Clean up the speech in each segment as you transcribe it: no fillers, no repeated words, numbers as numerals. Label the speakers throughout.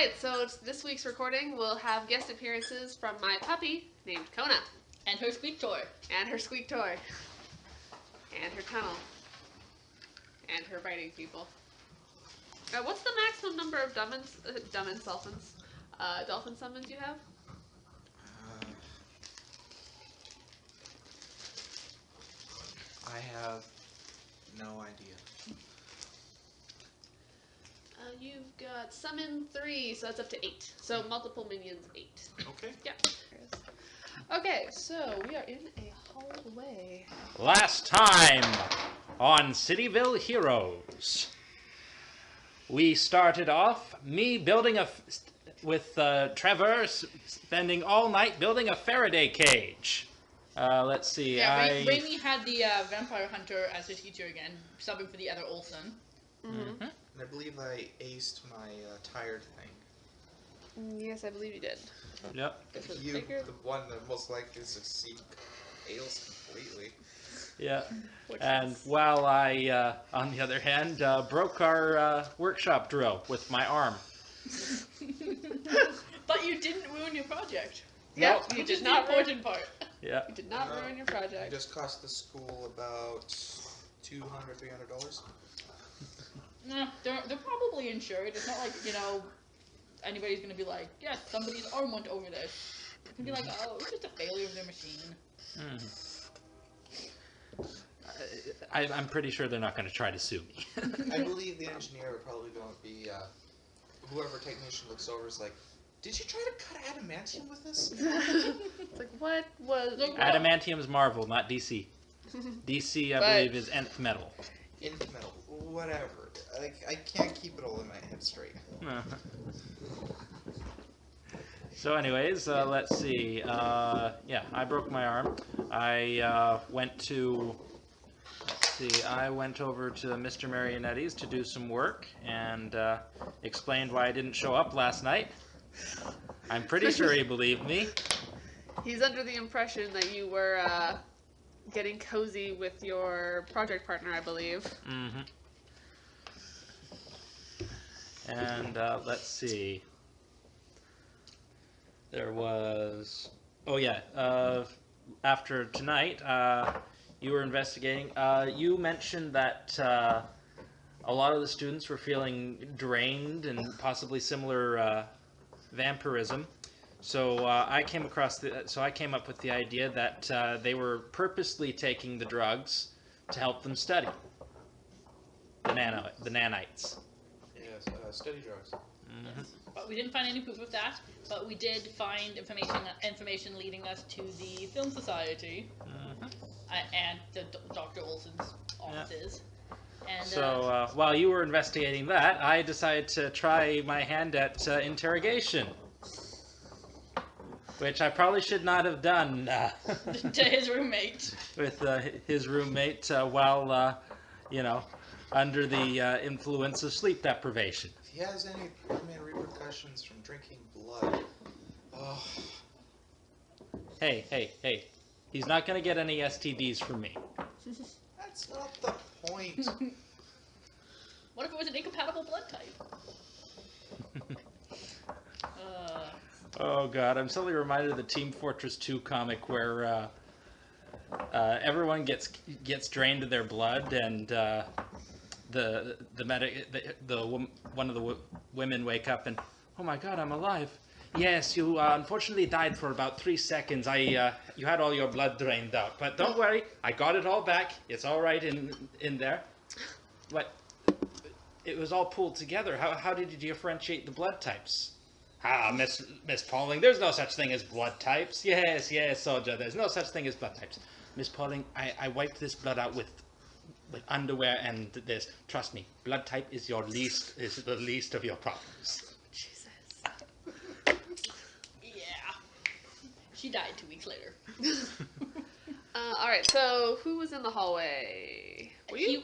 Speaker 1: Alright, so this week's recording will have guest appearances from my puppy named Kona.
Speaker 2: And her squeak toy.
Speaker 1: And her squeak toy. And her tunnel. And her biting people. What's the maximum number of dolphin summons you have?
Speaker 3: I have no idea.
Speaker 1: You've got summon 3, so that's up to 8. So multiple minions, 8.
Speaker 3: Okay.
Speaker 1: Yeah. Okay, so we are in a hallway.
Speaker 4: Last time on Cityville Heroes, we started off me building with Trevor spending all night building a Faraday cage. Let's see.
Speaker 2: Yeah, Raimi had the vampire hunter as his teacher again, subbing for the other Olsen.
Speaker 1: Mm-hmm.
Speaker 3: And I believe I aced my tired thing.
Speaker 1: Yes, I believe you did.
Speaker 4: Yep.
Speaker 3: You, the one that most likely to succeed, fails completely.
Speaker 4: Yeah. And while I, on the other hand, broke our workshop drill with my arm.
Speaker 2: But you didn't ruin your project.
Speaker 1: Yeah,
Speaker 2: you
Speaker 1: did
Speaker 2: just
Speaker 1: not
Speaker 2: the important part.
Speaker 4: Yeah.
Speaker 1: You did not ruin your project.
Speaker 3: It just cost the school about $200, $300.
Speaker 2: No, they're probably insured. It's not like, anybody's gonna be like, yes, somebody's arm went over this. It's gonna be like, oh, it's just a failure of their machine.
Speaker 4: I'm pretty sure they're not going to try to sue me.
Speaker 3: I believe the engineer would probably going to be, whoever technician looks over is like, did you try to cut adamantium with this?
Speaker 1: It's like, what was...
Speaker 4: Adamantium's Marvel, not DC. DC, I believe, is nth metal.
Speaker 3: Nth metal. Whatever. I can't keep it all in my head straight.
Speaker 4: So anyways, let's see. Yeah, I broke my arm. I went over to Mr. Marionetti's to do some work and explained why I didn't show up last night. I'm pretty sure he believed me.
Speaker 1: He's under the impression that you were getting cozy with your project partner, I believe.
Speaker 4: Mm-hmm. And let's see. There was... Oh yeah, after tonight, you were investigating. You mentioned that a lot of the students were feeling drained and possibly similar vampirism. So I came up with the idea that they were purposely taking the drugs to help them study. The nanites.
Speaker 3: Yes, study drugs.
Speaker 4: Mm-hmm.
Speaker 2: But we didn't find any proof of that. But we did find information leading us to the Film Society and the Dr. Olsen's offices. Yeah. And,
Speaker 4: so while you were investigating that, I decided to try my hand at interrogation, which I probably should not have done
Speaker 2: to his roommate.
Speaker 4: With his roommate while, under the influence of sleep deprivation.
Speaker 3: If he has any repercussions from drinking blood, oh.
Speaker 4: Hey. He's not going to get any STDs from me.
Speaker 3: That's not the point.
Speaker 2: What if it was an incompatible blood type?
Speaker 4: Oh god, I'm suddenly reminded of the Team Fortress 2 comic where everyone gets drained of their blood, and one of the women wake up and, oh my god, I'm alive. Yes, you unfortunately died for about 3 seconds. You had all your blood drained out, but don't worry, I got it all back. It's all right in there. But it was all pulled together. How did you differentiate the blood types? Miss Pauling, there's no such thing as blood types. Yes, soldier, there's no such thing as blood types. Miss Pauling, I wiped this blood out with underwear and this. Trust me, blood type is the least of your problems.
Speaker 1: Jesus.
Speaker 2: Yeah. She died 2 weeks later.
Speaker 1: Alright, so who was in the hallway? Were you?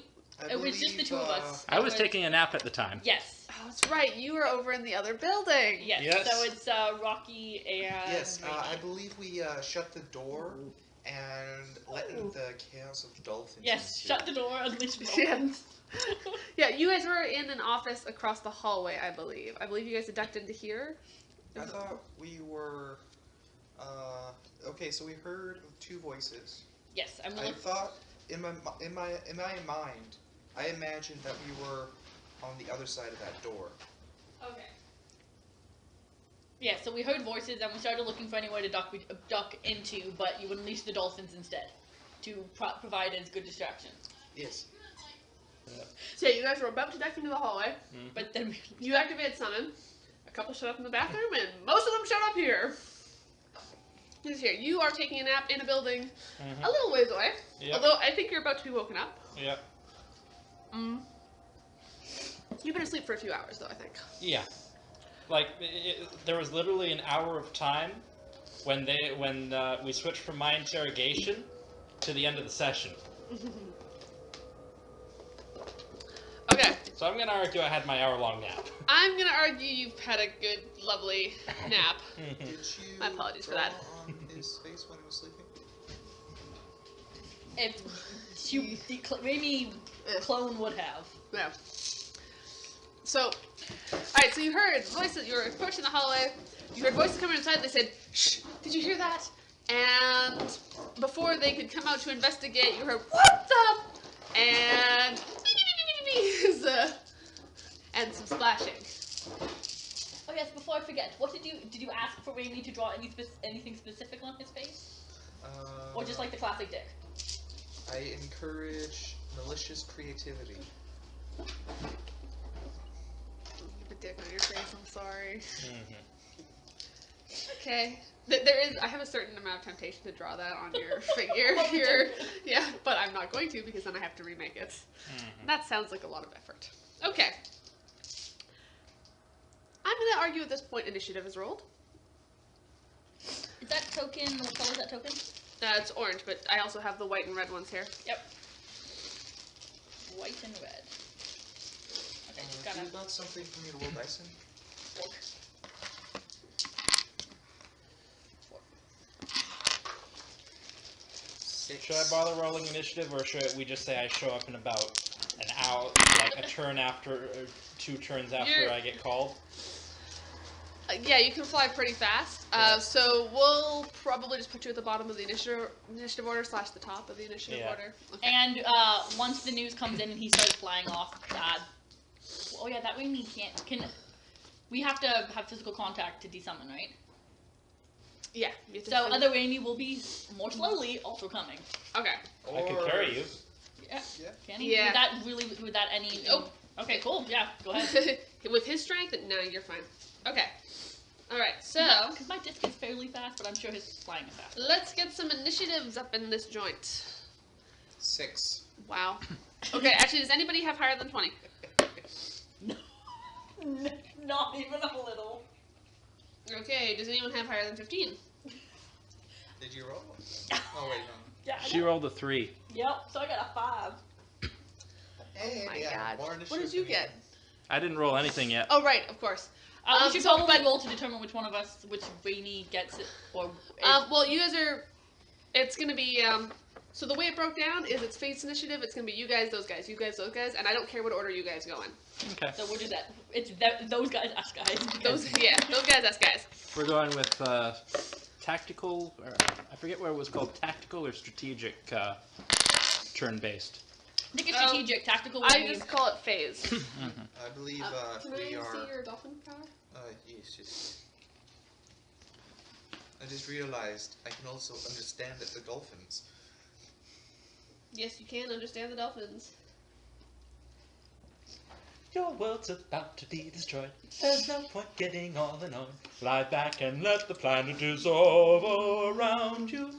Speaker 2: It was just the two of us.
Speaker 4: I was taking a nap at the time.
Speaker 2: Yes.
Speaker 1: Oh, that's right. You were over in the other building.
Speaker 2: Yes. So it's Rocky and...
Speaker 3: Yes, I believe we shut the door and letting the chaos of dolphins.
Speaker 2: Yes,
Speaker 3: into-
Speaker 2: shut the door, unleash the
Speaker 1: Yeah.
Speaker 2: dolphins.
Speaker 1: Yeah, you guys were in an office across the hallway, I believe. I believe you guys deducted into here.
Speaker 3: I thought we were. Okay, so we heard two voices.
Speaker 2: Yes, I'm
Speaker 3: I
Speaker 2: gonna.
Speaker 3: thought in my mind, I imagined that we were on the other side of that door.
Speaker 2: Okay. Yeah, so we heard voices and we started looking for anywhere to duck into, but you unleashed the dolphins instead to provide as good distraction.
Speaker 3: Yes.
Speaker 1: So yeah, you guys were about to duck into the hallway.
Speaker 2: But then
Speaker 1: You activated summon. A couple showed up in the bathroom, and most of them showed up here. Just here. You are taking a nap in a building a little ways away.
Speaker 4: Yep.
Speaker 1: Although I think you're about to be woken up.
Speaker 4: Yep.
Speaker 1: You've been asleep for a few hours, though, I think.
Speaker 4: Yeah. Like, there was literally an hour of time when we switched from my interrogation to the end of the session.
Speaker 1: Okay.
Speaker 4: So I'm gonna argue I had my hour-long nap.
Speaker 1: I'm gonna argue you've had a good, lovely nap.
Speaker 3: Did you?
Speaker 1: My apologies for
Speaker 3: draw
Speaker 1: that.
Speaker 3: On his face when he was sleeping.
Speaker 2: if the Raimi clone would have.
Speaker 1: Yeah. So, alright, so you heard voices, you were approaching the hallway, you heard voices coming inside, they said, "Shh, did you hear that?" And before they could come out to investigate, you heard, "What's up?" And and some splashing.
Speaker 2: Oh yes, before I forget, what did you ask for Raimi to draw anything specific on his face? Or just like the classic dick?
Speaker 3: I encourage malicious creativity.
Speaker 1: A dick on your face, I'm sorry. Okay. I have a certain amount of temptation to draw that on your figure here. Yeah, but I'm not going to because then I have to remake it. That sounds like a lot of effort. Okay. I'm going to argue at this point initiative is rolled.
Speaker 2: Is that token, what color is that token?
Speaker 1: It's orange, but I also have the white and red ones here.
Speaker 2: Yep. White and red. Okay, just
Speaker 3: Do
Speaker 2: gotta...
Speaker 3: you got something for me to roll dice in?
Speaker 4: Should I bother rolling initiative, or should we just say I show up in about an hour, like a turn after, or 2 turns after I get called?
Speaker 1: Yeah, you can fly pretty fast. So we'll probably just put you at the bottom of the initiative order / the top of the initiative order. Okay.
Speaker 2: And once the news comes in and he starts flying off, oh yeah, that way we we have to have physical contact to desummon, right?
Speaker 1: Yeah.
Speaker 2: So other Raimi will be more slowly also coming.
Speaker 1: Okay.
Speaker 4: I could carry you.
Speaker 2: Yeah.
Speaker 3: Yeah.
Speaker 2: Can he?
Speaker 1: Yeah.
Speaker 2: Would that any?
Speaker 1: Nope.
Speaker 2: Okay, cool. Yeah, go ahead.
Speaker 1: With his strength, no, you're fine. Okay. Alright, so
Speaker 2: Because my disc is fairly fast, but I'm sure his flying is fast.
Speaker 1: let's get some initiatives up in this joint.
Speaker 3: 6.
Speaker 1: Wow. Okay, actually, does anybody have higher than 20?
Speaker 2: No. Not even a little.
Speaker 1: Okay, does anyone have higher than 15?
Speaker 3: Did you roll? Oh wait, no.
Speaker 2: Yeah.
Speaker 4: She rolled a 3.
Speaker 2: Yep. So I got a 5.
Speaker 3: Hey,
Speaker 1: my
Speaker 3: yeah,
Speaker 1: God.
Speaker 3: more
Speaker 1: What did
Speaker 3: initiative
Speaker 1: you
Speaker 3: than me.
Speaker 1: get?
Speaker 4: I didn't roll anything yet.
Speaker 1: Oh, right, of course.
Speaker 2: We should probably roll to determine which one of us, which Raimi gets it, or.
Speaker 1: Well, you guys are. It's gonna be. So the way it broke down is it's Fate's initiative. It's gonna be you guys, those guys, you guys, those guys, and I don't care what order you guys go in.
Speaker 4: Okay.
Speaker 2: So we're just at. It's those guys, us guys.
Speaker 1: Those guys, us guys.
Speaker 4: We're going with tactical, or I forget what it was called, tactical or strategic turn-based.
Speaker 2: I think it's strategic, tactical.
Speaker 1: I just call it phase.
Speaker 3: I believe
Speaker 1: Can
Speaker 3: we
Speaker 1: I
Speaker 3: are.
Speaker 1: see your dolphin power?
Speaker 3: Yes. I just realized I can also understand the dolphins.
Speaker 1: Yes, you can understand the dolphins.
Speaker 4: Your world's about to be destroyed. There's no point getting all annoyed. Lie back and let the planet dissolve around you.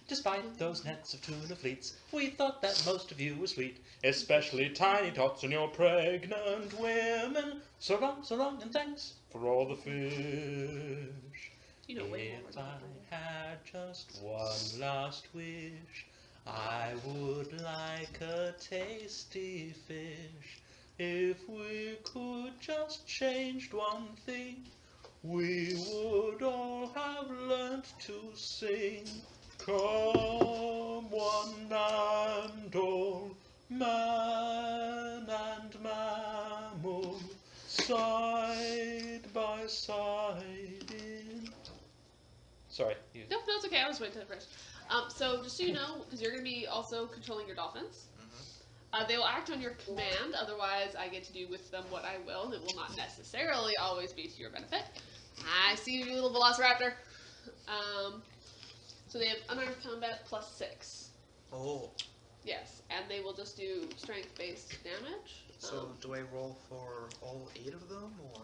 Speaker 4: Despite those nets of tuna fleets, we thought that most of you were sweet, especially tiny tots and your pregnant women. So long, and thanks for all the fish.
Speaker 1: You know way
Speaker 4: If
Speaker 1: more.
Speaker 4: I had just one last wish, I would like a tasty fish. If we could just change one thing, we would all have learnt to sing. Come one and all, man and mammal, side by side in... Sorry. You...
Speaker 1: No, it's okay. I was waiting to finish. So just so you know, because you're going to be also controlling your dolphins, they will act on your command. Otherwise, I get to do with them what I will. It will not necessarily always be to your benefit. I see you, little velociraptor. So they have unarmed combat +6.
Speaker 3: Oh.
Speaker 1: Yes, and they will just do strength-based damage.
Speaker 3: So do I roll for all 8 of them, or?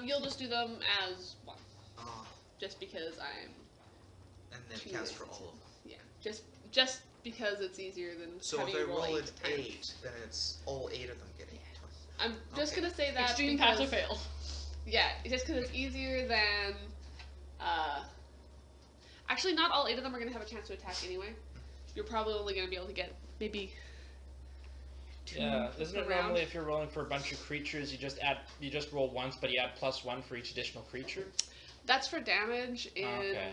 Speaker 1: You'll just do them as one.
Speaker 3: Ah.
Speaker 1: Just because I'm...
Speaker 3: And then
Speaker 1: too
Speaker 3: cast for
Speaker 1: lazy
Speaker 3: all
Speaker 1: to-
Speaker 3: of them.
Speaker 1: Yeah, just because it's easier than
Speaker 3: So
Speaker 1: having
Speaker 3: if I
Speaker 1: you roll
Speaker 3: roll
Speaker 1: 8
Speaker 3: an
Speaker 1: times.
Speaker 3: 8, then it's all 8 of them getting 8.
Speaker 1: I'm just
Speaker 3: Okay.
Speaker 1: gonna say that
Speaker 2: Extreme
Speaker 1: because,
Speaker 2: pass or fail.
Speaker 1: yeah, just because it's easier than, actually not all 8 of them are gonna have a chance to attack anyway. You're probably only gonna be able to get maybe 2
Speaker 4: Yeah, isn't it
Speaker 1: per round.
Speaker 4: normally if you're rolling for a bunch of creatures, you just roll once, but you add +1 for each additional creature?
Speaker 1: That's for damage in,
Speaker 4: Okay.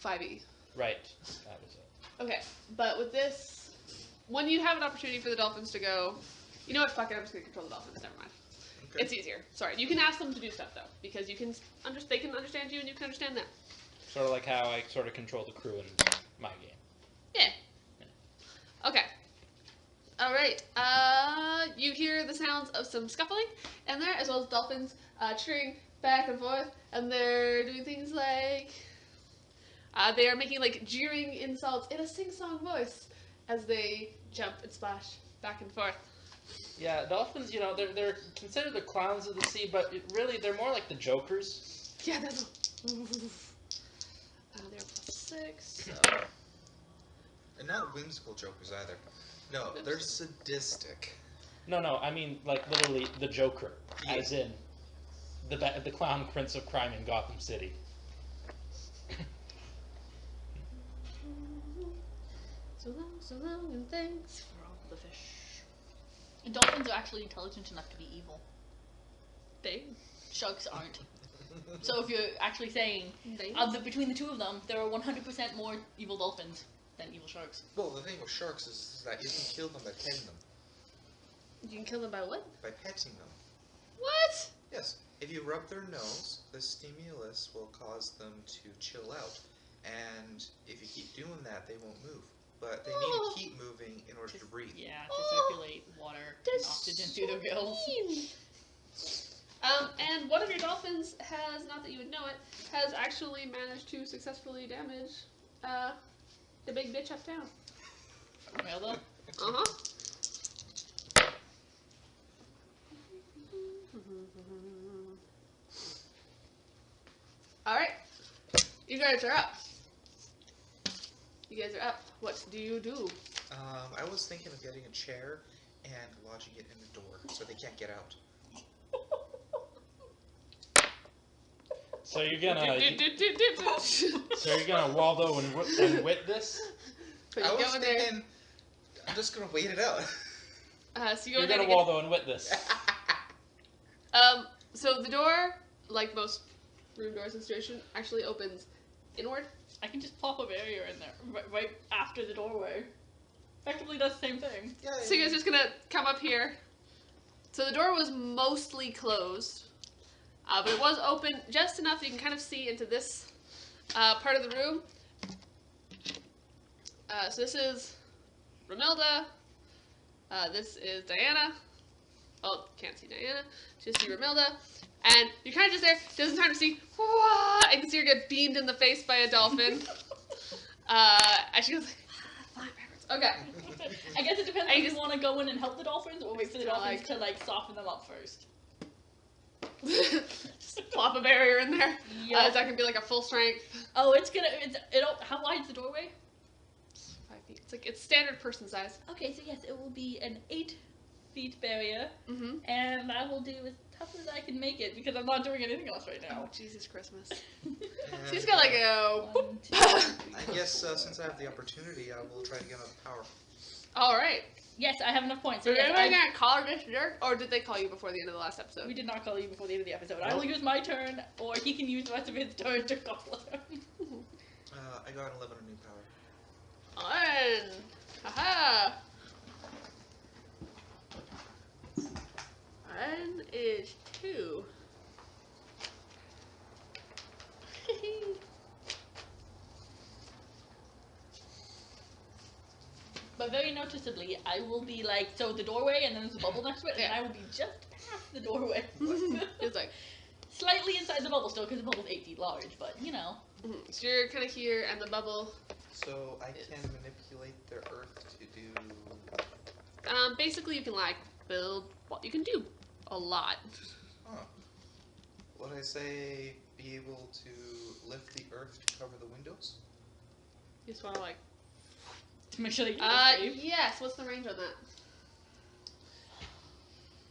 Speaker 1: 5e.
Speaker 4: Right, that was it.
Speaker 1: Okay, but with this, when you have an opportunity for the dolphins to go, you know what, fuck it, I'm just gonna control the dolphins, never mind.
Speaker 3: Okay.
Speaker 1: It's easier. Sorry, you can ask them to do stuff though, because you can they can understand you and you can understand them.
Speaker 4: Sort of like how I sort of control the crew in my game.
Speaker 1: Yeah. Okay. All right. You hear the sounds of some scuffling in there, as well as dolphins cheering back and forth, and they're doing things like they are making like jeering insults in a sing-song voice as they jump and splash back and forth.
Speaker 4: Yeah, dolphins, you know, they're considered the clowns of the sea, but really they're more like the jokers.
Speaker 1: Yeah, that's. They're +6. So.
Speaker 3: And not whimsical jokers either. No, they're sadistic.
Speaker 4: No, I mean like literally the Joker,
Speaker 3: Yeah.
Speaker 4: as in the clown prince of crime in Gotham City.
Speaker 1: So long, and thanks for all the fish.
Speaker 2: Dolphins are actually intelligent enough to be evil.
Speaker 1: They.
Speaker 2: Sharks aren't. So if you're actually saying,
Speaker 1: They.
Speaker 2: between the two of them, there are 100% more evil dolphins than evil sharks.
Speaker 3: Well, the thing with sharks is that you can kill them by petting them.
Speaker 1: You can kill them by what?
Speaker 3: By petting them.
Speaker 1: What?
Speaker 3: Yes. If you rub their nose, the stimulus will cause them to chill out. And if you keep doing that, they won't move. But they need to keep moving in order to breathe.
Speaker 2: Yeah, to circulate water and oxygen through their gills.
Speaker 1: And one of your dolphins has, not that you would know it, has actually managed to successfully damage the big bitch uptown.
Speaker 2: Rohilda?
Speaker 1: Uh-huh. Alright. You guys are up. You guys are up. What do you do?
Speaker 3: I was thinking of getting a chair and lodging it in the door so they can't get out.
Speaker 4: So you're gonna Waldo and wit this?
Speaker 1: But
Speaker 3: I
Speaker 1: you
Speaker 3: was
Speaker 1: go in there.
Speaker 3: thinking, I'm just gonna wait it out.
Speaker 1: So you go
Speaker 4: You're
Speaker 1: in there
Speaker 4: gonna
Speaker 1: to
Speaker 4: Waldo and wit this.
Speaker 1: so the door, like most room doors in situation, actually opens inward.
Speaker 2: I can just plop a barrier in there, right after the doorway. Effectively does the same thing.
Speaker 3: Yeah,
Speaker 1: So you guys are just gonna come up here. So the door was mostly closed, but it was open just enough that you can kind of see into this part of the room. So this is Rohilda. This is Diana. Oh, can't see Diana. Just see Rohilda. And you're kind of just there, just in time to see, wah, and you can see her get beamed in the face by a dolphin. And she goes like, flying backwards. Okay.
Speaker 2: I guess it depends
Speaker 1: I
Speaker 2: if you
Speaker 1: just-
Speaker 2: want to go in and help the dolphins or wait for the
Speaker 1: Kinda
Speaker 2: dolphins
Speaker 1: like-
Speaker 2: to like soften them up first.
Speaker 1: Just plop a barrier in there.
Speaker 2: Yeah.
Speaker 1: Is that gonna be like a full strength?
Speaker 2: Oh, it'll. How wide's the doorway?
Speaker 1: 5 feet. It's standard person size.
Speaker 2: Okay, so yes, it will be an 8 feet barrier,
Speaker 1: Mm-hmm.
Speaker 2: and I will do as tough as I can make it because I'm not doing anything else right now.
Speaker 1: Oh, Jesus Christmas.
Speaker 3: And,
Speaker 1: She's got like a.
Speaker 2: 1, 2, 3.
Speaker 3: I guess since I have the opportunity, I will try to get enough power.
Speaker 1: All right.
Speaker 2: Yes, I have enough points.
Speaker 1: So
Speaker 2: So yes,
Speaker 1: anybody gonna call her this jerk, or did they call you before the end of the last episode?
Speaker 2: we did not call you before the end of the episode. I will use my turn, or he can use the rest of his turn to call her.
Speaker 3: got an 11 on new power.
Speaker 1: On! Haha! One is 2.
Speaker 2: But very noticeably, I will be like, so the doorway, and then there's a bubble next to it, and I will be just past the doorway.
Speaker 1: It's like,
Speaker 2: Slightly inside the bubble still, because the bubble's 8 feet large, but, you know.
Speaker 1: so you're kind of here, and the bubble.
Speaker 3: So I can manipulate the earth to do.
Speaker 1: Basically, you can like build. What you can do, a lot.
Speaker 3: Huh. Would I say be able to lift the earth to cover the windows?
Speaker 1: You just want to like.
Speaker 2: To make sure they get
Speaker 1: Yes. What's the range on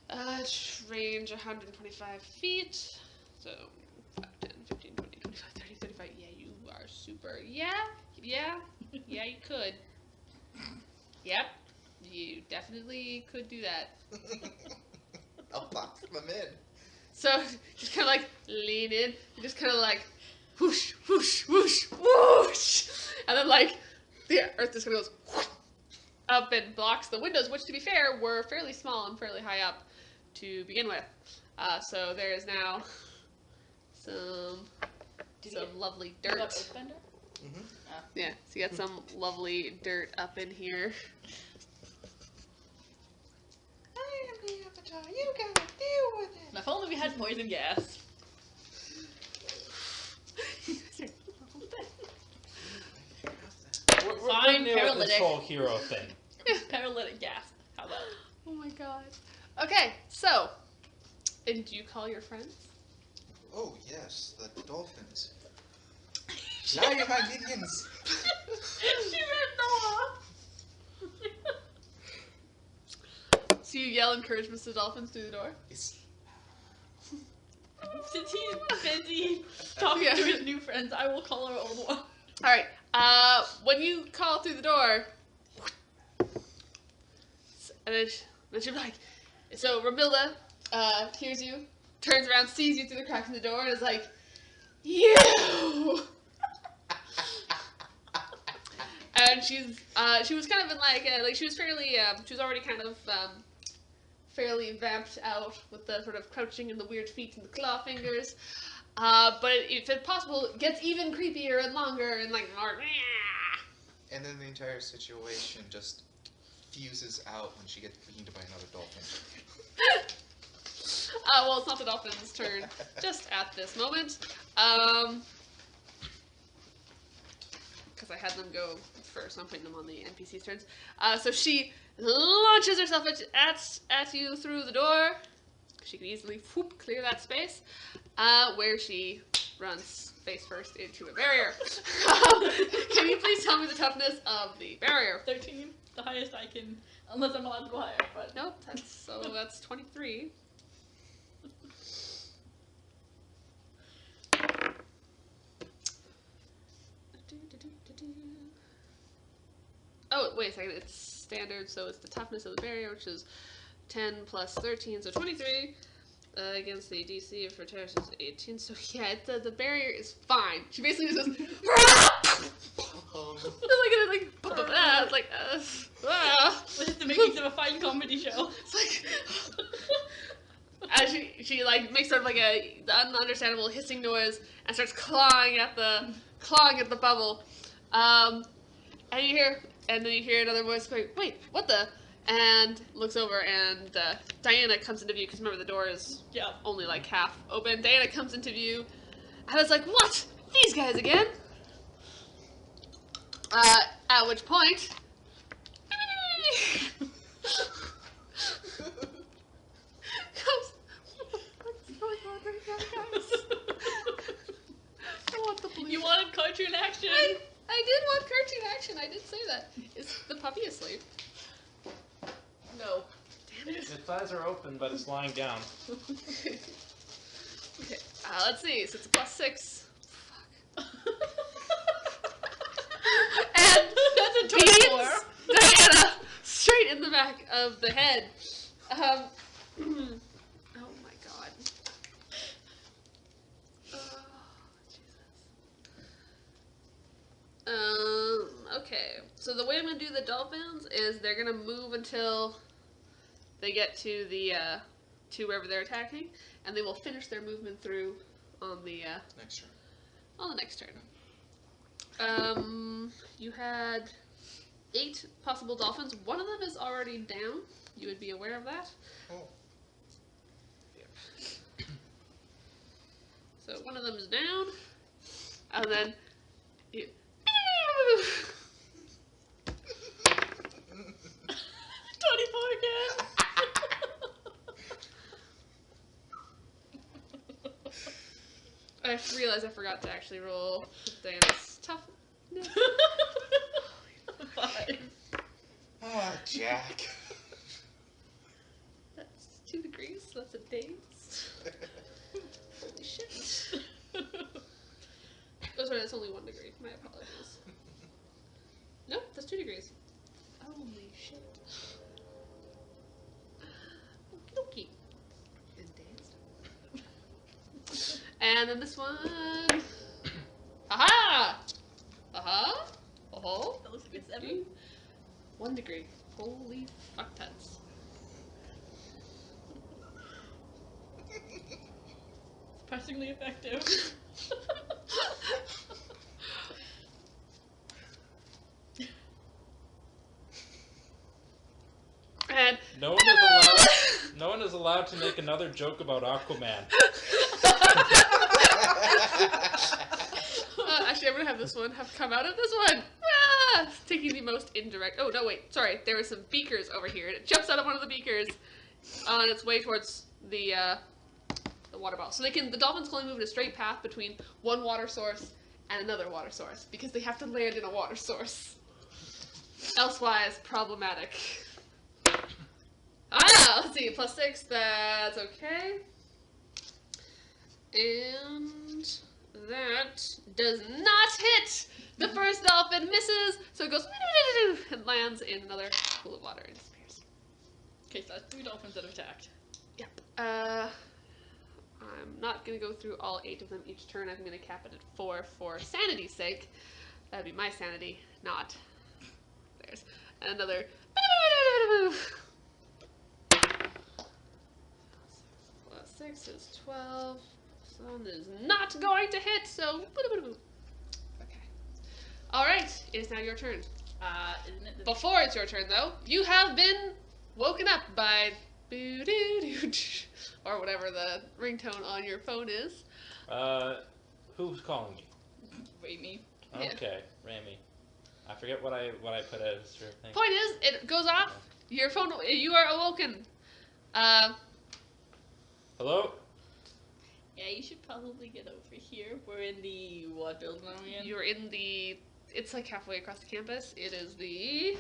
Speaker 1: that? Range 125 feet. So 5, 10, 15, 20, 25, 30, 35. Yeah, you are super. Yeah, you could. Yep, you definitely could do that.
Speaker 3: I'll box them in.
Speaker 1: So just kind of like lean in, and just kind of like whoosh, whoosh, whoosh, whoosh, and then like the earth just kind of goes up and blocks the windows, which to be fair were fairly small and fairly high up to begin with. So there is now some lovely dirt.
Speaker 3: Mm-hmm.
Speaker 1: Yeah, so you got some lovely dirt up in here.
Speaker 3: I am the avatar. You gotta deal with it.
Speaker 2: Now, if only we had poison gas.
Speaker 4: We're
Speaker 2: Fine,
Speaker 4: new at this
Speaker 2: paralytic.
Speaker 4: whole hero thing.
Speaker 2: Paralytic gas. How about?
Speaker 1: Oh my god. Okay, so, and do you call your friends?
Speaker 3: Oh yes, the dolphins. Now you're my minions.
Speaker 2: She meant Noah.
Speaker 1: So you yell encouragement to dolphins through the door?
Speaker 3: It's
Speaker 2: Since he's busy talking
Speaker 1: Yeah.
Speaker 2: to his new friends, I will call our old one.
Speaker 1: Alright, when you call through the door, and then she'll be like, so Rohilda, hears you, turns around, sees you through the crack in the door, and is like, you! And she was kind of in like she was fairly, she was already kind of, fairly vamped out with the sort of crouching and the weird feet and the claw fingers. But if it's possible, it gets even creepier and longer and like more.
Speaker 3: and then the entire situation just fuses out when she gets beamed by another dolphin.
Speaker 1: Well, it's not the dolphin's turn just at this moment. Because I had them go first, I'm putting them on the NPC's turns. So she launches herself at you through the door. She can easily clear that space, where she runs face first into a barrier. Can you please tell me the toughness of the barrier?
Speaker 2: 13, the highest I can, unless I'm allowed to go higher. But
Speaker 1: Nope, that's 23. Oh, wait a second, it's standard, so it's the toughness of the barrier, which is 10 plus 13, so 23. Against the DC for terrorists is 18, so yeah, the barrier is fine. She basically just goes,
Speaker 2: This is the makings of a fine comedy show.
Speaker 1: It's like, as she like makes sort of like the ununderstandable hissing noise and starts clawing at the bubble, and then you hear another voice going, "Wait, what the?" And looks over, and Diana comes into view, because remember the door is only like half open. Diana comes into view, and it's like, "What? These guys again?" At which point.
Speaker 2: You wanted cartoon action.
Speaker 1: I did want cartoon action. I did say that. Is the puppy asleep?
Speaker 2: No.
Speaker 1: Damn it.
Speaker 4: Its eyes are open, but it's lying down.
Speaker 1: Okay. Let's see. So it's a +6. Fuck. And
Speaker 2: That's a
Speaker 1: beats
Speaker 2: 24.
Speaker 1: Diana straight in the back of the head. Oh my god. Oh, Jesus. Okay, so the way I'm gonna do the dolphins is they're gonna move until they get to the to wherever they're attacking, and they will finish their movement through on the
Speaker 3: Next turn.
Speaker 1: on the next turn. You had 8 possible dolphins. One of them is already down. You would be aware of that.
Speaker 3: Oh.
Speaker 1: Yep. So one of them is down, and then you.
Speaker 2: again.
Speaker 1: I realized I forgot to actually roll. Damn, it's tough. No.
Speaker 2: 5.
Speaker 3: Ah, Jack.
Speaker 1: That's 2 degrees. So that's a daze. Holy shit. Oh, sorry, that's only 1 degree. My apologies. Nope, that's 2 degrees. Holy shit. Okie dokie. And dazed. And then this one. Aha! Aha! Oh,
Speaker 2: That looks like a 7.
Speaker 1: 1 degree. Holy fuck nuts.
Speaker 2: Surprisingly effective.
Speaker 1: And
Speaker 4: No one is allowed to make another joke about Aquaman.
Speaker 1: Actually, I'm gonna have this one have come out of this one. Taking the most indirect. Oh no, wait. Sorry, there were some beakers over here, and it jumps out of one of the beakers on its way towards the water bottle. So the dolphins can only move in a straight path between one water source and another water source because they have to land in a water source. Elsewise, problematic. Let's see. +6. That's okay. And that does not hit. The first dolphin misses, so it goes and lands in another pool of water and disappears.
Speaker 2: Okay, so that's 3 dolphins that have attacked.
Speaker 1: Yep. I'm not going to go through all 8 of them each turn. I'm going to cap it at 4 for sanity's sake. That'd be my sanity, not theirs. And another. +6 is 12. This one is not going to hit, so. Okay. Alright, it is now your turn.
Speaker 2: Isn't it?
Speaker 1: Before it's your turn, though, you have been woken up by or whatever the ringtone on your phone is.
Speaker 4: Who's calling me?
Speaker 2: Raimi.
Speaker 1: Yeah.
Speaker 4: Okay, Rami. I forget what I put as your thing.
Speaker 1: Point is, it goes off. Your phone. You are awoken.
Speaker 4: Hello?
Speaker 2: Yeah, you should probably get over here. We're in the what building are we in?
Speaker 1: You're in the. It's like halfway across the campus. It is the.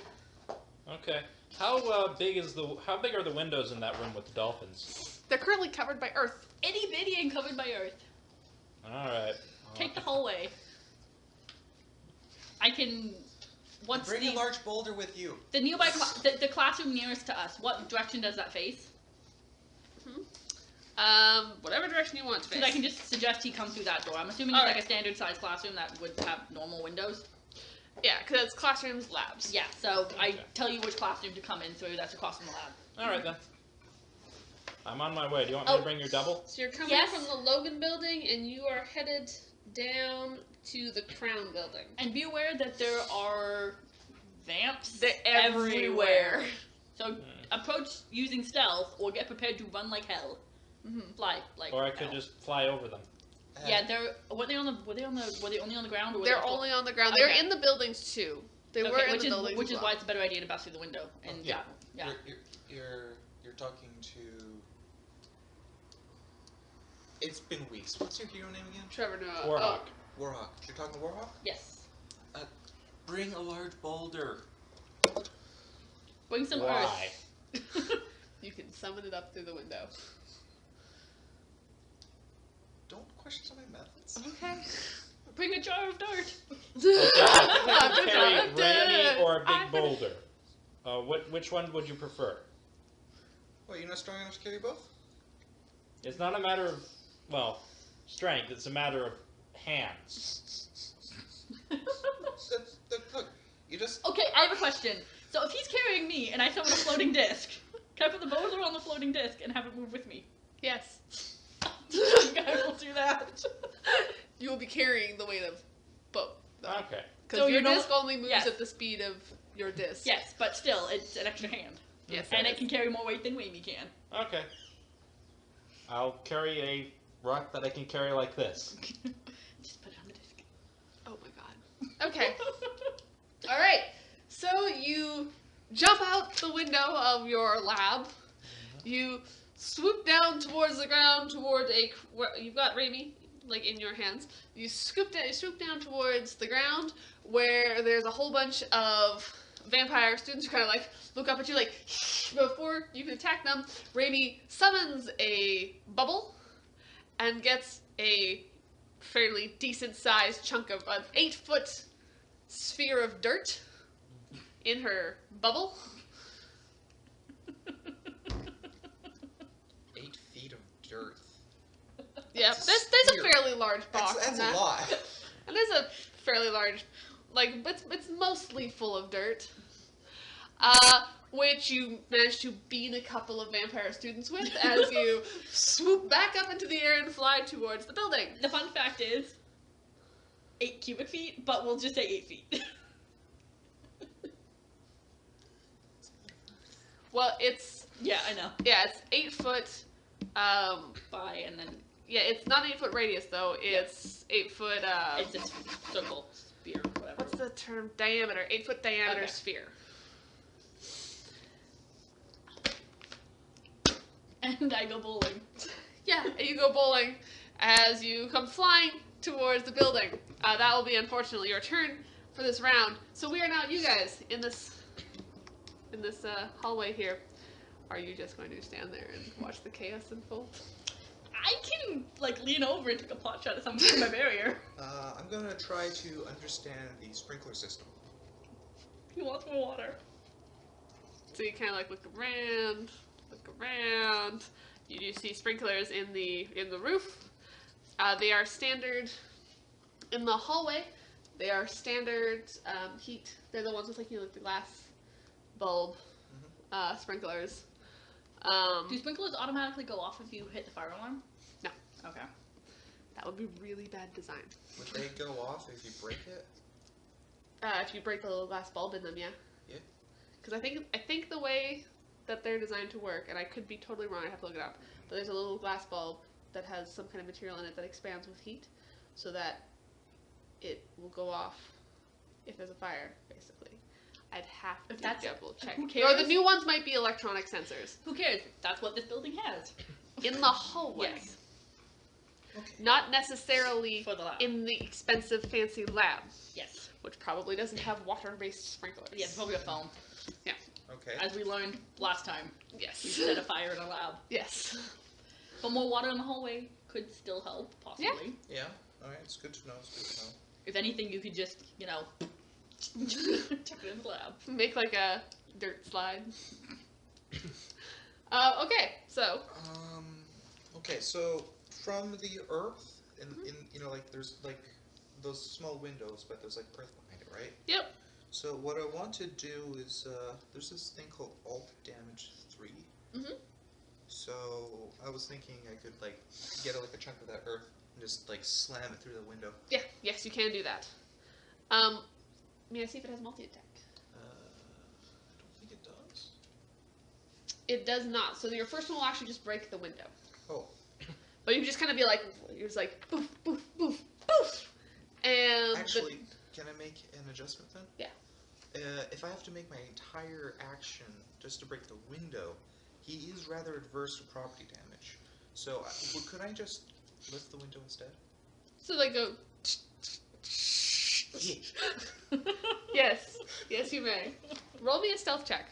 Speaker 4: Okay. How big are the windows in that room with the dolphins?
Speaker 1: They're currently covered by earth.
Speaker 2: Itty bitty and covered by earth.
Speaker 4: Alright.
Speaker 2: Take the hallway. I can. Once
Speaker 3: Bring a large boulder with you.
Speaker 2: the nearby the classroom nearest to us. What direction does that face?
Speaker 1: Whatever direction you want to face.
Speaker 2: Because I can just suggest he come through that door. I'm assuming it's like a standard size classroom that would have normal windows.
Speaker 1: Yeah, because it's classrooms, labs.
Speaker 2: Yeah, so I tell you which classroom to come in through. That's across from the lab.
Speaker 4: Alright then. I'm on my way. Do you want me to bring your double?
Speaker 1: So you're coming from the Logan building, and you are headed down to the Crown building.
Speaker 2: And be aware that there are vamps
Speaker 1: They're everywhere.
Speaker 2: So approach using stealth, or get prepared to run like hell. Fly like.
Speaker 4: Or I could just fly over them.
Speaker 2: Yeah, were they only on the ground? Or were
Speaker 1: They're only on the ground.
Speaker 2: Okay.
Speaker 1: They're in the buildings too. They were in the buildings.
Speaker 2: Which
Speaker 1: as
Speaker 2: is
Speaker 1: well.
Speaker 2: why it's a better idea to bust through the window. And yeah.
Speaker 3: You're talking to. It's been weeks. What's your hero name again?
Speaker 1: Trevor Noah.
Speaker 4: Warhawk.
Speaker 3: Warhawk. You're talking to Warhawk?
Speaker 2: Yes.
Speaker 3: Bring a large boulder.
Speaker 2: Bring some
Speaker 4: Why?
Speaker 2: earth.
Speaker 1: You can summon it up through the window.
Speaker 3: Don't question my methods.
Speaker 1: Okay.
Speaker 2: Bring a jar of dirt.
Speaker 4: Carry Randy or a big boulder? Which one would you prefer?
Speaker 3: What, you're not strong enough to carry both?
Speaker 4: It's not a matter of, strength. It's a matter of hands.
Speaker 3: Look,
Speaker 2: question. So if he's carrying me and I summon a floating disc, can I put the bowler on the floating disc and have it move with me?
Speaker 1: Yes.
Speaker 2: I will do that.
Speaker 1: You will be carrying the weight of both.
Speaker 4: Okay.
Speaker 1: Because
Speaker 2: So
Speaker 1: your
Speaker 2: you're
Speaker 1: disc only moves
Speaker 2: yes.
Speaker 1: at the speed of your disc.
Speaker 2: Yes, but still, it's an extra hand.
Speaker 1: Yes.
Speaker 2: And it can carry more weight than Amy can.
Speaker 4: Okay. I'll carry a rock that I can carry like this.
Speaker 2: Just put it on the disc.
Speaker 1: Oh my god. Okay. Alright. So you jump out the window of your lab. You swoop down towards the ground, you've got Raimi, like, in your hands. You swoop down towards the ground, where there's a whole bunch of vampire students who kind of, like, look up at you, like, before you can attack them. Raimi summons a bubble, and gets a fairly decent-sized chunk of an 8-foot sphere of dirt in her bubble.
Speaker 3: 8 feet of dirt.
Speaker 1: Yeah,
Speaker 3: That's a
Speaker 1: there's a
Speaker 3: sphere.
Speaker 1: fairly large box.
Speaker 3: That's
Speaker 1: in
Speaker 3: a
Speaker 1: that.
Speaker 3: lot.
Speaker 1: And there's a fairly large, like, but it's mostly full of dirt. Which you manage to bean a couple of vampire students with as you swoop back up into the air and fly towards the building.
Speaker 2: The fun fact is 8 cubic feet, but we'll just say 8 feet.
Speaker 1: Well, it's
Speaker 2: Yeah, I know.
Speaker 1: 8 foot.
Speaker 2: By and then
Speaker 1: It's not an 8 foot radius though. It's 8 foot.
Speaker 2: it's a circle, sphere, whatever.
Speaker 1: What's the term? Diameter. 8 foot diameter
Speaker 2: Okay.
Speaker 1: sphere.
Speaker 2: And I go bowling.
Speaker 1: Yeah, and you go bowling as you come flying towards the building. That will be, unfortunately, your turn for this round. So we are now, you guys, in this hallway here. Are you just going to stand there and watch the chaos unfold?
Speaker 2: I can, like, lean over and take a pot shot at someone through my barrier.
Speaker 3: I'm gonna try to understand the sprinkler system.
Speaker 2: He wants more water.
Speaker 1: So you kind of like look around. You do see sprinklers in the roof. They are standard in the hallway. They are standard heat. They're the ones with, like, the glass bulb sprinklers.
Speaker 2: Do sprinklers automatically go off if you hit the fire alarm?
Speaker 1: No.
Speaker 2: Okay.
Speaker 1: That would be really bad design.
Speaker 3: Would they go off if you break it?
Speaker 1: If you break the little glass bulb in them, yeah.
Speaker 3: Yeah.
Speaker 1: Because I think the way that they're designed to work, and I could be totally wrong, I have to look it up, but there's a little glass bulb that has some kind of material in it that expands with heat, so that it will go off if there's a fire, basically. I'd have to double check.
Speaker 2: who
Speaker 1: Or
Speaker 2: cares?
Speaker 1: the new ones might be electronic sensors.
Speaker 2: Who cares? That's what this building has.
Speaker 1: In the hallway.
Speaker 2: Yes.
Speaker 3: Okay.
Speaker 1: Not necessarily
Speaker 2: For the lab.
Speaker 1: in the expensive, fancy lab,
Speaker 2: Yes.
Speaker 1: which probably doesn't have water-based sprinklers.
Speaker 2: Yes, probably a foam.
Speaker 3: Okay.
Speaker 2: As we learned last time, we
Speaker 1: Yes.
Speaker 2: set a fire in a lab.
Speaker 1: Yes.
Speaker 2: But more water in the hallway could still help, possibly.
Speaker 3: Yeah. Alright, it's good to know. It's good to know.
Speaker 2: If anything, you could just, chuck it in the lab.
Speaker 1: Make like a dirt slide. Okay, so
Speaker 3: Okay, so from the earth, in like there's like those small windows, but there's like earth behind it, right?
Speaker 1: yep.
Speaker 3: So what I want to do is there's this thing called alt damage 3.
Speaker 1: Mhm.
Speaker 3: So I was thinking I could like get like a chunk of that earth and just like slam it through the window.
Speaker 1: Yeah, yes, you can do that. May I see if it has multi-attack?
Speaker 3: I don't think it does.
Speaker 1: It does not. So your first one will actually just break the window.
Speaker 3: Oh.
Speaker 1: But you just kind of be like, you're just like, boof, boof, boof, boof. And
Speaker 3: Actually, can I make an adjustment then?
Speaker 1: Yeah.
Speaker 3: If I have to make my entire action just to break the window, he is rather adverse to property damage. So could I just lift the window instead?
Speaker 1: so they go,
Speaker 3: Yeah.
Speaker 1: yes, yes you may. Roll me a stealth check.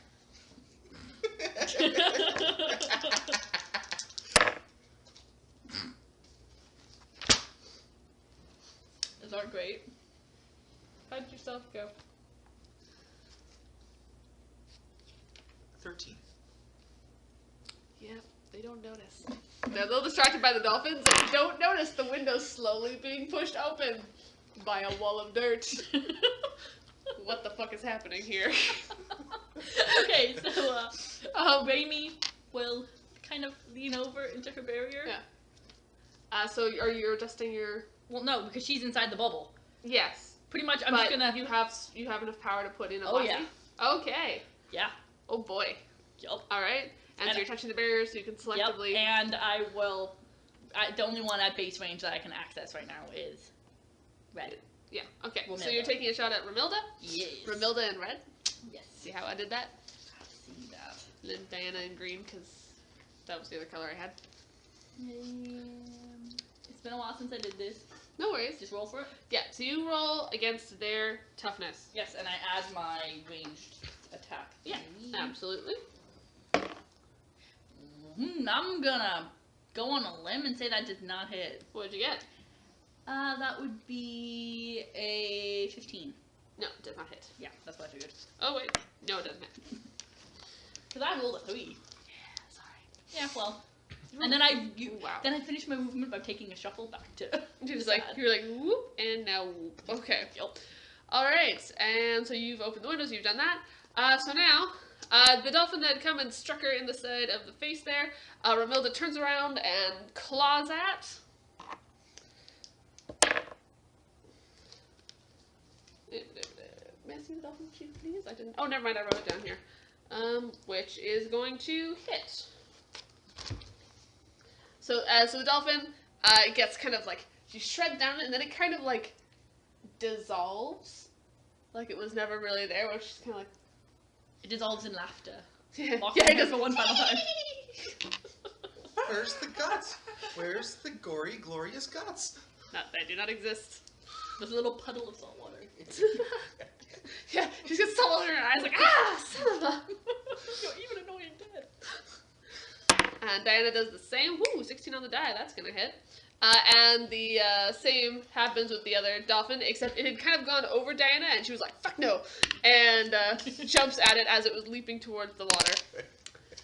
Speaker 2: Those aren't great.
Speaker 1: How did your stealth go?
Speaker 3: 13.
Speaker 1: Yeah, they don't notice. They're a little distracted by the dolphins and don't notice the window slowly being pushed open by a wall of dirt. what the fuck is happening here?
Speaker 2: Okay, so Raimi will kind of lean over into her barrier.
Speaker 1: Yeah. So are you adjusting your?
Speaker 2: Well, no, because she's inside the bubble.
Speaker 1: Yes.
Speaker 2: Pretty much, I'm
Speaker 1: but
Speaker 2: just gonna.
Speaker 1: You have enough power to put in a.
Speaker 2: Oh
Speaker 1: lassie?
Speaker 2: yeah.
Speaker 1: Okay.
Speaker 2: Yeah.
Speaker 1: Oh boy.
Speaker 2: Yup.
Speaker 1: All right. And so you're touching the barrier, so you can selectively.
Speaker 2: Yep. And I will. The only one at base range that I can access right now is red.
Speaker 1: Yeah. Okay.
Speaker 2: Romilda.
Speaker 1: So you're taking a shot at Rohilda.
Speaker 2: Yes.
Speaker 1: Rohilda in red.
Speaker 2: Yes.
Speaker 1: See how I did that?
Speaker 2: See that.
Speaker 1: Then Diana in green, because that was the other color I had.
Speaker 2: It's been a while since I did this.
Speaker 1: No worries.
Speaker 2: Just roll for it.
Speaker 1: Yeah. So you roll against their toughness.
Speaker 2: Yes, and I add my ranged attack.
Speaker 1: Yeah. Absolutely.
Speaker 2: I'm gonna go on a limb and say that did not hit.
Speaker 1: What did you get?
Speaker 2: That would be a 15.
Speaker 1: No, it did not hit.
Speaker 2: Yeah, that's what I figured.
Speaker 1: Oh wait. No, it doesn't hit.
Speaker 2: Because I rolled a 3.
Speaker 1: Yeah. Sorry.
Speaker 2: Yeah, well.
Speaker 1: You
Speaker 2: And then
Speaker 1: wow.
Speaker 2: Then I finished my movement by taking a shuffle back to.
Speaker 1: You're just
Speaker 2: the
Speaker 1: like
Speaker 2: side.
Speaker 1: you're like whoop and now whoop. Okay.
Speaker 2: Yep.
Speaker 1: All right. And so you've opened the windows. You've done that. So now. The dolphin that had come and struck her in the side of the face there, Rohilda turns around and claws at. May I see the dolphin sheet, please? I didn't. Oh, never mind. I wrote it down here. Which is going to hit. So, so the dolphin gets kind of like you shred down it, and then it kind of like dissolves, like it was never really there, which is kind of like.
Speaker 2: It dissolves in laughter.
Speaker 1: Yeah,
Speaker 2: Mocking
Speaker 1: it
Speaker 2: her
Speaker 1: does.
Speaker 2: for one final time.
Speaker 3: Where's the guts? Where's the gory, glorious guts?
Speaker 1: They do not exist.
Speaker 2: There's a little puddle of salt water.
Speaker 1: Yeah, she's got salt water in her eyes, like, ah, son of a.
Speaker 2: You're even annoying dead.
Speaker 1: And Diana does the same. Woo, 16 on the die, that's gonna hit. And the same happens with the other dolphin, except it had kind of gone over Diana, and she was like, fuck no, and jumps at it as it was leaping towards the water,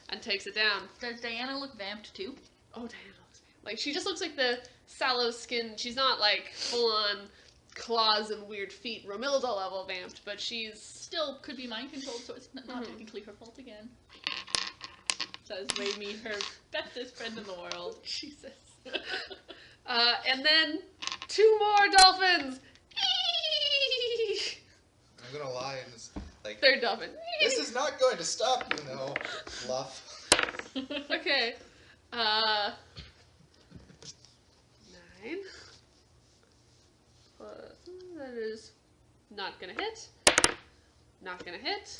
Speaker 1: and takes it down.
Speaker 2: Does Diana look vamped too?
Speaker 1: Oh, Diana looks like she just looks like the sallow skin. She's not like full on claws and weird feet, Rohilda level vamped, but she's
Speaker 2: Still could be mind controlled, so it's not technically her fault again. Says Raimi, her bestest friend in the world.
Speaker 1: Jesus. And then 2 more dolphins.
Speaker 3: I'm gonna lie and it's like,
Speaker 1: Third dolphin.
Speaker 3: this is not going to stop, you know, fluff.
Speaker 1: Okay. 9. That is not gonna hit. Not gonna hit.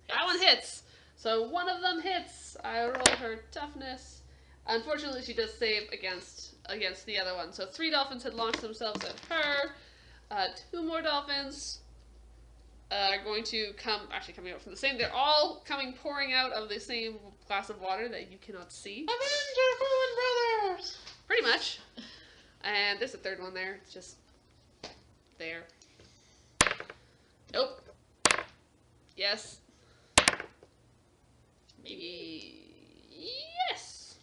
Speaker 1: That one hits. So one of them hits. I roll her toughness. Unfortunately, she does save against the other one. So 3 dolphins had launched themselves at her. 2 more dolphins are going to coming out from the same. They're all pouring out of the same glass of water that you cannot see.
Speaker 3: Avenger Fallen Brothers!
Speaker 1: Pretty much. And there's a third one there. It's just there. Nope. Yes. Maybe. Yes.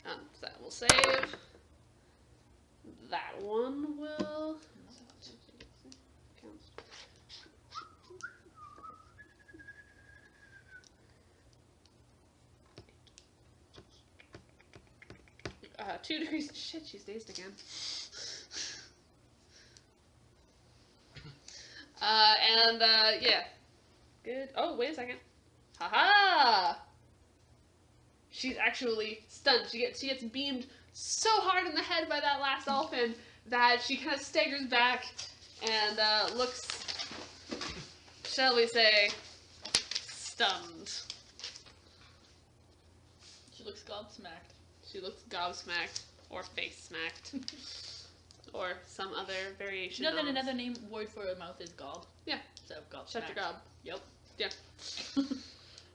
Speaker 1: And that will save. That one will. Uh, 2 degrees. Shit, she's dazed again. Yeah. Good. Oh, wait a second. Haha! She's actually stunned. She gets beamed so hard in the head by that last dolphin that she kind of staggers back and looks, shall we say, stunned.
Speaker 2: She looks gobsmacked.
Speaker 1: She looks gobsmacked or face smacked. Or some other variation.
Speaker 2: You know that
Speaker 1: of...
Speaker 2: another word for a mouth is gob?
Speaker 1: Yeah.
Speaker 2: So gobsmacked.
Speaker 1: Shut your gob.
Speaker 2: Yep.
Speaker 1: Yeah.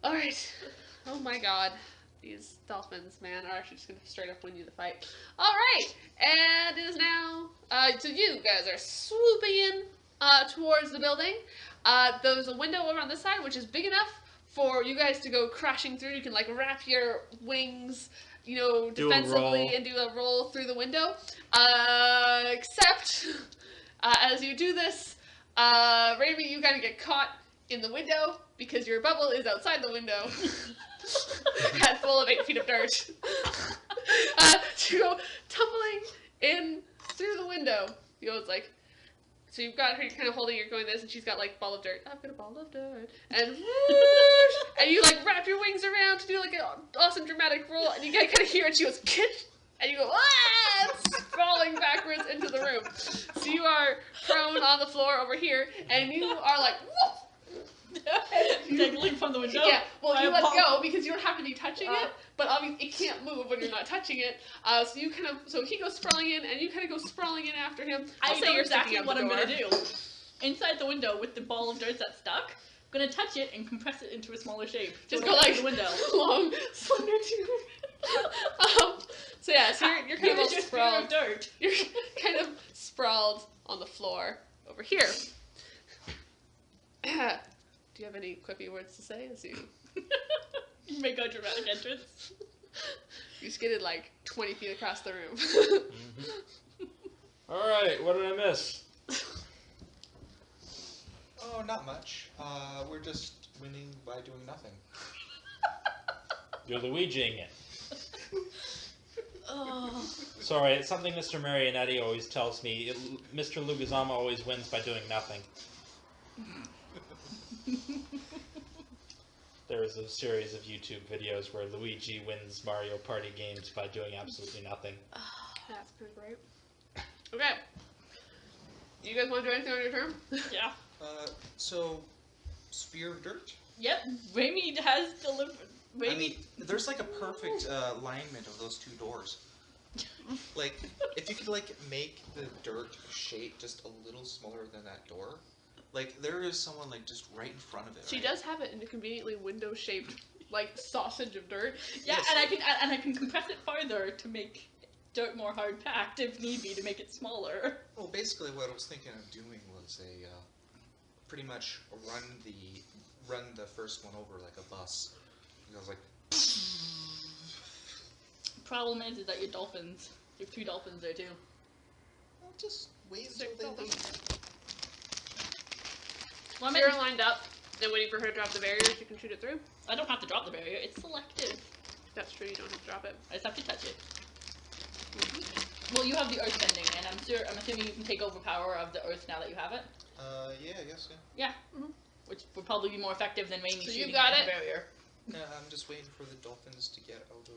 Speaker 1: Alright. Oh my god. These dolphins, man, are actually just gonna straight up win you the fight. Alright! And it is now, so you guys are swooping in, towards the building. There's a window over on this side, which is big enough for you guys to go crashing through. You can, like, wrap your wings, you know, defensively and do a roll through the window. Except, As you do this, Raimi, you kind of get caught in the window because your bubble is outside the window. Head full of 8 feet of dirt. You go tumbling in through the window. You know, it's like, so you've got her kind of holding, you're going this, and she's got like ball of dirt. I've got a ball of dirt. And whoosh, and you like wrap your wings around to do like an awesome dramatic roll, and you kind of hear it, she goes, kitch, and you go, ah, falling backwards into the room. So you are prone on the floor over here, and you are like, whoop.
Speaker 2: Dangling from the window.
Speaker 1: Yeah, well, you let go because you don't have to be touching it, but obviously it can't move when you're not touching it. So you kind of, so he goes sprawling in, and you kind of go sprawling in after him.
Speaker 2: I know exactly what I'm gonna do. Inside the window with the ball of dirt that's stuck, I'm gonna touch it and compress it into a smaller shape.
Speaker 1: Just go like
Speaker 2: the window.
Speaker 1: Long, slender tube. So yeah, so you're kind of all sprawled.
Speaker 2: Dirt.
Speaker 1: You're kind of sprawled on the floor over here. Do you have any quippy words to say as you
Speaker 2: make a dramatic entrance?
Speaker 1: You skidded like 20 feet across the room.
Speaker 4: Alright, what did I miss?
Speaker 3: Oh, not much. We're just winning by doing nothing.
Speaker 4: You're Luigiing it.
Speaker 2: Oh.
Speaker 4: Sorry, it's something Mr. Marionetti always tells me. Mr. Lugazama always wins by doing nothing. There's a series of YouTube videos where Luigi wins Mario Party games by doing absolutely nothing.
Speaker 1: That's pretty great. Okay. You guys want to do anything on your turn?
Speaker 2: Yeah.
Speaker 3: So, sphere of dirt?
Speaker 2: Yep. Raimi has delivered.
Speaker 3: I mean, there's like a perfect alignment of those two doors. Like, if you could like make the dirt shape just a little smaller than that door, like there is someone like just right in front of it.
Speaker 1: She does have it in a conveniently window-shaped like sausage of dirt.
Speaker 2: Yeah,
Speaker 3: Yes.
Speaker 2: and I can compress it farther to make dirt more hard packed if need be to make it smaller.
Speaker 3: Well, basically, what I was thinking of doing was pretty much run the first one over like a bus. And I was like,
Speaker 2: Problem is that your dolphins. You have 2 dolphins there too.
Speaker 3: well, just wait until they leave.
Speaker 2: Well,
Speaker 1: So you're lined up and waiting for her to drop the barrier so you can shoot it through.
Speaker 2: I don't have to drop the barrier. It's selective.
Speaker 1: That's true, you don't have to drop it.
Speaker 2: I just have to touch it. Well, you have the earth bending, and I'm assuming you can take over power of the earth now that you have it.
Speaker 3: Yeah, I guess,
Speaker 2: Yeah. Which would probably be more effective than Raimi
Speaker 1: So
Speaker 2: shooting
Speaker 1: you got
Speaker 2: at
Speaker 1: it?
Speaker 2: the barrier.
Speaker 3: yeah. I'm just waiting for the dolphins to get out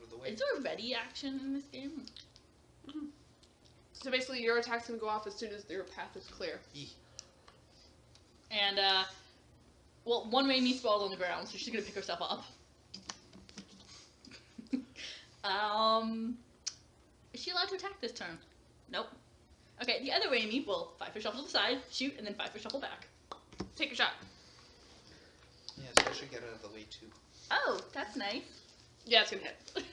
Speaker 3: of the way.
Speaker 2: Is there a ready action in this game?
Speaker 1: So basically your attack's gonna go off as soon as your path is clear.
Speaker 3: Eeh.
Speaker 2: And, well, one Raimi sprawled on the ground, so she's gonna pick herself up. Is she allowed to attack this turn? Nope. Okay, the other Raimi will 5-foot shuffle to the side, shoot, and then 5-foot shuffle back.
Speaker 1: Take your shot.
Speaker 3: Yeah, so I should get out of the way too.
Speaker 2: Oh, that's nice.
Speaker 1: Yeah, it's gonna hit.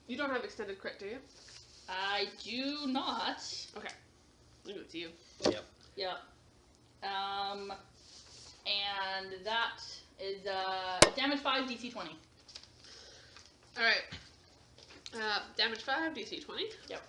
Speaker 1: You don't have extended crit, do you?
Speaker 2: I do not.
Speaker 1: Okay. Leave it to you.
Speaker 3: Yep.
Speaker 2: Yeah. And that is, damage 5, DC 20.
Speaker 1: Alright. Damage 5, DC 20.
Speaker 2: Yep.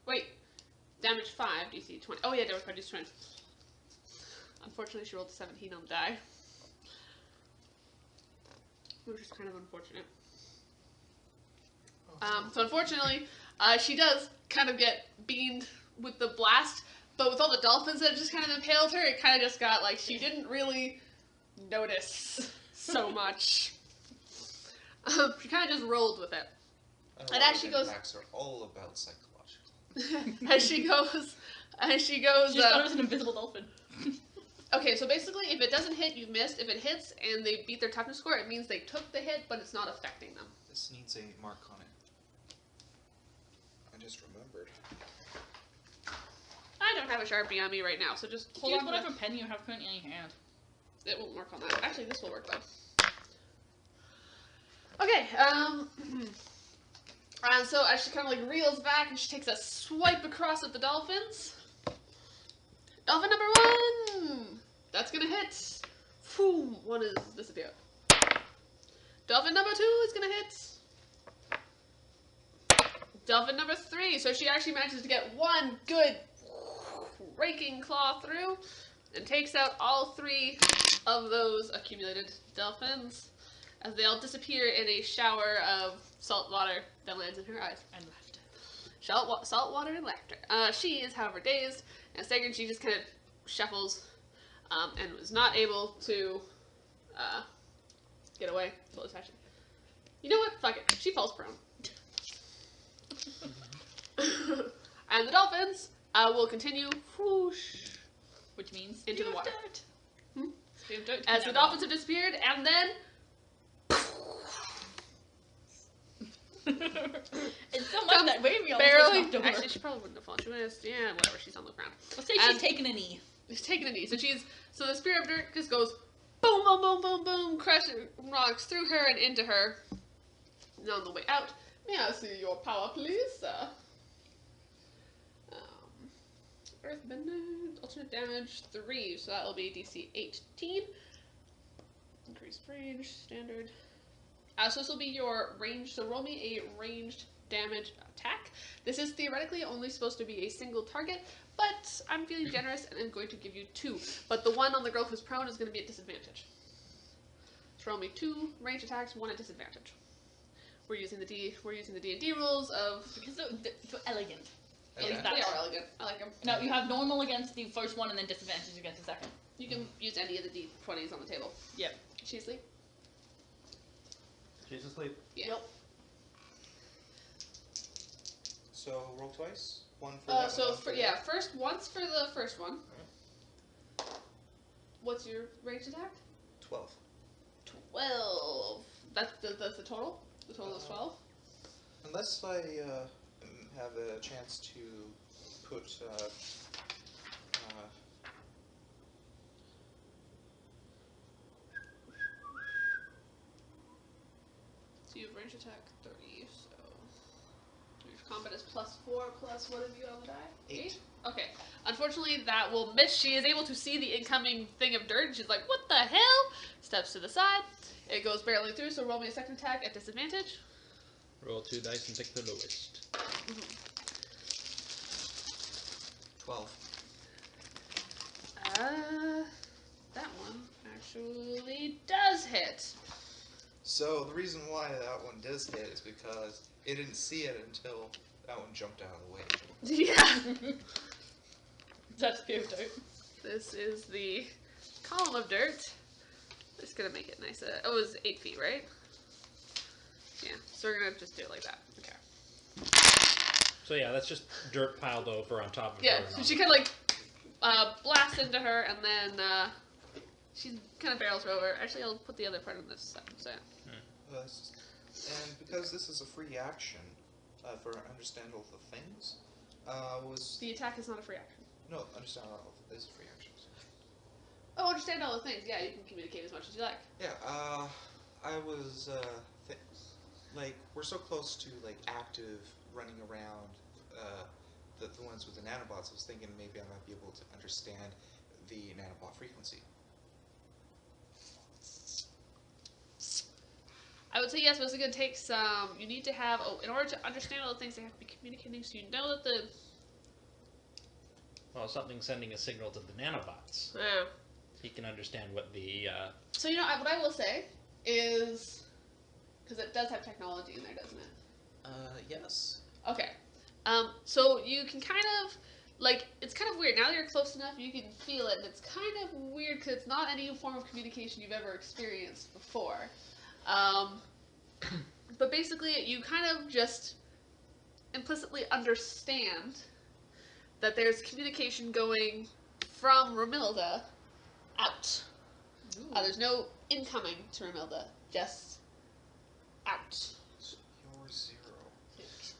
Speaker 1: Wait. Damage 5, DC 20. Oh yeah, damage 5, DC 20. Unfortunately, she rolled a 17 on the die. Which is kind of unfortunate. So unfortunately, she does kind of get beamed with the blast, but with all the dolphins that just kind of impaled her, it kind of just got like, she didn't really notice so much. She kind of just rolled with it. And as she goes,
Speaker 3: attacks are all about psychological.
Speaker 1: as she goes,
Speaker 2: She just thought it was an invisible dolphin.
Speaker 1: okay, so basically, if it doesn't hit, you've missed. If it hits and they beat their toughness score, it means they took the hit, but it's not affecting them.
Speaker 3: This needs a mark on it. I just remembered.
Speaker 1: I don't have a Sharpie on me right now, so just hold
Speaker 2: Use
Speaker 1: on to
Speaker 2: whatever
Speaker 1: it.
Speaker 2: pen you have currently in your hand.
Speaker 1: It won't work on that. Actually, this will work though. Okay, and so as she kind of like reels back and she takes a swipe across at the dolphins. Dolphin number 1! That's gonna hit. Boom! One is disappeared. Dolphin number 2 is gonna hit. Dolphin number 3. So she actually manages to get one good raking claw through and takes out all 3 of those accumulated dolphins as they all disappear in a shower of salt water that lands in her eyes.
Speaker 2: And laughter.
Speaker 1: Salt water and laughter. She is, however, dazed and staggered. She just kind of shuffles and was not able to get away. You know what? Fuck it. She falls prone. And the dolphins will continue whoosh,
Speaker 2: Which means
Speaker 1: into the water.
Speaker 2: Dirt.
Speaker 1: As the dolphins have disappeared, and then
Speaker 2: It's so much that Raimi almost
Speaker 1: barely.
Speaker 2: knocked over.
Speaker 1: Actually, she probably wouldn't have fallen. She would have. Yeah, whatever. She's on the ground.
Speaker 2: Let's say she's taking a knee.
Speaker 1: She's taking a knee. So the spear of dirt just goes boom, boom, boom, boom, boom, crushes rocks through her and into her. And on the way out, may I see your power, please, sir? Earthbender, alternate damage 3, so that will be DC 18. Increased range, standard. So this will be your range. So roll me a ranged damage attack. This is theoretically only supposed to be a single target, but I'm feeling generous and I'm going to give you 2. But the one on the girl who's prone is going to be at disadvantage. So roll me 2 ranged attacks, 1 at disadvantage. We're using the D&D rules of
Speaker 2: Because they're elegant.
Speaker 3: Okay.
Speaker 2: At least
Speaker 1: they
Speaker 2: that's
Speaker 1: are elegant. I like them.
Speaker 2: No, you have normal against the first one and then disadvantage against the second.
Speaker 1: You can use any of the D20s on the table.
Speaker 2: Yep.
Speaker 1: She's asleep.
Speaker 4: She's asleep.
Speaker 1: Yeah.
Speaker 2: Yep.
Speaker 3: So roll twice. One for that
Speaker 1: So
Speaker 3: one,
Speaker 1: for once for the first one. What's your range attack?
Speaker 3: 12.
Speaker 1: 12. That's the total. The total is 12.
Speaker 3: Unless I have a chance to put
Speaker 1: So you have range attack 30. So your combat is +4 plus what have you on the die?
Speaker 3: 8.
Speaker 1: Okay. Unfortunately, that will miss. She is able to see the incoming thing of dirt. She's like, "What the hell?" Steps to the side. It goes barely through. So roll me a second attack at disadvantage.
Speaker 4: Roll 2 dice and pick the lowest.
Speaker 3: 12.
Speaker 1: That one actually does hit.
Speaker 3: So the reason why that one does hit is because it didn't see it until that one jumped out of the way.
Speaker 1: Yeah.
Speaker 2: That's pure dirt.
Speaker 1: This is the column of dirt. Just gonna make it nice. It was 8 feet, right? Yeah. So we're gonna just do it like that. Okay.
Speaker 4: So yeah, that's just dirt piled over on top of
Speaker 1: Yeah.
Speaker 4: her.
Speaker 1: So she kind of like blasts into her, and then she kind of barrels her over. Actually, I'll put the other part in this second. So.
Speaker 3: And because this is a free action for understand all the things, was
Speaker 1: The attack is not a free action.
Speaker 3: no understand all is a free action.
Speaker 1: Oh, understand all the things. Yeah, you can communicate as much as you like.
Speaker 3: Yeah. I was like we're so close to like active running around the ones with the nanobots. I was thinking maybe I might be able to understand the nanobot frequency.
Speaker 1: I would say yes, but it's going to take some. You need to have. In order to understand all the things, they have to be communicating. So you know that the.
Speaker 4: Well, something's sending a signal to the nanobots.
Speaker 1: Yeah.
Speaker 4: He can understand what the.
Speaker 1: So you know what I will say is, because it does have technology in there, doesn't it?
Speaker 3: Yes.
Speaker 1: Okay. So you can kind of like it's kind of weird now that you're close enough. You can feel it, and it's kind of weird because it's not any form of communication you've ever experienced before. But basically, you kind of just implicitly understand that there's communication going from Rohilda out. There's no incoming to Rohilda, just out.
Speaker 3: You're 0.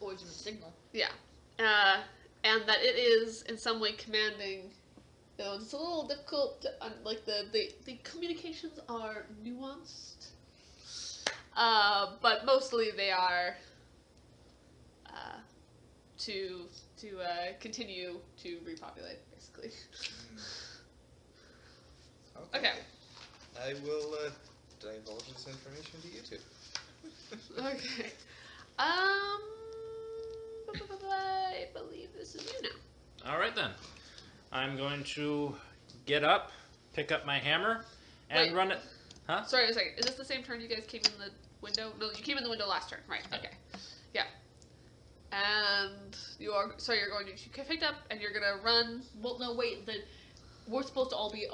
Speaker 2: Origin of signal.
Speaker 1: Yeah. And that it is in some way commanding. It's a little difficult to, like the communications are nuanced. But mostly they are to continue to repopulate, basically. Okay.
Speaker 3: I will divulge this information to you two.
Speaker 1: Okay. I believe this is you now.
Speaker 4: All right then. I'm going to get up, pick up my hammer, and
Speaker 1: Wait.
Speaker 4: run it. Huh?
Speaker 1: Sorry, a second. Is this the same turn you guys came in the window? No, you came in the window last turn. Right. Okay. Yeah. And you are. So you're going to. You picked up, and you're gonna run.
Speaker 2: Well, no, wait. We're supposed to all be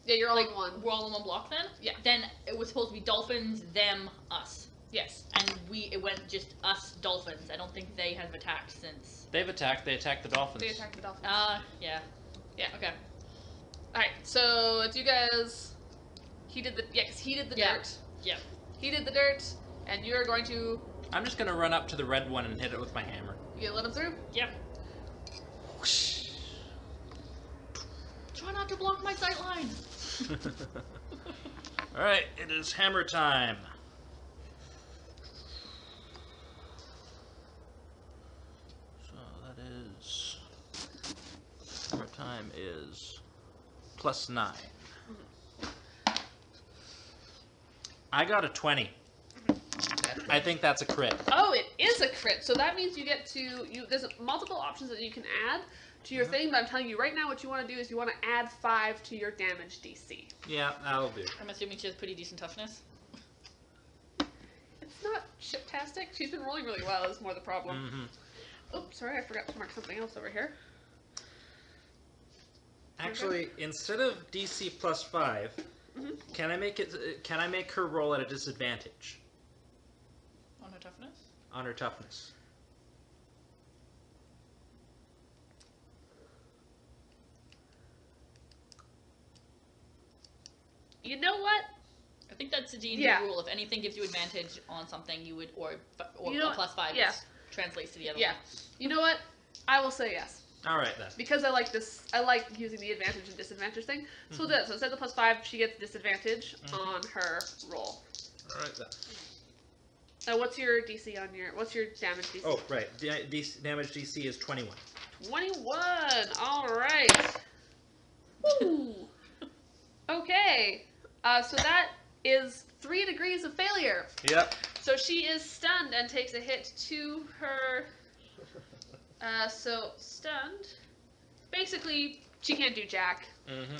Speaker 1: Yeah, you're all
Speaker 2: like
Speaker 1: in one.
Speaker 2: we're all in one block then.
Speaker 1: Yeah.
Speaker 2: Then it was supposed to be dolphins, them, us,
Speaker 1: Yes.
Speaker 2: and it went just us dolphins. I don't think they have attacked since.
Speaker 4: They've attacked. They attacked the dolphins.
Speaker 1: They attacked the dolphins.
Speaker 2: Yeah.
Speaker 1: Yeah.
Speaker 2: Okay.
Speaker 1: All right. So it's you guys. He did the. Yeah, because he did the
Speaker 2: Yeah.
Speaker 1: dirt.
Speaker 2: Yeah.
Speaker 1: He did the dirt, and you're going to.
Speaker 4: I'm just gonna run up to the red one and hit it with my hammer.
Speaker 1: You gonna let him through?
Speaker 2: Yep. Try not to block my sight line.
Speaker 4: All right, it is hammer time. So that is hammer time is +9. I got a 20. I think that's a crit.
Speaker 1: Oh, it is a crit. So that means you get to there's multiple options that you can add to your thing, but I'm telling you right now what you want to do is you want to add 5 to your damage DC.
Speaker 4: Yeah, that'll do.
Speaker 2: I'm assuming she has pretty decent toughness.
Speaker 1: It's not shit-tastic. She's been rolling really well is more the problem.
Speaker 4: Mm-hmm.
Speaker 1: Oops, sorry, I forgot to mark something else over here.
Speaker 4: Actually, instead of DC +5, can I make it? Can I make her roll at a disadvantage
Speaker 2: On her toughness?
Speaker 4: on her toughness?
Speaker 1: You know what?
Speaker 2: I think that's the D&D
Speaker 1: Yeah.
Speaker 2: rule. If anything gives you advantage on something, you would or
Speaker 1: You know
Speaker 2: a +5
Speaker 1: yeah.
Speaker 2: translates to the other
Speaker 1: Yeah.
Speaker 2: one.
Speaker 1: You know what? I will say yes.
Speaker 4: All right then.
Speaker 1: Because I like this, I like using the advantage and disadvantage thing. So we'll do that. So instead of the +5, she gets disadvantage on her roll.
Speaker 4: All right then.
Speaker 1: What's your DC on your, what's your damage DC?
Speaker 4: Oh, right. Damage DC is 21.
Speaker 1: 21! Alright. Woo! Okay. So that is 3 degrees of failure.
Speaker 4: Yep.
Speaker 1: So she is stunned and takes a hit to her. So stunned. Basically, she can't do jack.
Speaker 4: Mm-hmm.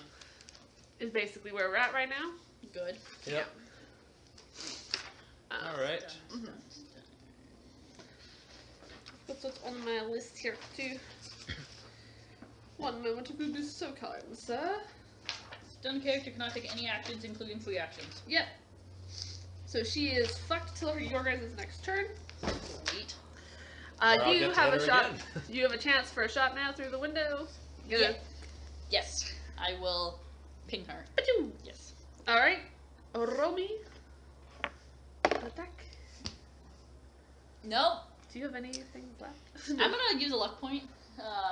Speaker 1: Is basically where we're at right now.
Speaker 2: Good.
Speaker 4: Yep. All right.
Speaker 1: That's what's on my list here too. One moment, if you'd be so kind, sir.
Speaker 2: Stunned character cannot take any actions, including free actions.
Speaker 1: Yep. So she is fucked till your guys' next turn.
Speaker 2: Sweet.
Speaker 4: Or I'll
Speaker 1: You
Speaker 4: get to
Speaker 1: have a
Speaker 4: hit her
Speaker 1: shot.
Speaker 4: again.
Speaker 1: You have a chance for a shot now through the window.
Speaker 2: Yeah. Yes. I will ping her.
Speaker 1: Achoo.
Speaker 2: Yes.
Speaker 1: All right. Romy. Attack.
Speaker 2: Nope.
Speaker 1: Do you have anything left?
Speaker 2: I'm gonna use a luck point.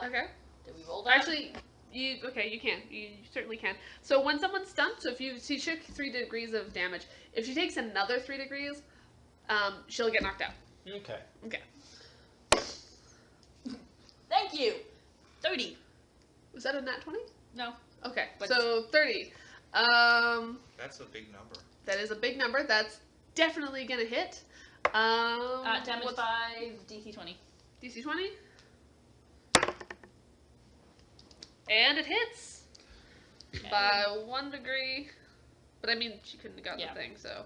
Speaker 1: Okay.
Speaker 2: Did we roll that?
Speaker 1: Actually, you can. You certainly can. So when someone's stunned, so if she took 3 degrees of damage, if she takes another 3 degrees, she'll get knocked out.
Speaker 4: Okay.
Speaker 1: Okay.
Speaker 2: Thank you. 30.
Speaker 1: Was that a nat 20?
Speaker 2: No.
Speaker 1: Okay.
Speaker 2: But-
Speaker 1: So 30.
Speaker 3: That's a big number.
Speaker 1: That is a big number. That's definitely gonna hit.
Speaker 2: Damage
Speaker 1: what's
Speaker 2: 5, DC 20.
Speaker 1: DC 20? And it hits by 1 degree. But I mean, she couldn't have got
Speaker 2: Yeah.
Speaker 1: the thing, so.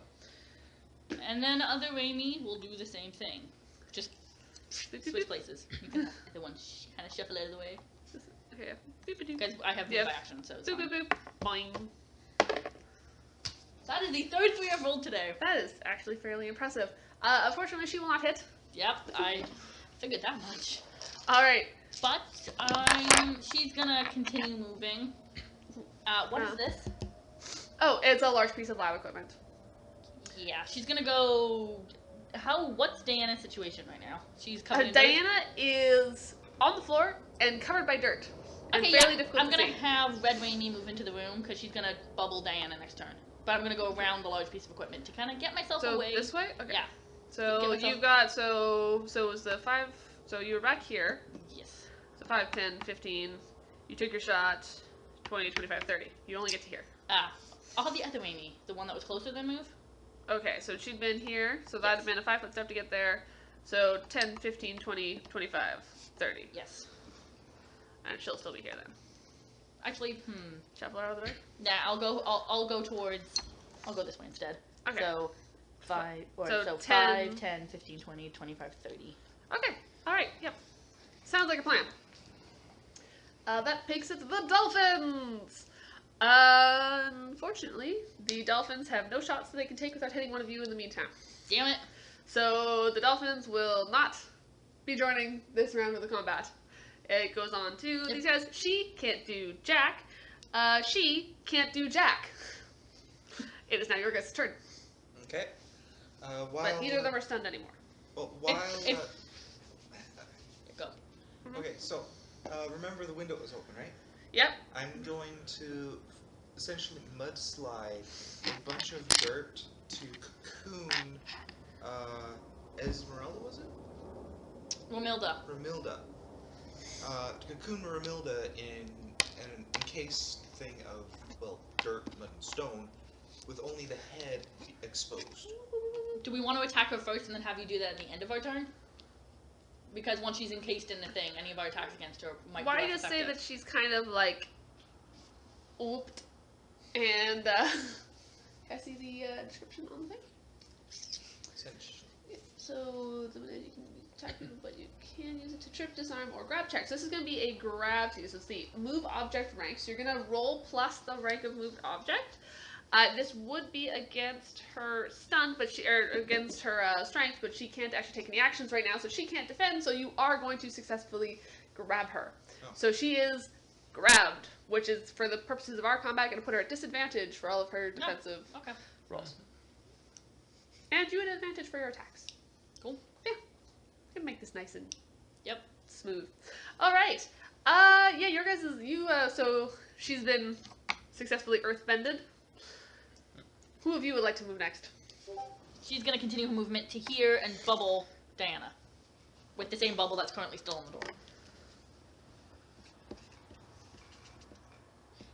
Speaker 2: And then other Amy will do the same thing. Just switch places. You can have the one kind of shuffle out of the way.
Speaker 1: Okay. Boop-a-doo.
Speaker 2: Because I have
Speaker 1: Yep.
Speaker 2: move action, so it's
Speaker 1: Boop,
Speaker 2: fine.
Speaker 1: boop, boop. Boing.
Speaker 2: That is the third 3 I've rolled today.
Speaker 1: That is actually fairly impressive. Unfortunately, she will not hit.
Speaker 2: Yep, I figured that much.
Speaker 1: Alright.
Speaker 2: But she's gonna continue moving. What is this?
Speaker 1: Oh, it's a large piece of lab equipment.
Speaker 2: Yeah, she's gonna go. What's Diana's situation right now? She's covered in dirt?
Speaker 1: Diana is on the floor and covered by dirt. And
Speaker 2: Okay,
Speaker 1: fairly
Speaker 2: yeah.
Speaker 1: difficult
Speaker 2: I'm
Speaker 1: to
Speaker 2: gonna
Speaker 1: see.
Speaker 2: have Red Rainy move into the room because she's gonna bubble Diana next turn. But I'm gonna go around the large piece of equipment to kind of get myself
Speaker 1: So
Speaker 2: away.
Speaker 1: this way? Okay.
Speaker 2: Yeah.
Speaker 1: So
Speaker 2: Get myself-
Speaker 1: you've got, so it was the 5, so you were back here.
Speaker 2: Yes.
Speaker 1: So 5, 10, 15. You took your shot. 20, 25, 30. You only get to here.
Speaker 2: I'll have the other Amy, the one that was closer than move.
Speaker 1: Okay, so she'd been here, so that'd have been a 5-foot step to get there. So 10, 15, 20, 25, 30.
Speaker 2: Yes.
Speaker 1: And she'll still be here then.
Speaker 2: Actually,
Speaker 1: Shuffle her out of the way?
Speaker 2: Yeah, I'll go this way instead.
Speaker 1: Okay.
Speaker 2: So 5 or
Speaker 1: So
Speaker 2: so
Speaker 1: 10.
Speaker 2: 5, 10, 15, 20, 25, 30.
Speaker 1: Okay, alright, yep. Sounds like a plan. That takes it to the dolphins! Unfortunately, the dolphins have no shots that they can take without hitting one of you in the meantime.
Speaker 2: Damn it.
Speaker 1: So the dolphins will not be joining this round of the combat. It goes on to these guys. She can't do Jack. She can't do Jack. It is now your guys' turn.
Speaker 3: Okay.
Speaker 1: But neither of them are stunned anymore.
Speaker 3: Well, while...
Speaker 2: Go.
Speaker 3: Okay, so, remember the window was open, right?
Speaker 1: Yep.
Speaker 3: I'm going to essentially mudslide a bunch of dirt to cocoon, Esmeralda, was it?
Speaker 2: Romilda.
Speaker 3: Rohilda. To cocoon Rohilda in an encased thing of, well, dirt, mud, and stone, with only the head exposed.
Speaker 2: Do we want to attack her first and then have you do that at the end of our turn? Because once she's encased in the thing, any of our attacks against her might
Speaker 1: Why
Speaker 2: be less
Speaker 1: just say
Speaker 2: effective.
Speaker 1: that she's kind of like ooped and can I see the description on the thing?
Speaker 3: Essentially.
Speaker 1: So the minute you can attack people, but you can use it to trip, disarm, or grab check. So this is going to be a grab. So this is the move object rank. So you're going to roll plus the rank of moved object. This would be against her stun, but against her strength, but she can't actually take any actions right now, so she can't defend. So you are going to successfully grab her.
Speaker 3: Oh.
Speaker 1: So she is grabbed, which is for the purposes of our combat going to put her at disadvantage for all of her defensive rolls. And you had advantage for your attacks.
Speaker 2: Cool.
Speaker 1: Yeah. Gonna make this nice and smooth. All right. Yeah, your guys so she's been successfully earthbended. Who of you would like to move next?
Speaker 2: She's going to continue her movement to here and bubble Diana. With the same bubble that's currently still on the door.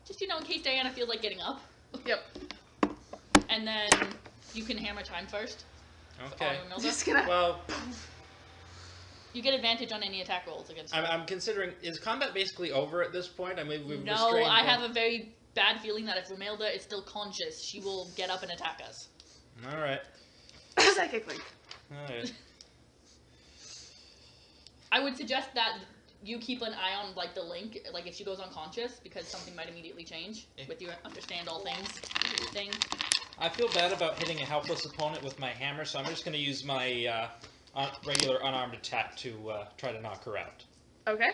Speaker 2: Just, in case Diana feels like getting up.
Speaker 1: Yep.
Speaker 2: And then you can hammer time first.
Speaker 4: Okay.
Speaker 1: Just gonna.
Speaker 4: Well,
Speaker 2: You get advantage on any attack rolls against her.
Speaker 4: I'm considering, is combat basically over at this point? I mean, we've
Speaker 2: No,
Speaker 4: restrained
Speaker 2: I
Speaker 4: one-
Speaker 2: have a very bad feeling that if Rohilda is still conscious, she will get up and attack us.
Speaker 4: All right.
Speaker 1: Psychically.
Speaker 4: All right.
Speaker 2: I would suggest that you keep an eye on, the link, if she goes unconscious, because something might immediately change with your understand all things thing.
Speaker 4: I feel bad about hitting a helpless opponent with my hammer, so I'm just going to use my regular unarmed attack to try to knock her out.
Speaker 1: Okay.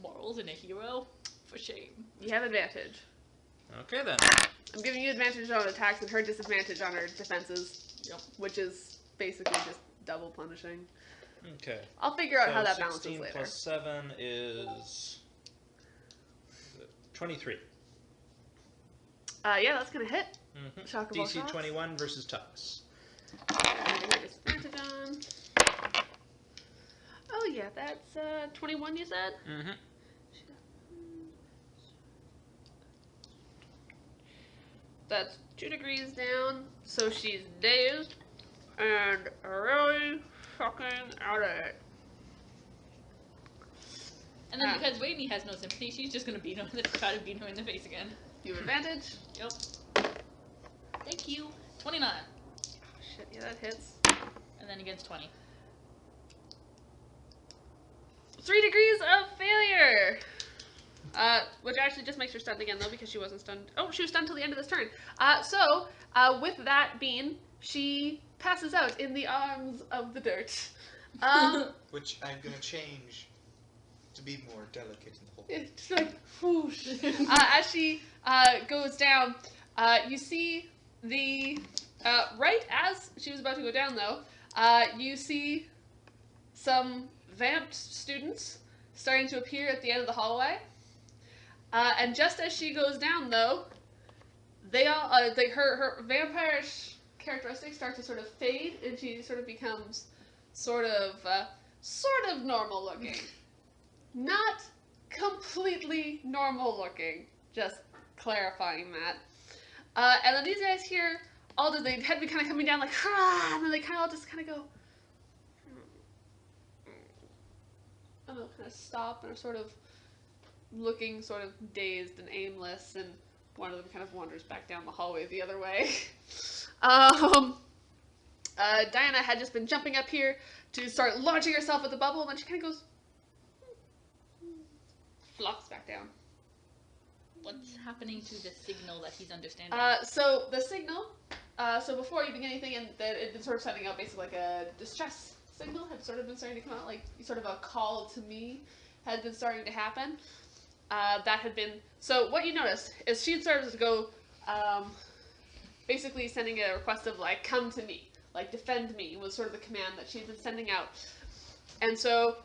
Speaker 2: Morals in a hero? For shame.
Speaker 1: You have advantage.
Speaker 4: Okay, then.
Speaker 1: I'm giving you advantage on attacks and her disadvantage on her defenses.
Speaker 2: Yep.
Speaker 1: Which is basically just double punishing.
Speaker 4: Okay.
Speaker 1: I'll figure out
Speaker 4: So
Speaker 1: how that balances
Speaker 4: 16
Speaker 1: later.
Speaker 4: plus 7 is 23.
Speaker 1: Yeah, that's gonna hit.
Speaker 4: Mm-hmm.
Speaker 1: Shock of all
Speaker 4: DC
Speaker 1: shots.
Speaker 4: 21 versus Thomas.
Speaker 1: Disadvantage on. Oh yeah, that's 21 you said?
Speaker 4: Mm-hmm.
Speaker 1: That's 2 degrees down, so she's dazed and really fucking out of it.
Speaker 2: And then because Raimi has no sympathy, she's just gonna try to beat her in the face again.
Speaker 1: You have advantage.
Speaker 2: Yep. Thank you. 29.
Speaker 1: Shit, yeah, that hits.
Speaker 2: And then against 20.
Speaker 1: 3 degrees of failure! Which actually just makes her stunned again, though, because she wasn't stunned. Oh, she was stunned till the end of this turn. With that being, she passes out in the arms of the dirt.
Speaker 3: Which I'm gonna change to be more delicate in the whole.
Speaker 1: It's like, whoosh. As she goes down, you see the, right as she was about to go down, though, you see some vamped students starting to appear at the end of the hallway. And just as she goes down, though, they all, her vampirish characteristics start to sort of fade, and she sort of becomes sort of normal looking. Not completely normal looking, just clarifying that. And then these guys here, all just, they had me kind of coming down like, ah, and then they kind of all just kind of go, and they'll kind of stop and are sort of looking sort of dazed and aimless, and one of them kind of wanders back down the hallway the other way. Diana had just been jumping up here to start launching herself at the bubble, and then she kind of goes, flops back down.
Speaker 2: What's happening to the signal that he's understanding?
Speaker 1: So the signal, so before you begin anything, and it had been sort of sending out basically like a distress signal had sort of been starting to come out, like sort of a call to me had been starting to happen. That had been, so what you noticed is she had started to go, basically sending a request of like, come to me, like defend me was sort of the command that she had been sending out. And so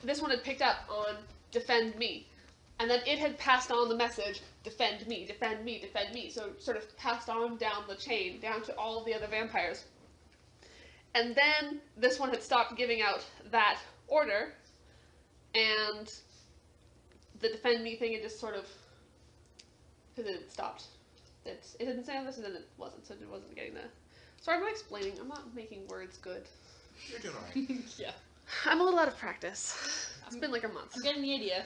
Speaker 1: this one had picked up on defend me. And then it had passed on the message, defend me, defend me, defend me. So it sort of passed on down the chain, down to all of the other vampires. And then this one had stopped giving out that order, and the defend me thing had just sort of, because it had stopped. It had been saying this, and then it wasn't, so it wasn't getting the... Sorry, I'm not explaining. I'm not making words good.
Speaker 3: You're doing alright.
Speaker 2: Yeah.
Speaker 1: I'm a little out of practice. It's been like a month.
Speaker 2: I'm getting the idea.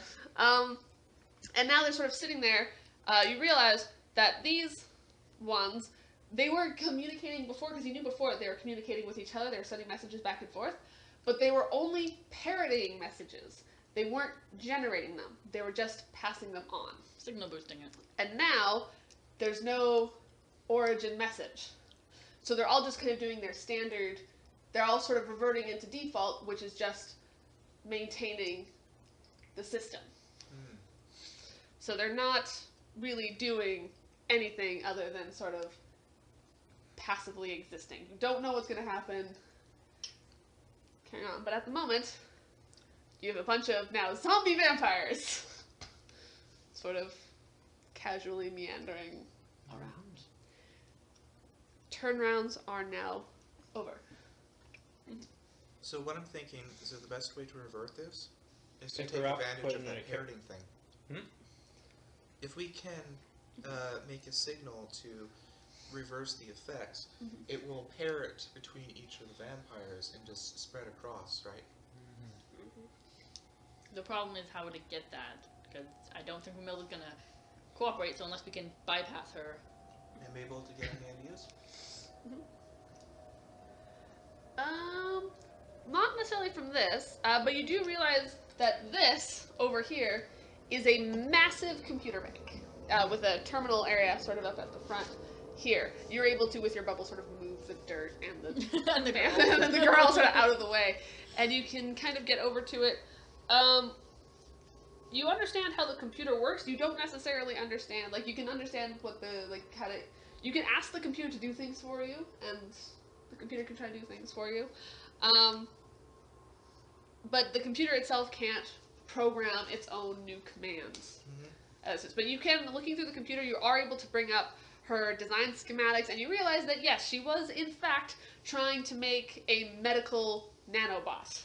Speaker 1: And now they're sort of sitting there. You realize that these ones, they were communicating before, because you knew before they were communicating with each other. They were sending messages back and forth. But they were only parodying messages. They weren't generating them. They were just passing them on.
Speaker 2: Signal boosting it.
Speaker 1: And now, there's no origin message. So they're all just kind of doing their standard, they're all sort of reverting into default, which is just maintaining the system. So they're not really doing anything other than sort of passively existing. You don't know what's going to happen. Carry on. But at the moment, you have a bunch of now zombie vampires sort of casually meandering around. Turnarounds are now over.
Speaker 3: So what I'm thinking is that the best way to revert this is to
Speaker 4: Pick
Speaker 3: take
Speaker 4: her up,
Speaker 3: advantage
Speaker 4: put
Speaker 3: of
Speaker 4: it in
Speaker 3: that
Speaker 4: a
Speaker 3: parroting thing.
Speaker 4: Hmm?
Speaker 3: If we can make a signal to reverse the effects, it will parrot between each of the vampires and just spread across, right?
Speaker 2: The problem is how to get that, because I don't think Rohilda's gonna cooperate, so unless we can bypass her.
Speaker 3: Am I able to get any ideas?
Speaker 1: Not necessarily from this, but you do realize that this over here is a massive computer bank with a terminal area sort of up at the front here. You're able to, with your bubble, sort of move the dirt and the
Speaker 2: And the girl.
Speaker 1: and the girl sort of out of the way, and you can kind of get over to it. You understand how the computer works. You don't necessarily understand, like, you can understand what the, like, how to, you can ask the computer to do things for you, and the computer can try to do things for you. But the computer itself can't program its own new commands. But you can, looking through the computer, you are able to bring up her design schematics, and you realize that, yes, she was, in fact, trying to make a medical nanobot.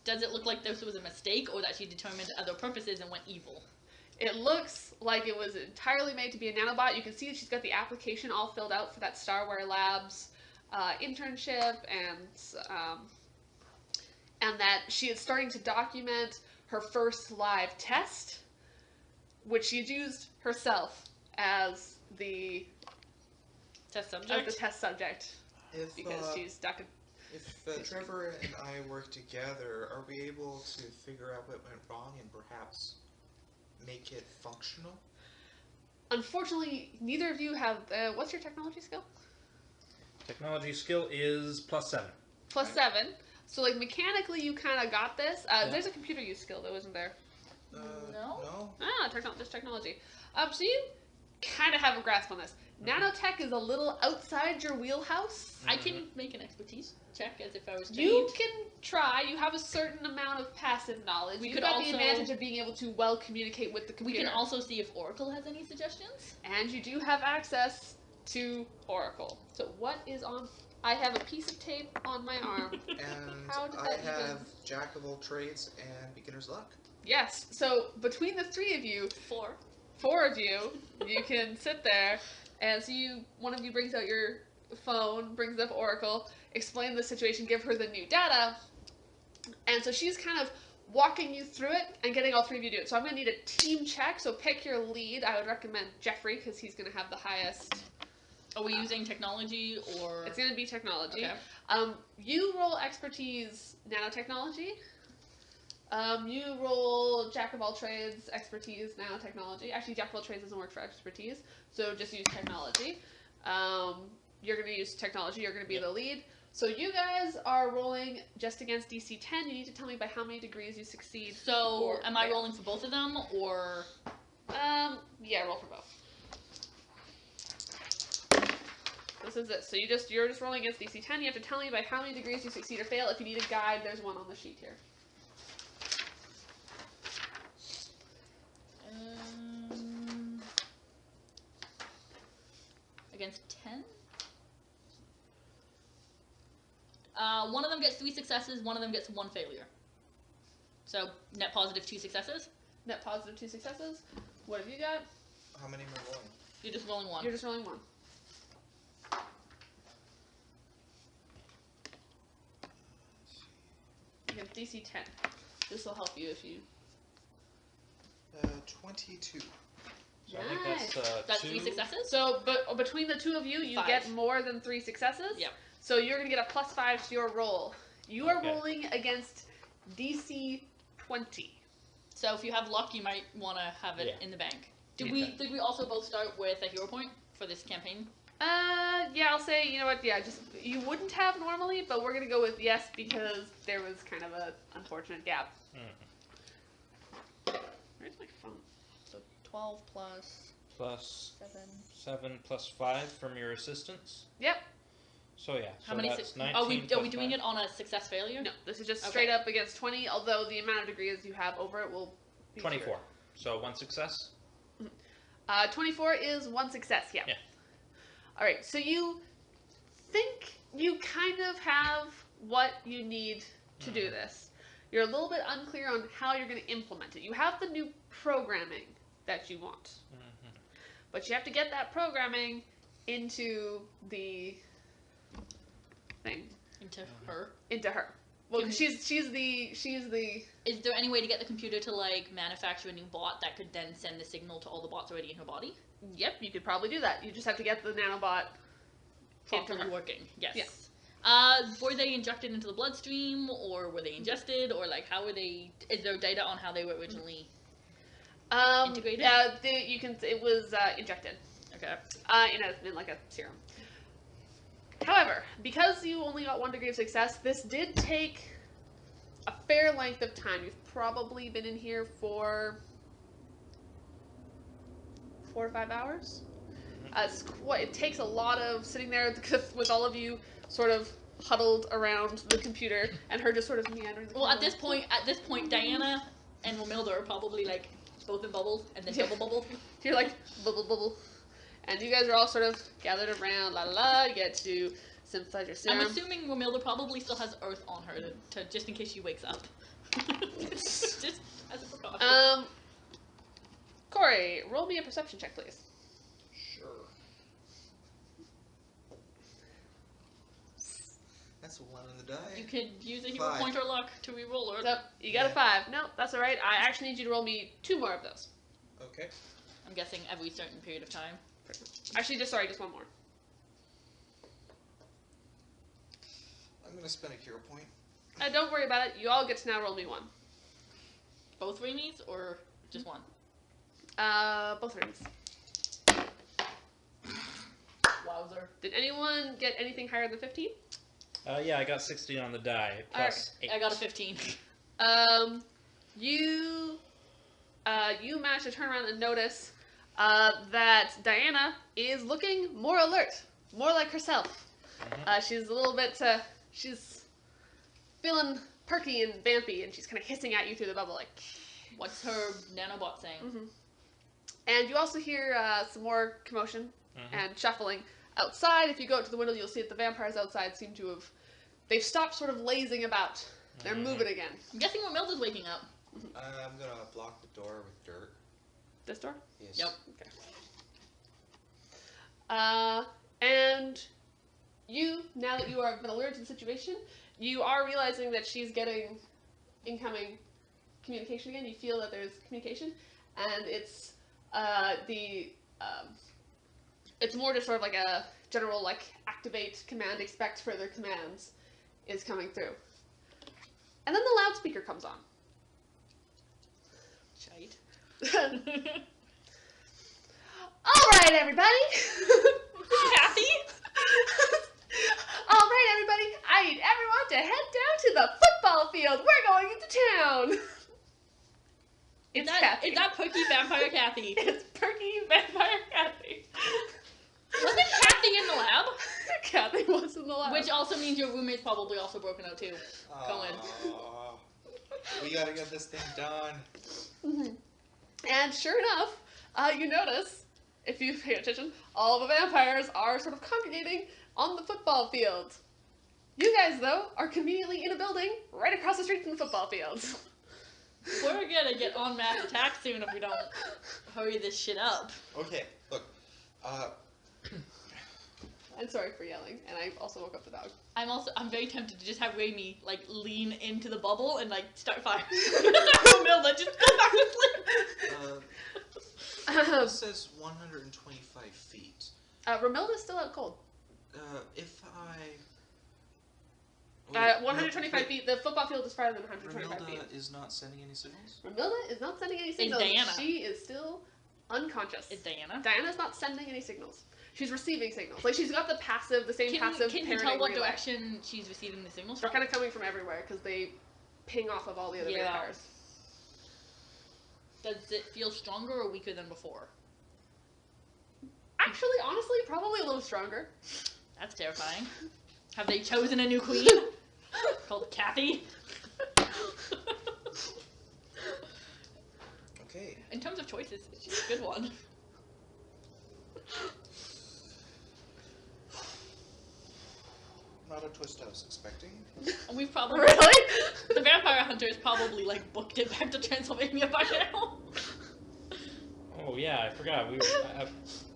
Speaker 2: Does it look like this was a mistake, or that she determined other purposes and went evil?
Speaker 1: It looks like it was entirely made to be a nanobot. You can see that she's got the application all filled out for that Starware Labs internship, and that she is starting to document her first live test, which she had used herself as the
Speaker 2: Test subject?
Speaker 1: test subject, because she's documented.
Speaker 3: If Trevor and I work together, are we able to figure out what went wrong and perhaps make it functional?
Speaker 1: Unfortunately, neither of you have. What's your technology skill?
Speaker 4: Technology skill is +7.
Speaker 1: +7. So, like, mechanically, you kind of got this. There's a computer use skill, though, isn't there?
Speaker 2: No.
Speaker 1: Just technology. So you kind of have a grasp on this. Nanotech is a little outside your wheelhouse.
Speaker 2: I can make an expertise check as if I was trained.
Speaker 1: You can try. You have a certain amount of passive knowledge.
Speaker 2: We
Speaker 1: You've
Speaker 2: could
Speaker 1: got
Speaker 2: also-
Speaker 1: the advantage of being able to well communicate with the
Speaker 2: We
Speaker 1: computer.
Speaker 2: can also see if Oracle has any suggestions.
Speaker 1: And you do have access to Oracle. So what is on... I have a piece of tape on my arm.
Speaker 3: And
Speaker 1: How did
Speaker 3: I
Speaker 1: that even-
Speaker 3: have Jack of all trades and beginner's luck.
Speaker 1: Yes. So between the three of you,
Speaker 2: 4.
Speaker 1: 4 of you, you can sit there And so one of you brings out your phone, brings up Oracle, explain the situation, give her the new data, and so she's kind of walking you through it and getting all three of you to do it. So I'm going to need a team check, so pick your lead. I would recommend Jeffrey, because he's going to have the highest...
Speaker 2: Are we using technology, or...?
Speaker 1: It's going to be technology.
Speaker 2: Okay.
Speaker 1: You roll expertise nanotechnology. You roll jack of all trades, expertise, nanotechnology. Actually, jack of all trades doesn't work for expertise, so just use technology. You're going to use technology. You're going to be the lead. So you guys are rolling just against DC 10. You need to tell me by how many degrees you succeed.
Speaker 2: So, am I rolling for both of them, or...?
Speaker 1: Yeah, roll for both. This is it. So you're just rolling against DC 10. You have to tell me by how many degrees you succeed or fail. If you need a guide, there's one on the sheet here.
Speaker 2: Against 10? One of them gets 3 successes, one of them gets 1 failure. So, net positive 2 successes.
Speaker 1: Net positive 2 successes. What have you got?
Speaker 3: How many am I rolling?
Speaker 2: You're just rolling 1.
Speaker 1: You're just rolling 1. Against DC 10. This will help you if you...
Speaker 3: 22.
Speaker 4: So I think
Speaker 2: That's
Speaker 4: 2.
Speaker 2: 3 successes?
Speaker 1: So, but between the two of you, you
Speaker 2: 5.
Speaker 1: get more than 3 successes.
Speaker 2: Yep.
Speaker 1: So you're going to get a +5 to your roll. You are rolling against DC 20.
Speaker 2: So if you have luck, you might want to have it in the bank. Did we also both start with a hero point for this campaign?
Speaker 1: Yeah, I'll say, you know what, yeah, just, you wouldn't have normally, but we're going to go with yes, because there was kind of an unfortunate gap. Where's my phone?
Speaker 2: So 12 plus
Speaker 4: 7 plus 5 from your assistants.
Speaker 1: Yep.
Speaker 4: So yeah,
Speaker 2: How many
Speaker 4: that's 19
Speaker 2: are we doing
Speaker 4: 5.
Speaker 2: it on a success failure?
Speaker 1: No, this is just straight up against 20, although the amount of degrees you have over it will be
Speaker 4: 24.
Speaker 1: Sure.
Speaker 4: So 1 success?
Speaker 1: 24 is 1 success, yeah. Alright, so you think you kind of have what you need to do this. You're a little bit unclear on how you're going to implement it. You have the new programming that you want. But you have to get that programming into the thing.
Speaker 2: Into her?
Speaker 1: Into her. Well, 'cause she's the...
Speaker 2: Is there any way to get the computer to, like, manufacture a new bot that could then send the signal to all the bots already in her body?
Speaker 1: Yep, you could probably do that. You just have to get the nanobot
Speaker 2: Properly working, yes.
Speaker 1: Yeah.
Speaker 2: Were they injected into the bloodstream, or were they ingested, or, like, how were they... Is there data on how they were originally integrated?
Speaker 1: It was injected.
Speaker 2: Okay.
Speaker 1: In like a serum. However, because you only got 1 degree of success, this did take a fair length of time. You've probably been in here for 4 or 5 hours. It takes a lot of sitting there with all of you sort of huddled around the computer, and her just sort of meandering.
Speaker 2: Well, at this point, Diana and Rohilda are probably, like, both in bubbles, and then double bubble.
Speaker 1: You're like, bubble, bubble. And you guys are all sort of gathered around, la la la, you get to synthesize your serum.
Speaker 2: I'm assuming Rohilda probably still has earth on her, to just in case she wakes up. Just as a precaution.
Speaker 1: Corey, roll me a perception check, please.
Speaker 3: Sure. That's 1 on the die.
Speaker 2: You could use a hero
Speaker 3: 5.
Speaker 2: point or luck to re-roll it.
Speaker 1: Yep, you got a 5. No, that's alright. I actually need you to roll me 2 more of those.
Speaker 3: Okay.
Speaker 2: I'm guessing every certain period of time.
Speaker 1: Actually, just 1 more.
Speaker 3: I'm gonna spend a hero point.
Speaker 1: Don't worry about it. You all get to now roll me 1.
Speaker 2: Both Ramies, or just 1?
Speaker 1: Both rings.
Speaker 2: Wowzer.
Speaker 1: Did anyone get anything higher than 15?
Speaker 4: Yeah, I got 16 on the die, plus 8.
Speaker 2: I got a 15.
Speaker 1: You managed to turn around and notice that Diana is looking more alert, more like herself. She's a little bit, she's feeling perky and vampy, and she's kind of hissing at you through the bubble, like...
Speaker 2: What's her nanobot saying?
Speaker 1: And you also hear some more commotion and shuffling outside. If you go out to the window, you'll see that the vampires outside seem to have... They've stopped sort of lazing about. They're moving again.
Speaker 2: I'm guessing Rohilda's waking up.
Speaker 3: I'm gonna block the door with dirt.
Speaker 1: This door?
Speaker 3: Yes.
Speaker 2: Yep.
Speaker 1: Okay. And you, now that you have been alerted to the situation, you are realizing that she's getting incoming communication again. You feel that there's communication, and it's it's more just sort of like a general like activate command, expect further commands is coming through. And then the loudspeaker comes on.
Speaker 2: Shite.
Speaker 1: All right, everybody.
Speaker 2: Kathy?
Speaker 1: All right, everybody. I need everyone to head down to the football field. We're going into town. It's Kathy.
Speaker 2: Is that Perky Vampire Kathy?
Speaker 1: It's Perky Vampire Kathy.
Speaker 2: Wasn't Kathy in the lab?
Speaker 1: Kathy was in the lab.
Speaker 2: Which also means your roommate's probably also broken out too. Going.
Speaker 3: We gotta get this thing done.
Speaker 1: Mm-hmm. And sure enough, you notice, if you pay attention, all the vampires are sort of congregating on the football field. You guys, though, are conveniently in a building right across the street from the football fields.
Speaker 2: We're gonna get on mass attack soon if we don't hurry this shit up.
Speaker 3: Okay, look.
Speaker 1: I'm sorry for yelling, and I also woke up the dog.
Speaker 2: I'm very tempted to just have Raimi, like, lean into the bubble and, like, start firing. Rohilda, just go back to sleep.
Speaker 3: It says 125 feet.
Speaker 1: Romilda's still out cold.
Speaker 3: If I...
Speaker 1: 125 feet. The football field is farther than 125 feet.
Speaker 3: Romilda is not sending any signals?
Speaker 1: Romilda is not sending any signals.
Speaker 2: Diana?
Speaker 1: She is still unconscious.
Speaker 2: It's Diana.
Speaker 1: Diana's not sending any signals. She's receiving signals. Like, she's got the same passive
Speaker 2: Can you
Speaker 1: parroting
Speaker 2: tell what
Speaker 1: relay.
Speaker 2: direction she's receiving the signals
Speaker 1: They're
Speaker 2: from?
Speaker 1: kind of coming from everywhere, because they ping off of all the other vampires.
Speaker 2: Does it feel stronger or weaker than before?
Speaker 1: Actually, honestly, probably a little stronger.
Speaker 2: That's terrifying. Have they chosen a new queen? Called Kathy?
Speaker 3: Okay.
Speaker 2: In terms of choices, she's a good one.
Speaker 3: Not a twist I was expecting.
Speaker 2: And we've probably...
Speaker 1: Really?
Speaker 2: The vampire hunter has probably, like, booked it back to Transylvania by now.
Speaker 4: Oh yeah, I forgot. I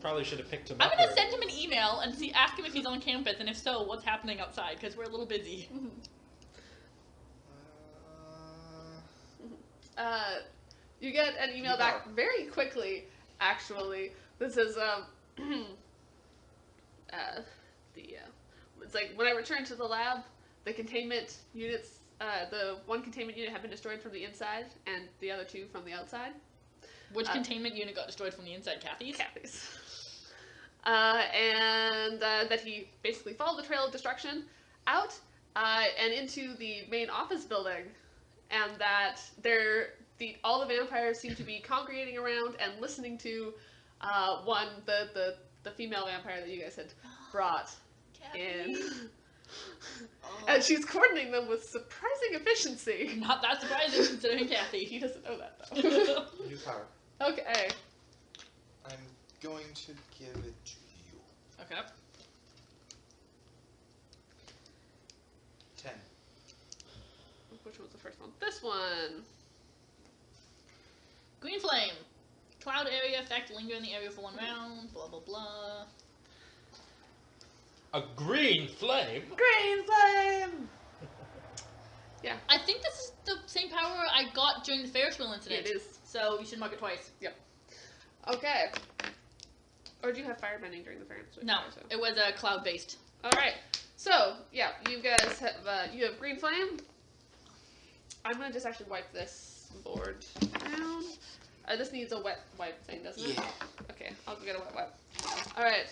Speaker 4: probably should have picked him
Speaker 2: I'm
Speaker 4: up.
Speaker 2: gonna send him an email and ask him if he's on campus, and if so, what's happening outside, because we're a little busy.
Speaker 1: You get an email back very quickly, actually. This is, it's like, when I returned to the lab, the containment units, the one containment unit had been destroyed from the inside, and the other two from the outside.
Speaker 2: Which containment unit got destroyed from the inside? Kathy's?
Speaker 1: Kathy's. And that he basically followed the trail of destruction out, and into the main office building, and that all the vampires seem to be congregating around and listening to the female vampire that you guys had brought in. And she's coordinating them with surprising efficiency.
Speaker 2: Not that surprising considering Kathy.
Speaker 1: He doesn't know that, though.
Speaker 3: New power.
Speaker 1: Okay.
Speaker 3: I'm going to give it to you.
Speaker 2: Okay.
Speaker 3: 10.
Speaker 1: Which was the first one? This one.
Speaker 2: Green flame. Cloud area effect, linger in the area for 1 round, blah blah blah.
Speaker 4: A green flame?
Speaker 1: Green flame! Yeah.
Speaker 2: I think this is the same power I got during the Ferris wheel incident.
Speaker 1: It is.
Speaker 2: So you should mark it twice.
Speaker 1: Yep. Okay. Or do you have firebending during the Ferris wheel?
Speaker 2: No, it was cloud based.
Speaker 1: Alright. So, yeah, you guys have, you have green flame. I'm gonna just actually wipe this board down. This needs a wet wipe thing, doesn't it?
Speaker 3: Yeah.
Speaker 1: Okay, I'll go get a wet wipe. Alright.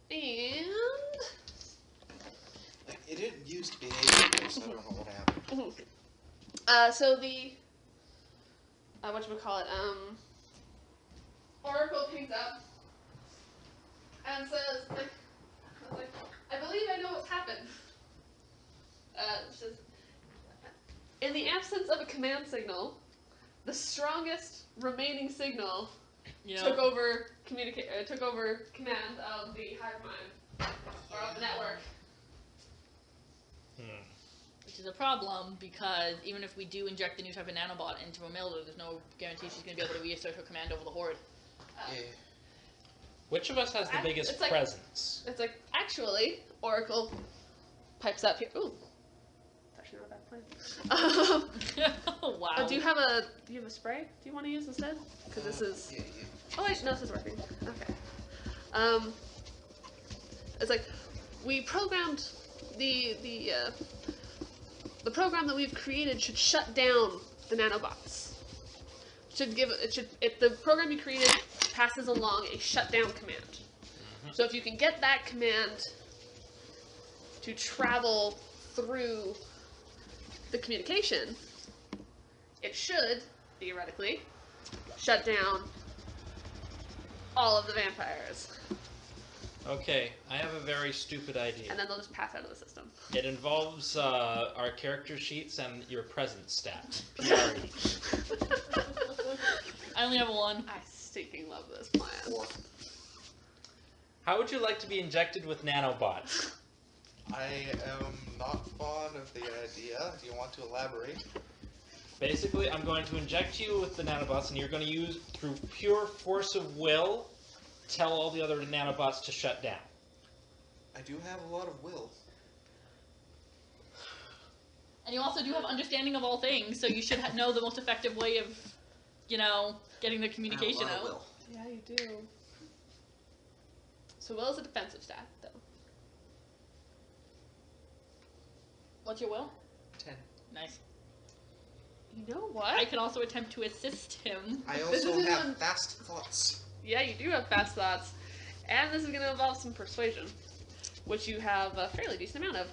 Speaker 1: And...
Speaker 3: Like, it didn't used to be able, so I don't know what happened.
Speaker 1: So the... whatchamacallit, Oracle pings up and says, I believe I know what's happened. It says, in the absence of a command signal, the strongest remaining signal took over command of the hive mind, or of the network.
Speaker 2: Which is a problem, because even if we do inject the new type of nanobot into Rohilda, there's no guarantee she's going to be able to reassert her command over the Horde.
Speaker 3: Yeah.
Speaker 4: Which of us has the biggest
Speaker 1: it's like-
Speaker 4: presence?
Speaker 1: It's like, actually, Oracle pipes up here. Ooh. Actually not a bad plan.
Speaker 2: Wow.
Speaker 1: Do you have a spray? Do you want to use instead? Because this is.
Speaker 3: Yeah.
Speaker 1: Oh wait, no, this is working. Okay. It's like we programmed the program that we've created should shut down the nanobots. If the program you created passes along a shutdown command. So if you can get that command to travel through the communication, it should, theoretically, shut down all of the vampires.
Speaker 4: Okay, I have a very stupid idea.
Speaker 1: And then they'll just pass out of the system.
Speaker 4: It involves our character sheets and your presence stat. PRE.
Speaker 2: I only have one.
Speaker 1: I stinking love this plan.
Speaker 3: 4.
Speaker 4: How would you like to be injected with nanobots?
Speaker 3: I am not fond of the idea. Do you want to elaborate?
Speaker 4: Basically, I'm going to inject you with the nanobots, and you're going to use, through pure force of will, tell all the other nanobots to shut down.
Speaker 3: I do have a lot of will.
Speaker 2: And you also do have understanding of all things, so you should know the most effective way of, getting the communication
Speaker 3: I have a lot
Speaker 2: out.
Speaker 3: of will.
Speaker 1: Yeah, you do. So will is a defensive stat, though.
Speaker 2: What's your will?
Speaker 3: 10.
Speaker 2: Nice.
Speaker 1: You know what?
Speaker 2: I can also attempt to assist him.
Speaker 3: I
Speaker 1: This
Speaker 3: also
Speaker 1: isn't
Speaker 3: have
Speaker 1: even-
Speaker 3: fast thoughts.
Speaker 1: Yeah, you do have fast thoughts. And this is going to involve some persuasion, which you have a fairly decent amount of.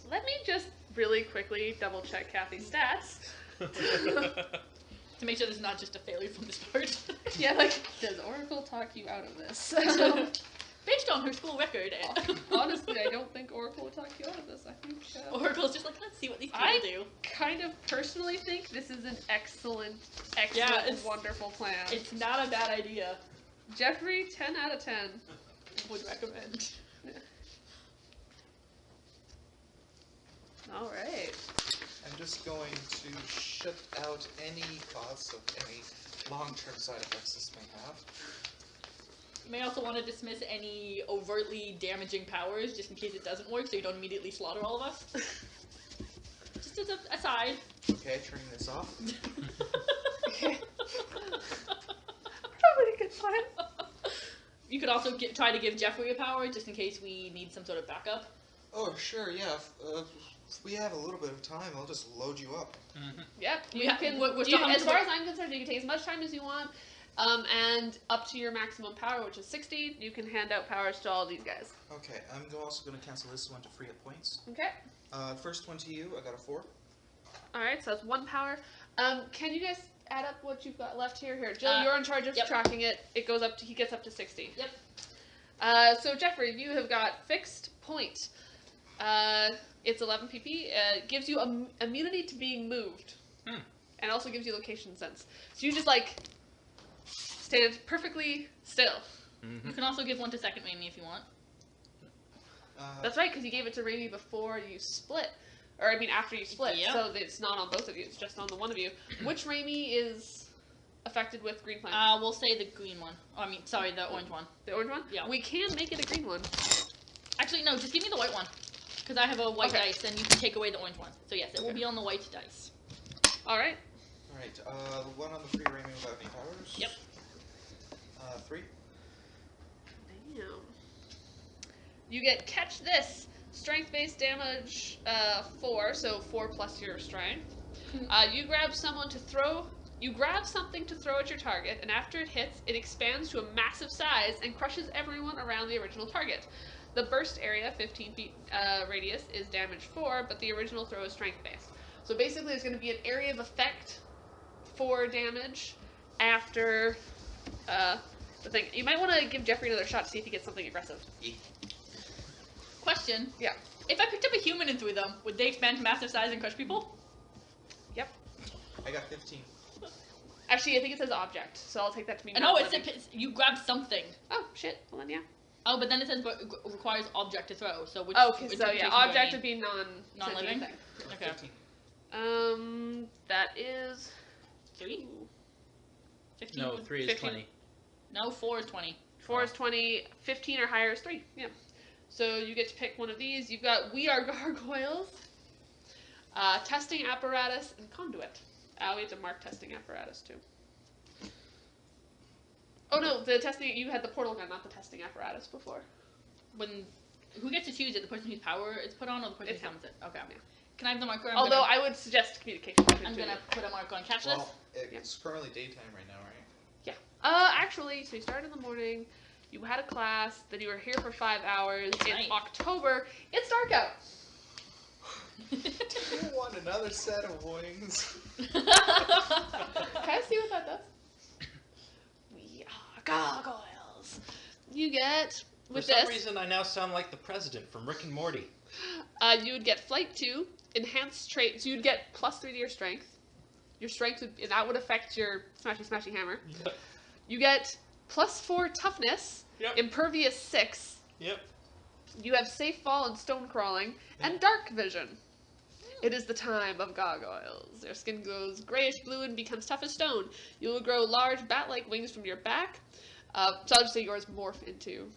Speaker 1: Let me just really quickly double check Kathy's stats.
Speaker 2: To make sure there's not just a failure from the start.
Speaker 1: Yeah, like, does Oracle talk you out of this?
Speaker 2: Based on her school record,
Speaker 1: Honestly, I don't think Oracle would talk you out of this. I think
Speaker 2: Oracle's just like, let's see what these people
Speaker 1: I
Speaker 2: do.
Speaker 1: kind of personally think this is an excellent,
Speaker 2: Yeah, it's-
Speaker 1: wonderful plan.
Speaker 2: It's not a bad idea.
Speaker 1: Jeffrey, 10 out of 10.
Speaker 2: Would recommend.
Speaker 1: All right.
Speaker 3: I'm just going to shut out any thoughts of any long-term side effects this may have.
Speaker 2: You may also want to dismiss any overtly damaging powers, just in case it doesn't work, so you don't immediately slaughter all of us. Just as an aside.
Speaker 3: Okay, turning this off.
Speaker 1: Okay. Probably a good plan.
Speaker 2: You could also try to give Jeffrey a power, just in case we need some sort of backup.
Speaker 3: Oh, sure, yeah. If we have a little bit of time, I'll just load you up.
Speaker 1: Yep.
Speaker 2: We
Speaker 1: You
Speaker 2: ha-
Speaker 1: can.
Speaker 2: we're
Speaker 1: you-
Speaker 2: still having
Speaker 1: as
Speaker 2: to
Speaker 1: far
Speaker 2: work-
Speaker 1: as I'm concerned, you can take as much time as you want, and up to your maximum power, which is 60. You can hand out powers to all these guys.
Speaker 3: Okay, I'm also going to cancel this one to free up points.
Speaker 1: Okay.
Speaker 3: First one to you, I got a 4.
Speaker 1: All right. So that's 1 power. Can you guys add up what you've got left here? Here, Jill,
Speaker 2: Uh,
Speaker 1: you're in charge of
Speaker 2: yep.
Speaker 1: tracking it. It goes up to. He gets up to 60.
Speaker 2: Yep.
Speaker 1: So Jeffrey, you have got fixed point. It's 11 pp. It gives you immunity to being moved, and also gives you location sense. So you just like stand perfectly still.
Speaker 2: You can also give one to second Raimi if you want.
Speaker 1: That's right, because you gave it to Raimi before you split, or I mean after you split.
Speaker 2: Yeah.
Speaker 1: So it's not on both of you; it's just on the one of you. Which Raimi is affected with green flame?
Speaker 2: We'll say the green one. Oh, I mean, sorry, the orange one.
Speaker 1: The orange one?
Speaker 2: Yeah.
Speaker 1: We can make it a green one.
Speaker 2: Actually, no, just give me the white one. Because I have a white
Speaker 1: Okay.
Speaker 2: dice, and you can take away the orange one. So yes, it will
Speaker 1: Okay.
Speaker 2: be on the white dice.
Speaker 1: All right.
Speaker 3: Alright, the one on the free ramming without any powers.
Speaker 2: Yep.
Speaker 3: 3.
Speaker 1: Damn. You get catch this strength-based damage 4, so 4 plus your strength. You grab someone to throw. You grab something to throw at your target, and after it hits, it expands to a massive size and crushes everyone around the original target. The burst area, 15 feet radius, is damage 4, but the original throw is strength-based. So basically, there's going to be an area of effect for damage after the thing. You might want to give Jeffrey another shot to see if he gets something aggressive.
Speaker 2: Question.
Speaker 1: Yeah.
Speaker 2: If I picked up a human and threw them, would they expand to massive size and crush people?
Speaker 1: Yep.
Speaker 3: I got 15.
Speaker 1: Actually, I think it says object, so I'll take that to mean.
Speaker 2: No,
Speaker 1: not
Speaker 2: it's
Speaker 1: living.
Speaker 2: you grab something.
Speaker 1: Oh shit! Well then, yeah.
Speaker 2: Oh, but then it says requires object to throw. So which?
Speaker 1: Okay,
Speaker 2: which
Speaker 1: so yeah,
Speaker 2: interpretation do I
Speaker 1: object
Speaker 2: need?
Speaker 1: would be
Speaker 2: Non-living?
Speaker 1: thing.
Speaker 2: Okay.
Speaker 3: 15.
Speaker 1: That is
Speaker 2: 3? 15?
Speaker 4: No, 3 is
Speaker 1: 15.
Speaker 4: 20.
Speaker 2: No, 4 is 20.
Speaker 1: 4 is 20. 15 or higher is 3. Yeah. So you get to pick one of these. You've got We Are Gargoyles, testing apparatus, and conduit. We have to mark testing apparatus too. Oh no, the testing, you had the portal gun, not the testing apparatus before.
Speaker 2: Who gets to choose it? The person whose power is put on, or the person who summons it? Okay.
Speaker 1: Yeah.
Speaker 2: Can I have the marker?
Speaker 1: Although I would suggest communication.
Speaker 2: I'm gonna put a marker on catch this.
Speaker 3: Well, it's currently daytime right now, right?
Speaker 1: Yeah. Actually, so you started in the morning, you had a class, then you were here for 5 hours.
Speaker 2: It's night.
Speaker 1: October, it's dark out.
Speaker 3: Do you want another set of wings?
Speaker 1: Can I see what that does? We are gargoyles. You get, with
Speaker 4: For some
Speaker 1: this,
Speaker 4: reason, I now sound like the president from Rick and Morty.
Speaker 1: you would get Flight 2, enhanced trait, so you'd get plus 3 to your strength. Your strength would, and that would affect your smashy hammer.
Speaker 4: Yep.
Speaker 1: You get plus 4 toughness,
Speaker 4: Yep.
Speaker 1: impervious 6.
Speaker 4: Yep.
Speaker 1: You have safe fall and stone crawling, and dark vision. It is the time of gargoyles. Their skin goes grayish blue and becomes tough as stone. You will grow large bat-like wings from your back. So I'll just say yours morph into.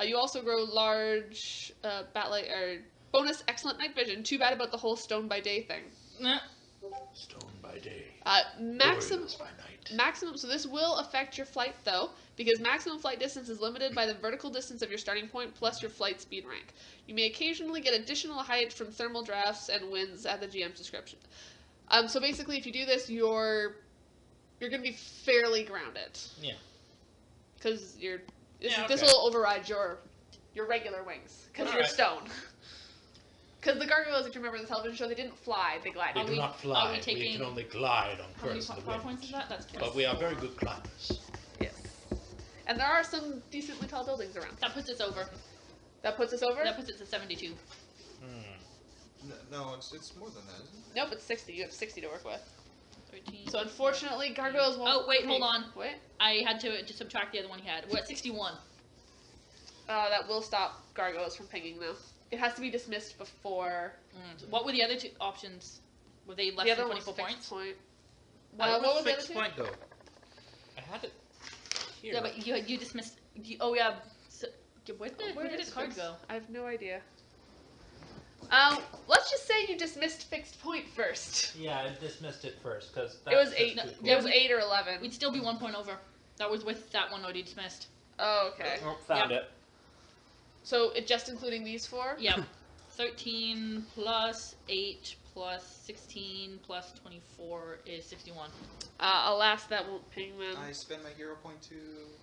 Speaker 1: You also grow large bat-like or bonus excellent night vision. Too bad about the whole stone by day thing.
Speaker 4: Stone by day.
Speaker 1: Maximum.
Speaker 4: Warriors by night.
Speaker 1: Maximum. So this will affect your flight though, because maximum flight distance is limited by the vertical distance of your starting point plus your flight speed rank. You may occasionally get additional height from thermal drafts and winds at the GM's description. So basically, if you do this, you're going to be fairly grounded.
Speaker 4: Yeah.
Speaker 1: Because
Speaker 4: Yeah,
Speaker 1: this
Speaker 4: okay.
Speaker 1: will override your regular wings because you're
Speaker 4: Alright.
Speaker 1: stone. Because the gargoyles, if you remember the television show, they didn't fly; they glided.
Speaker 4: We
Speaker 2: Are
Speaker 4: do
Speaker 2: we-
Speaker 4: not
Speaker 2: are
Speaker 4: fly.
Speaker 2: we
Speaker 4: We
Speaker 2: taking-
Speaker 4: can only glide on
Speaker 2: How many
Speaker 4: currents of the
Speaker 2: power
Speaker 4: wind.
Speaker 2: points is that? That's
Speaker 4: But we are very good climbers.
Speaker 1: Yes. And there are some decently tall buildings around.
Speaker 2: That puts us over.
Speaker 1: That puts us over?
Speaker 2: That puts us at 72.
Speaker 3: No, it's more than that, isn't it?
Speaker 1: Nope, it's 60. You have 60 to work with.
Speaker 2: 13.
Speaker 1: So unfortunately, gargoyles won't...
Speaker 2: Oh, wait, hold on.
Speaker 1: Wait.
Speaker 2: I had to just subtract the other one he had. We're at 61.
Speaker 1: That will stop gargoyles from pinging, though. It has to be dismissed before...
Speaker 2: What were the other two options? Were they less
Speaker 1: the
Speaker 2: than
Speaker 1: other one's
Speaker 2: 24
Speaker 1: fixed
Speaker 2: points?
Speaker 1: point.
Speaker 4: Where
Speaker 1: what was
Speaker 4: does
Speaker 1: the other
Speaker 4: fixed
Speaker 1: two?
Speaker 4: point go? I had it here.
Speaker 2: Yeah, but you dismissed. Oh yeah. So, where did
Speaker 1: is
Speaker 2: his card
Speaker 1: fixed?
Speaker 2: go?
Speaker 1: I have no idea. Let's just say you dismissed fixed point first.
Speaker 4: Yeah, I dismissed it first because
Speaker 1: It was 8.
Speaker 2: No,
Speaker 1: It was 8 or 11.
Speaker 2: We'd still be 1 point over. That was with that one already dismissed.
Speaker 1: Oh, okay.
Speaker 4: Oh, found
Speaker 2: Yeah.
Speaker 4: it.
Speaker 1: So it just including these 4?
Speaker 2: Yeah. 13 plus 8 plus 16 plus 24 is 61.
Speaker 1: Alas, that won't ping them.
Speaker 3: I spend my hero point to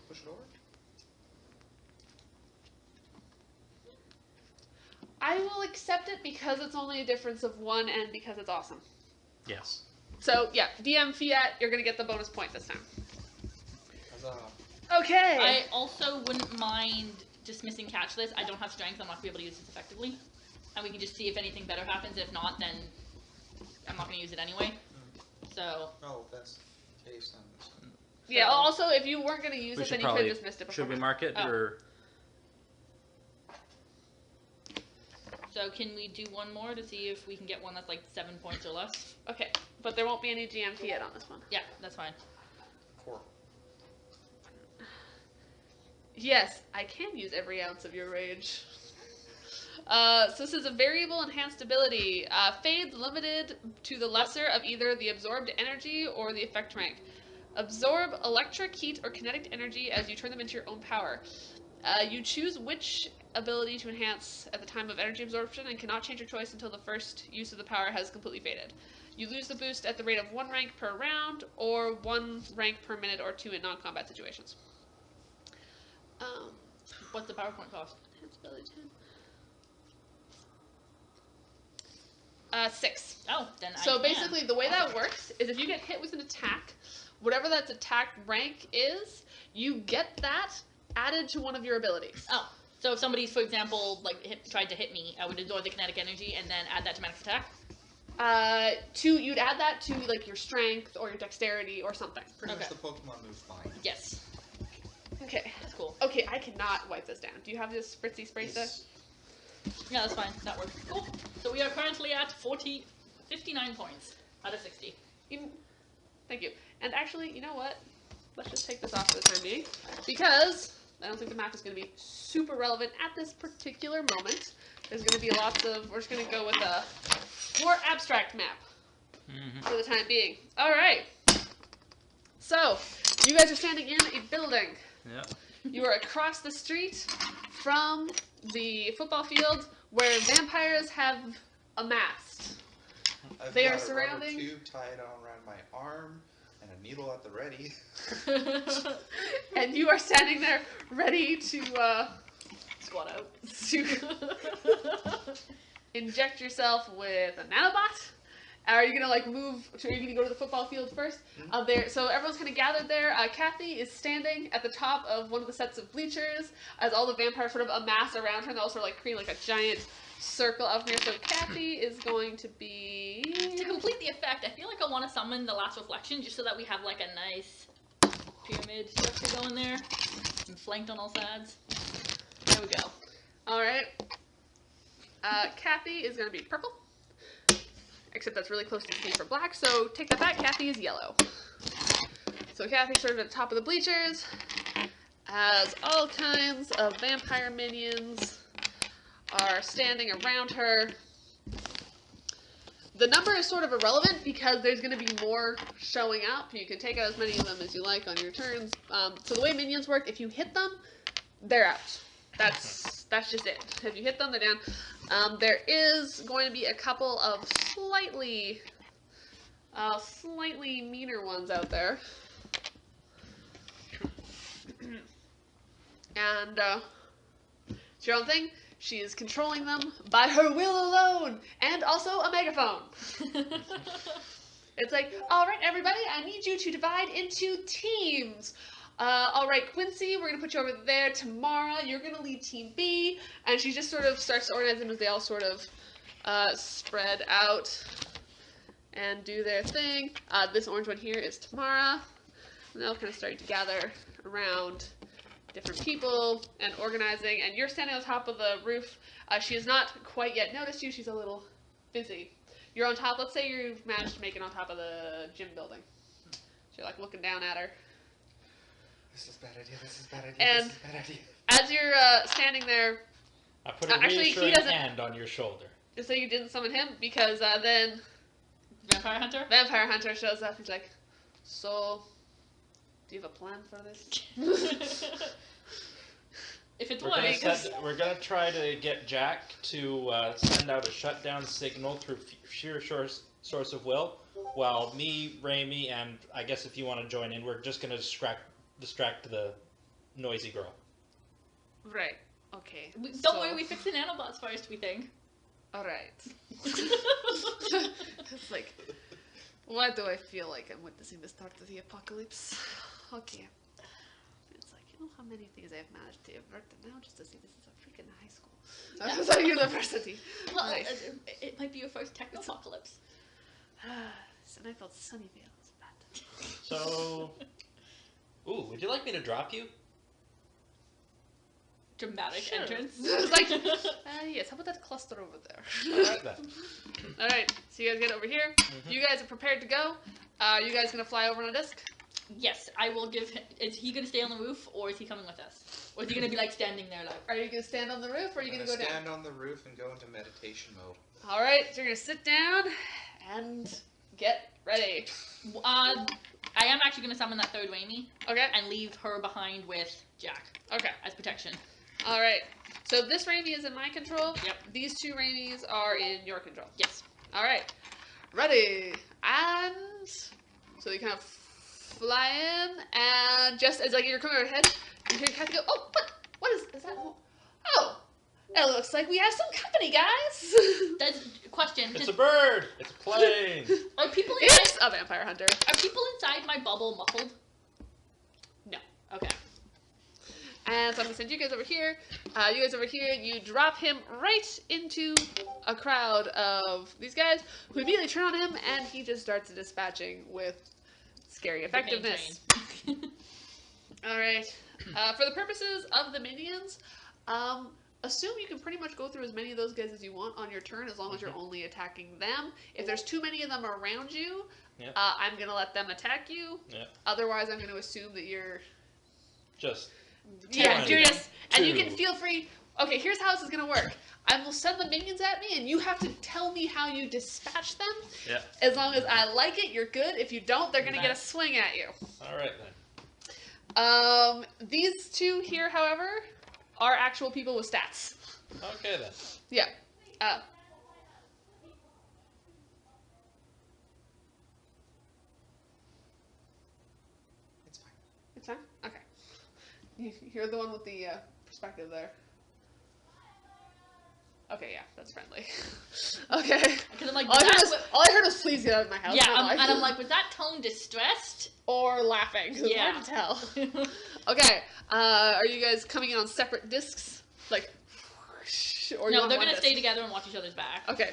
Speaker 3: push it over.
Speaker 1: I will accept it because it's only a difference of 1 and because it's awesome.
Speaker 4: Yes.
Speaker 1: So, yeah, DM Fiat, you're going to get the bonus point this time.
Speaker 3: Huzzah.
Speaker 1: Okay.
Speaker 2: I also wouldn't mind dismissing catch this. I don't have strength. I'm not going to be able to use this effectively. And we can just see if anything better happens. If not, then I'm not going to use it anyway. So,
Speaker 3: Oh, that's based on this.
Speaker 1: Yeah, also, if you weren't going to use
Speaker 4: We
Speaker 1: it,
Speaker 4: should
Speaker 1: then you could
Speaker 4: probably.
Speaker 1: have dismissed it before.
Speaker 4: Should we mark it
Speaker 2: Oh.
Speaker 4: or?
Speaker 2: so can we do one more to see if we can get one that's like 7 points or less?
Speaker 1: Okay, but there won't be any GM Fiat on this one.
Speaker 2: Yeah, that's fine.
Speaker 3: 4.
Speaker 1: Yes, I can use every ounce of your rage. So this is a variable enhanced ability. Fades limited to the lesser of either the absorbed energy or the effect rank. Absorb electric, heat, or kinetic energy as you turn them into your own power. You choose which ability to enhance at the time of energy absorption and cannot change your choice until the first use of the power has completely faded. You lose the boost at the rate of 1 rank per round or 1 rank per minute or 2 in non-combat situations.
Speaker 2: What's the PowerPoint cost?
Speaker 1: Enhanced ability 10. 6.
Speaker 2: Oh, then
Speaker 1: So
Speaker 2: I
Speaker 1: basically, the way that works is if you get hit with an attack, whatever that attack rank is, you get that added to one of your abilities.
Speaker 2: Oh, so if somebody's, for example, like tried to hit me, I would absorb the kinetic energy and then add that to max attack.
Speaker 1: You'd add that to like your strength or your dexterity or something.
Speaker 3: Pretty much
Speaker 2: Okay.
Speaker 3: the Pokemon move fine.
Speaker 2: Yes,
Speaker 1: Okay.
Speaker 2: that's cool.
Speaker 1: Okay, I cannot wipe this down. Do you have this spritzy spray stuff?
Speaker 3: Yes.
Speaker 2: Yeah, that's fine. That works. Cool. So we are currently at 59 points out of 60.
Speaker 1: Thank you. And actually, you know what? Let's just take this off for the time being. Because I don't think the map is going to be super relevant at this particular moment. There's going to be lots of... We're just going to go with a more abstract map for the time being. All right. So, you guys are standing in a building.
Speaker 4: Yeah.
Speaker 1: You are across the street from the football field where vampires have amassed.
Speaker 3: I've
Speaker 1: They
Speaker 3: got
Speaker 1: are
Speaker 3: a
Speaker 1: surrounding-
Speaker 3: rubber tube tied on around my arm and a needle at the ready.
Speaker 1: And you are standing there ready to
Speaker 2: Squat out.
Speaker 1: inject yourself with a nanobot. Are you gonna move? Are you gonna go to the football field first? So everyone's kind of gathered there. Kathy is standing at the top of one of the sets of bleachers as all the vampires sort of amass around her, and they all sort of create a giant circle out here. So Kathy is going to be...
Speaker 2: To complete the effect, I feel like I want to summon the Last Reflection just so that we have a nice pyramid structure going there and flanked on all sides.
Speaker 1: There we go. All right. Kathy is gonna be purple. Except that's really close to the for black, so take that back. Kathy is yellow. So Kathy's sort of at the top of the bleachers, as all kinds of vampire minions are standing around her. The number is sort of irrelevant because there's going to be more showing up. You can take out as many of them as you like on your turns. So the way minions work, if you hit them, they're out. That's just it. If you hit them, they're down. There is going to be a couple of slightly meaner ones out there. And it's your own thing. She is controlling them by her will alone, and also a megaphone. It's all right, everybody, I need you to divide into teams. All right, Quincy, we're going to put you over there. Tamara, you're going to lead Team B. And she just sort of starts to organize them as they all sort of spread out and do their thing. This orange one here is Tamara. And they'll kind of start to gather around different people and organizing. And you're standing on top of the roof. She has not quite yet noticed you. She's a little busy. You're on top. Let's say you've managed to make it on top of the gym building. So you're looking down at her.
Speaker 3: This is a bad idea, this is a bad idea,
Speaker 1: And
Speaker 3: this is a bad idea.
Speaker 1: as you're standing there,
Speaker 4: I put a
Speaker 1: actually, he
Speaker 4: reassuring
Speaker 1: doesn't-
Speaker 4: hand on your shoulder.
Speaker 1: just so you didn't summon him, because then
Speaker 2: Vampire Hunter?
Speaker 1: Vampire Hunter shows up. He's like, so, do you have a plan for this?
Speaker 2: If it's
Speaker 4: We're
Speaker 2: one,
Speaker 4: gonna gonna try to get Jack to send out a shutdown signal through sheer source of will, while me, Raimi, and I guess if you want to join in, we're just gonna distract the noisy girl.
Speaker 1: Right. Okay.
Speaker 2: don't worry, we fix the nanobots first, we think.
Speaker 1: Alright. It's why do I feel like I'm witnessing the start of the apocalypse? Okay. It's how many things I've managed to avert, and now just to see this is a freaking high school. It's a university.
Speaker 2: Well,
Speaker 1: Right.
Speaker 2: it might be your first techno-apocalypse.
Speaker 1: And I felt Sunnyvale was bad.
Speaker 4: So, ooh, would you like me to drop you?
Speaker 2: Dramatic
Speaker 1: Sure.
Speaker 2: entrance.
Speaker 1: It's yes, how about that cluster over there?
Speaker 4: All right then.
Speaker 1: Alright, so you guys get over here. You guys are prepared to go. You guys gonna fly over on a disc?
Speaker 2: Yes, I will give him... Is he going to stay on the roof, or is he coming with us? Or is he going to be, standing there,
Speaker 1: Are you gonna stand on the roof, or are you gonna go down?
Speaker 3: stand on the roof and go into meditation mode.
Speaker 1: Alright, so you're gonna sit down and get ready.
Speaker 2: I am actually going to summon that third Raimi
Speaker 1: Okay?
Speaker 2: and leave her behind with Jack
Speaker 1: Okay.
Speaker 2: as protection.
Speaker 1: Alright. So this Raimi is in my control.
Speaker 2: Yep.
Speaker 1: These two Raimis are in your control.
Speaker 2: Yes.
Speaker 1: Alright. Ready. And so you kind of fly in, and just as you're coming overhead, you hear Kathy go, oh, what is that? Oh, it looks like we have some company, guys.
Speaker 2: That's question.
Speaker 4: It's a bird. It's a plane.
Speaker 2: Are people inside?
Speaker 1: It's a vampire hunter.
Speaker 2: Are people inside my bubble muffled?
Speaker 1: No.
Speaker 2: Okay.
Speaker 1: And so I'm gonna send you guys over here. You guys over here, you drop him right into a crowd of these guys who immediately turn on him, and he just starts dispatching with scary effectiveness. Alright. For the purposes of the minions, assume you can pretty much go through as many of those guys as you want on your turn, as long as you're only attacking them. If there's too many of them around you,
Speaker 4: Yep.
Speaker 1: I'm gonna let them attack you.
Speaker 4: Yep.
Speaker 1: Otherwise, I'm gonna assume that you're
Speaker 4: Just
Speaker 1: Yeah,
Speaker 4: 20.
Speaker 1: Judas, and you can
Speaker 4: 2.
Speaker 1: feel free. Okay, here's how this is gonna work. I will send the minions at me, and you have to tell me how you dispatch them.
Speaker 4: Yeah.
Speaker 1: As long as I like it, you're good. If you don't, they're gonna get a
Speaker 2: Nice.
Speaker 1: swing at you.
Speaker 4: All right then.
Speaker 1: These two here, however, are actual people with stats.
Speaker 4: Okay then.
Speaker 1: Yeah.
Speaker 3: It's fine.
Speaker 1: It's fine? Okay. You're the one with the perspective there. Okay, yeah, that's friendly. Okay.
Speaker 2: Because I'm like,
Speaker 1: All I heard was please get out of my house.
Speaker 2: yeah,
Speaker 1: I don't know why.
Speaker 2: and I'm like, was that tone distressed?
Speaker 1: Or laughing. 'Cause
Speaker 2: Yeah.
Speaker 1: It's hard to tell. Okay. Are you guys coming in on separate discs? Like, or you
Speaker 2: No,
Speaker 1: on
Speaker 2: they're
Speaker 1: one
Speaker 2: gonna
Speaker 1: disc?
Speaker 2: stay together and watch each other's back.
Speaker 1: Okay.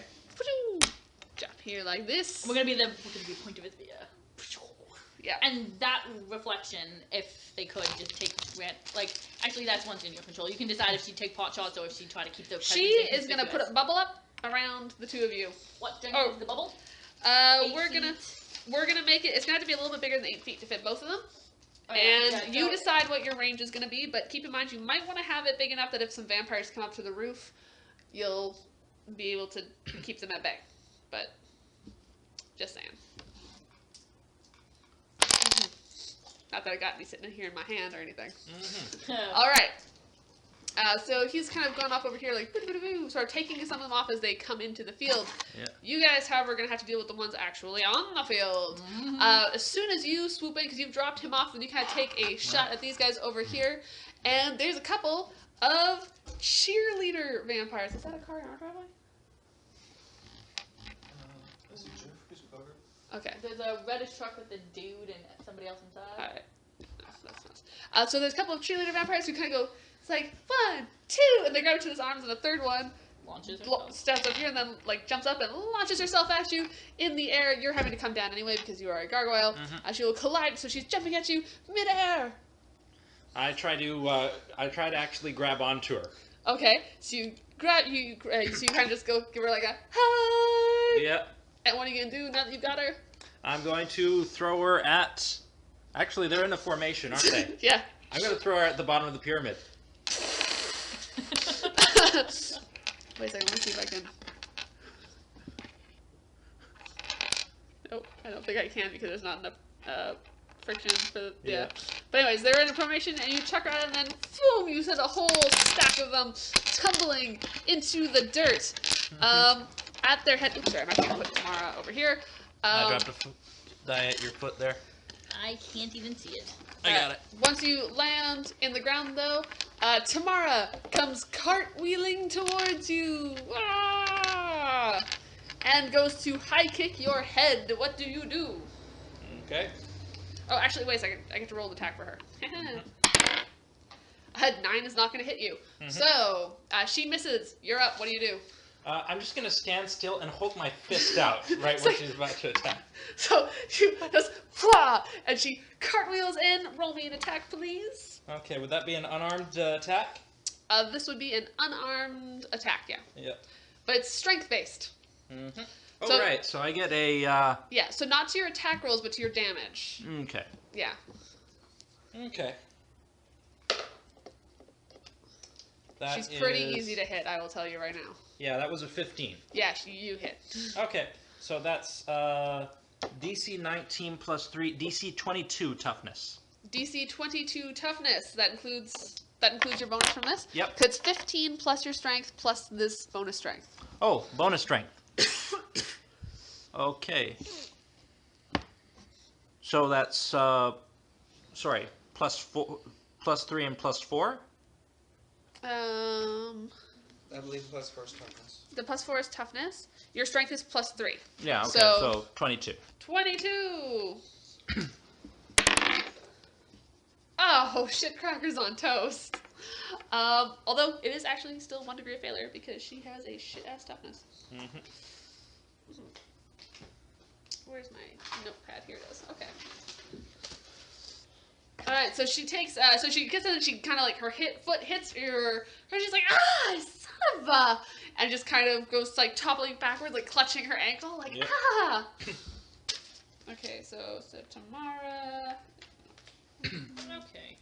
Speaker 1: Jump here like this.
Speaker 2: We're gonna be point of his via.
Speaker 1: Yeah.
Speaker 2: And that reflection, if they could just take actually that's once in your control. You can decide if she'd take pot shots or if she'd try to keep the.
Speaker 1: She is gonna put a bubble up around the two of you.
Speaker 2: What strength is the bubble?
Speaker 1: We're gonna make it. It's gonna have to be a little bit bigger than 8 feet to fit both of them.
Speaker 2: Oh, yeah,
Speaker 1: And
Speaker 2: yeah,
Speaker 1: you
Speaker 2: so-
Speaker 1: decide what your range is gonna be, but keep in mind you might want to have it big enough that if some vampires come up to the roof, you'll be able to keep them at bay. But just saying. Not that I got any sitting here in my hand or anything. All right. So he's kind of gone off over here, like, sort of taking some of them off as they come into the field.
Speaker 4: Yeah.
Speaker 1: You guys, however, are going to have to deal with the ones actually on the field. As soon as you swoop in, because you've dropped him off, then you kind of take a shot at these guys over here. And there's a couple of cheerleader vampires. Is that a car in our driveway?
Speaker 3: Is it true? Who's covered?
Speaker 1: Okay.
Speaker 2: There's a reddish truck with a dude and somebody else inside.
Speaker 1: All right. That's nice. So there's a couple of cheerleader vampires who kind of go, it's like, 1, 2, and they grab to his arms, and the third one
Speaker 2: Launches herself.
Speaker 1: steps up here and then like jumps up and launches herself at you in the air. You're having to come down anyway because you are a gargoyle. She will collide, so she's jumping at you midair.
Speaker 4: I try to actually grab onto her.
Speaker 1: Okay, so you grab so you kind of just go give her like a hi.
Speaker 4: Yep.
Speaker 1: And what are you gonna do now that you've got her?
Speaker 4: I'm going to throw her at. Actually, they're in a formation, aren't they?
Speaker 1: Yeah.
Speaker 4: I'm going to throw her at the bottom of the pyramid.
Speaker 1: Wait a second, let me see if I can. Nope, I don't think I can because there's not enough friction for the, yeah. But anyways, they're in a formation and you chuck her out and then boom, you send a whole stack of them tumbling into the dirt. At their head. Oops, sorry, I'm actually gonna put Tamara over here.
Speaker 4: I dropped a die at your foot there.
Speaker 2: I can't even see it.
Speaker 4: I got it.
Speaker 1: Once you land in the ground, though, Tamara comes cartwheeling towards you, and goes to high kick your head. What do you do?
Speaker 4: Okay.
Speaker 1: Oh, actually, wait a second. I get to roll an attack for her. A 9 is not going to hit you. So, she misses. You're up. What do you do?
Speaker 4: I'm just going to stand still and hold my fist out right when she's about to attack.
Speaker 1: So, she does, Fwah! And she cartwheels in. Roll me an attack, please.
Speaker 4: Okay, would that be an unarmed attack?
Speaker 1: This would be an unarmed attack, yeah.
Speaker 4: Yep.
Speaker 1: But it's strength-based.
Speaker 4: Oh,
Speaker 1: So-
Speaker 4: right. So I get a...
Speaker 1: Yeah, so not to your attack rolls, but to your damage.
Speaker 4: Okay.
Speaker 1: Yeah.
Speaker 4: Okay. That
Speaker 1: She's pretty
Speaker 4: is-
Speaker 1: easy to hit, I will tell you right now.
Speaker 4: Yeah, that was a 15.
Speaker 1: Yeah, you hit.
Speaker 4: Okay, so that's DC 19 plus 3, DC 22 toughness.
Speaker 1: DC 22 toughness. That includes your bonus from this?
Speaker 4: Yep.
Speaker 1: So it's 15 plus your strength plus this bonus strength.
Speaker 4: Oh, bonus strength. Okay. So that's sorry, plus 3 and plus 4?
Speaker 3: I believe plus first toughness.
Speaker 1: The plus 4 is toughness. Your strength is plus 3.
Speaker 4: Yeah, okay,
Speaker 1: So-
Speaker 4: so 22.
Speaker 1: 22! Oh, shit crackers on toast. Although it is actually still 1 degree of failure because she has a shit-ass toughness. Where's my notepad? Here it is. Okay. Alright, so she takes, so she gets in and she kind of like, her foot hits her, she's like, son of a, and just kind of goes like toppling backwards, like clutching her ankle, like,
Speaker 4: Yep.
Speaker 1: Okay, so Tamara,
Speaker 2: Okay.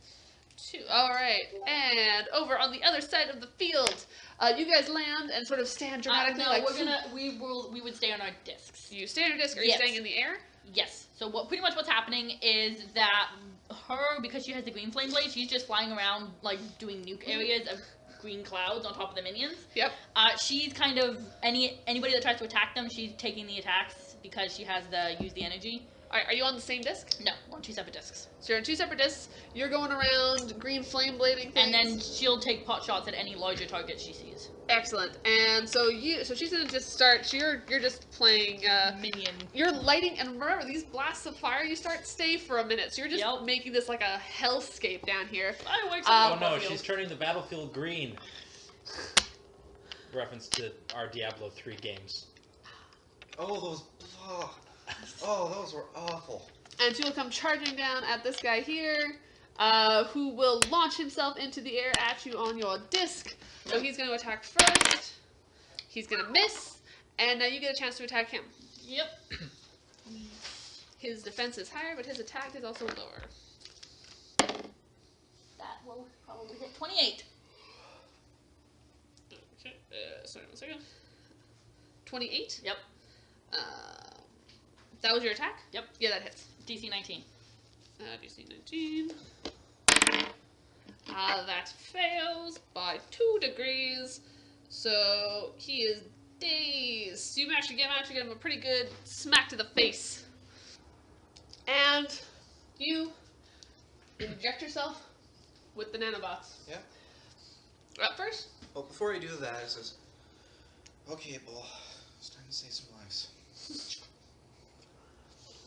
Speaker 1: 2. All right, and over on the other side of the field, you guys land and sort of stand dramatically.
Speaker 2: No, we would stay on our discs.
Speaker 1: You stay on your disc. Are you staying in the air?
Speaker 2: Yes. So pretty much what's happening is that because she has the green flame blade, she's just flying around like doing nuke areas of green clouds on top of the minions.
Speaker 1: Yep.
Speaker 2: She's kind of anybody that tries to attack them, she's taking the attacks because she has use the energy.
Speaker 1: Are you on the same disc?
Speaker 2: No, we're on 2 separate discs.
Speaker 1: So you're on 2 separate discs. You're going around green flame blading things.
Speaker 2: And then she'll take pot shots at any larger target she sees.
Speaker 1: Excellent. And so she's gonna just start. You're just playing
Speaker 2: minion.
Speaker 1: You're lighting, and remember these blasts of fire. You stay for a minute. So you're just making this like a hellscape down here.
Speaker 4: Oh no, she's turning the battlefield green. Reference to our Diablo 3 games.
Speaker 3: Oh, those were awful.
Speaker 1: And she will come charging down at this guy here, who will launch himself into the air at you on your disc. So he's going to attack first. He's going to miss, and now you get a chance to attack him.
Speaker 2: Yep.
Speaker 1: His defense is higher, but his attack is also lower.
Speaker 2: That will probably hit 28.
Speaker 1: Okay, sorry, 1 second. 28?
Speaker 2: Yep.
Speaker 1: That was your attack?
Speaker 2: Yep.
Speaker 1: Yeah, that hits.
Speaker 2: DC 19.
Speaker 1: DC 19. That fails by 2 degrees. So he is dazed. You managed to get him a pretty good smack to the face. And you inject yourself with the nanobots.
Speaker 3: Yeah.
Speaker 1: Up first?
Speaker 3: Well, before I do that, it says, okay, Bull, it's time to save some lives.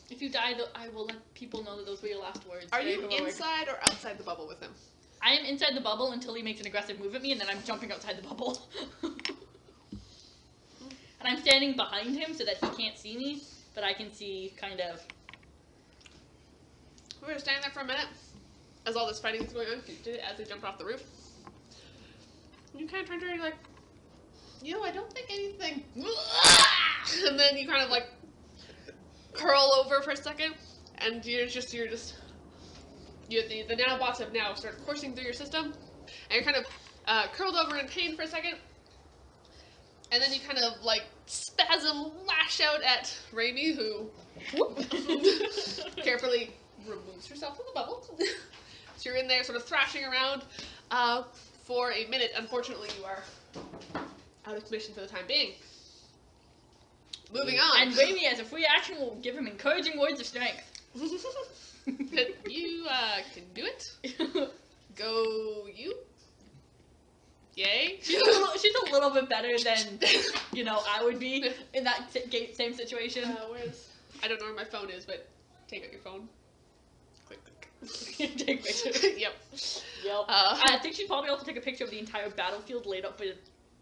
Speaker 2: If you die, I will let people know that those were your last words.
Speaker 1: Are you inside or outside the bubble with him?
Speaker 2: I am inside the bubble until he makes an aggressive move at me, and then I'm jumping outside the bubble. And I'm standing behind him so that he can't see me, but I can see kind of.
Speaker 1: We were standing there for a minute as all this fighting is going on. As they jumped off the roof, you kind of turned to her and you're like, I don't think anything. And then you kind of like curl over for a second, and the nanobots have now started coursing through your system, and you're kind of curled over in pain for a second, and then you kind of like spasm lash out at Raimi, who carefully removes herself from the bubble. So you're in there sort of thrashing around for a minute. Unfortunately, you are out of commission for the time being. Moving on.
Speaker 2: And Raimi, as a free action, will give him encouraging words of strength.
Speaker 1: You can do it. Go you. Yay.
Speaker 2: She's a little bit better than, I would be in that same situation.
Speaker 1: I don't know where my phone is, but take out your phone. Click.
Speaker 2: Take pictures.
Speaker 1: Yep.
Speaker 2: I think she'd probably also take a picture of the entire battlefield laid up with